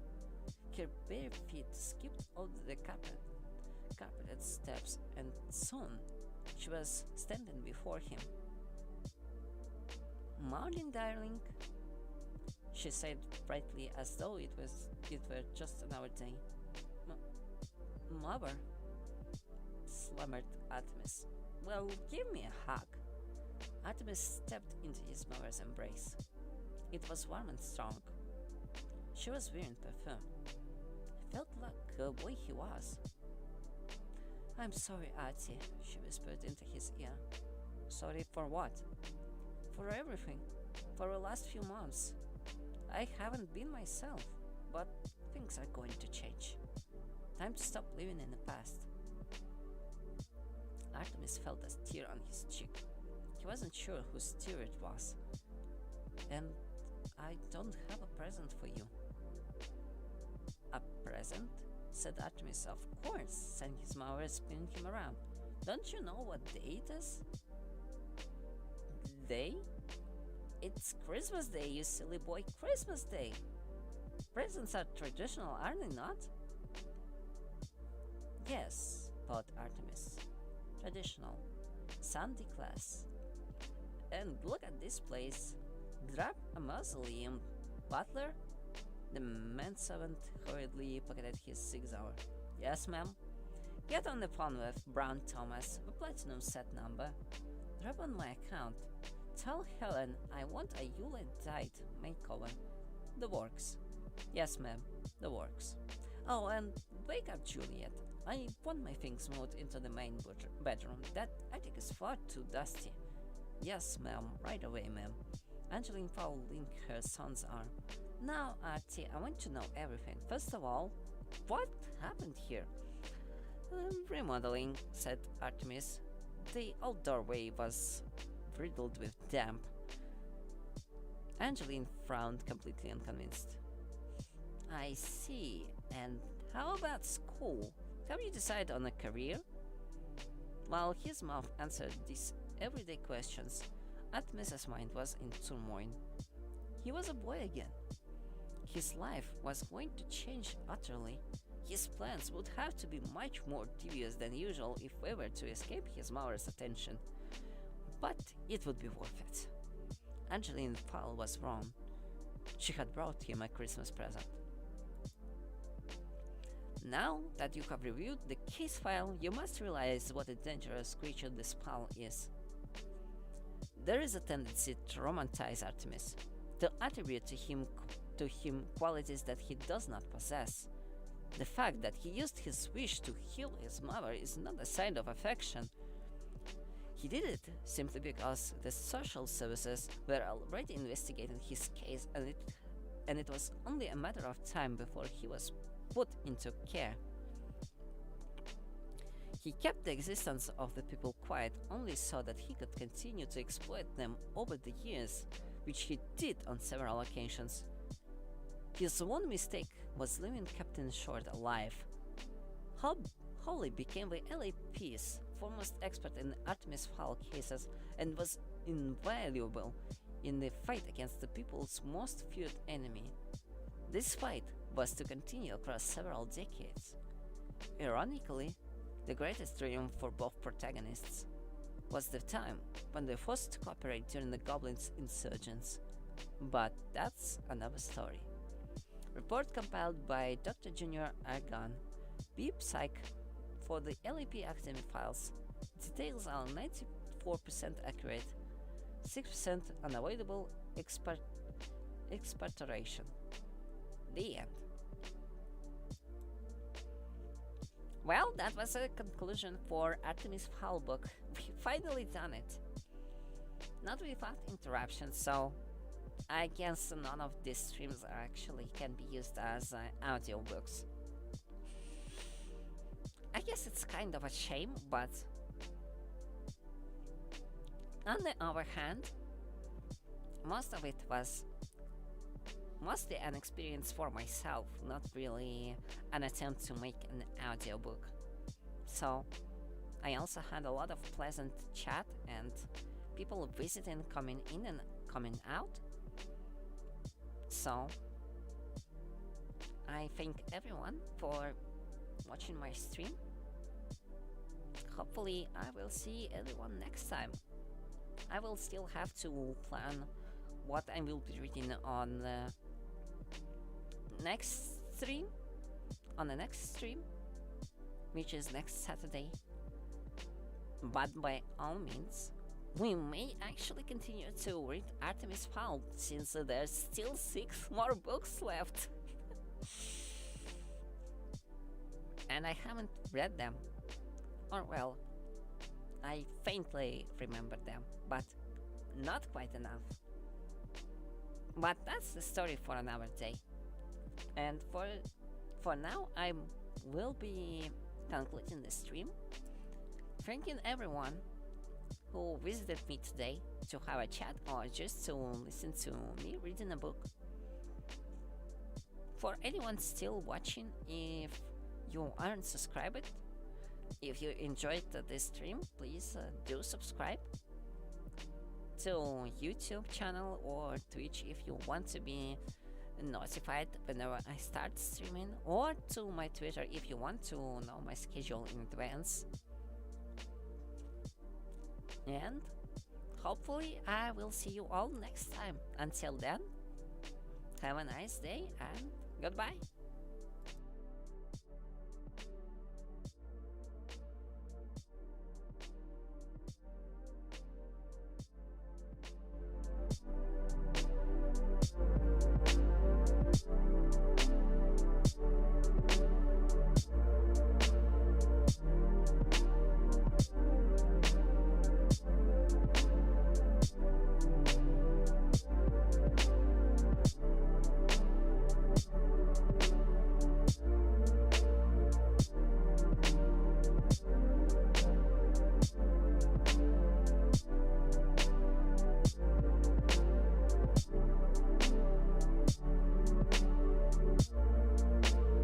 Her bare feet skipped over the carpeted steps, and soon she was standing before him. Morning, darling, she said brightly, as though it were just another day. Mother, slumbered Artemis. Well, give me a hug. Artemis stepped into his mother's embrace. It was warm and strong. She was wearing perfume. He felt like the boy he was. I'm sorry, Artie, she whispered into his ear. Sorry for what? For everything. For the last few months. I haven't been myself, but things are going to change. Time to stop living in the past. Artemis felt a tear on his cheek. He wasn't sure whose tear it was. And I don't have a present for you. A present? Said Artemis. Of course, said his mother, spinning him around. Don't you know what day it is? Day? It's Christmas Day, you silly boy. Christmas Day! Presents are traditional, are they not? Yes, thought Artemis. Traditional. Sunday class. And look at this place. Grab a mausoleum. Butler? The manservant hurriedly pocketed his 6 hour. Yes, ma'am. Get on the phone with Brown Thomas, the platinum set number. Drop on my account. Tell Helen I want a Yuletide makeover. The works. Yes, ma'am. The works. Oh, and wake up, Juliet. I want my things moved into the main bedroom. That attic is far too dusty. Yes, ma'am. Right away, ma'am. Angeline Fowl linked her son's arm. Now, Artie, I want to know everything. First of all, what happened here? Remodeling, said Artemis. The old doorway was riddled with damp. Angeline frowned, completely unconvinced. I see. And how about school? Have you decided on a career? While his mouth answered this everyday questions, Artemis's mind was in turmoil. He was a boy again. His life was going to change utterly. His plans would have to be much more devious than usual if we were to escape his mother's attention. But it would be worth it. Angeline Fowl was wrong. She had brought him a Christmas present. Now that you have reviewed the case file, you must realize what a dangerous creature this Fowl is. There is a tendency to romanticize Artemis, to attribute to him qualities that he does not possess. The fact that he used his wish to heal his mother is not a sign of affection. He did it simply because the social services were already investigating his case, and it was only a matter of time before he was put into care. He kept the existence of the people quiet only so that he could continue to exploit them over the years, which he did on several occasions. His one mistake was leaving Captain Short alive. Holly became the LAP's foremost expert in Artemis Fowl cases and was invaluable in the fight against the people's most feared enemy. This fight was to continue across several decades. Ironically, the greatest triumph for both protagonists was the time when they forced to cooperate during the Goblins' insurgence. But that's another story. Report compiled by Dr. Junior Argon, Beep Psych, for the LAP Academy files. Details are 94% accurate, 6% unavoidable expectoration. The end. Well, that was a conclusion for Artemis Fowl book. We finally done it. Not without interruptions, so I guess none of these streams actually can be used as audiobooks. I guess it's kind of a shame, but on the other hand, most of it was mostly an experience for myself, not really an attempt to make an audiobook. So I also had a lot of pleasant chat and people visiting, coming in and coming out. So I thank everyone for watching my stream. Hopefully I will see everyone next time. I will still have to plan what I will be reading on the next stream, which is next Saturday. But by all means, we may actually continue to read Artemis Fowl, since there's still 6 more books left. And I haven't read them. Or well, I faintly remember them, but not quite enough. But that's the story for another day. And for now, I will be concluding the stream, thanking everyone who visited me today to have a chat or just to listen to me reading a book. For anyone still watching, if you aren't subscribed, if you enjoyed this stream, please do subscribe to YouTube channel or Twitch if you want to be notified whenever I start streaming, or to my Twitter if you want to know my schedule in advance. And hopefully I will see you all next time. Until then, have a nice day and goodbye.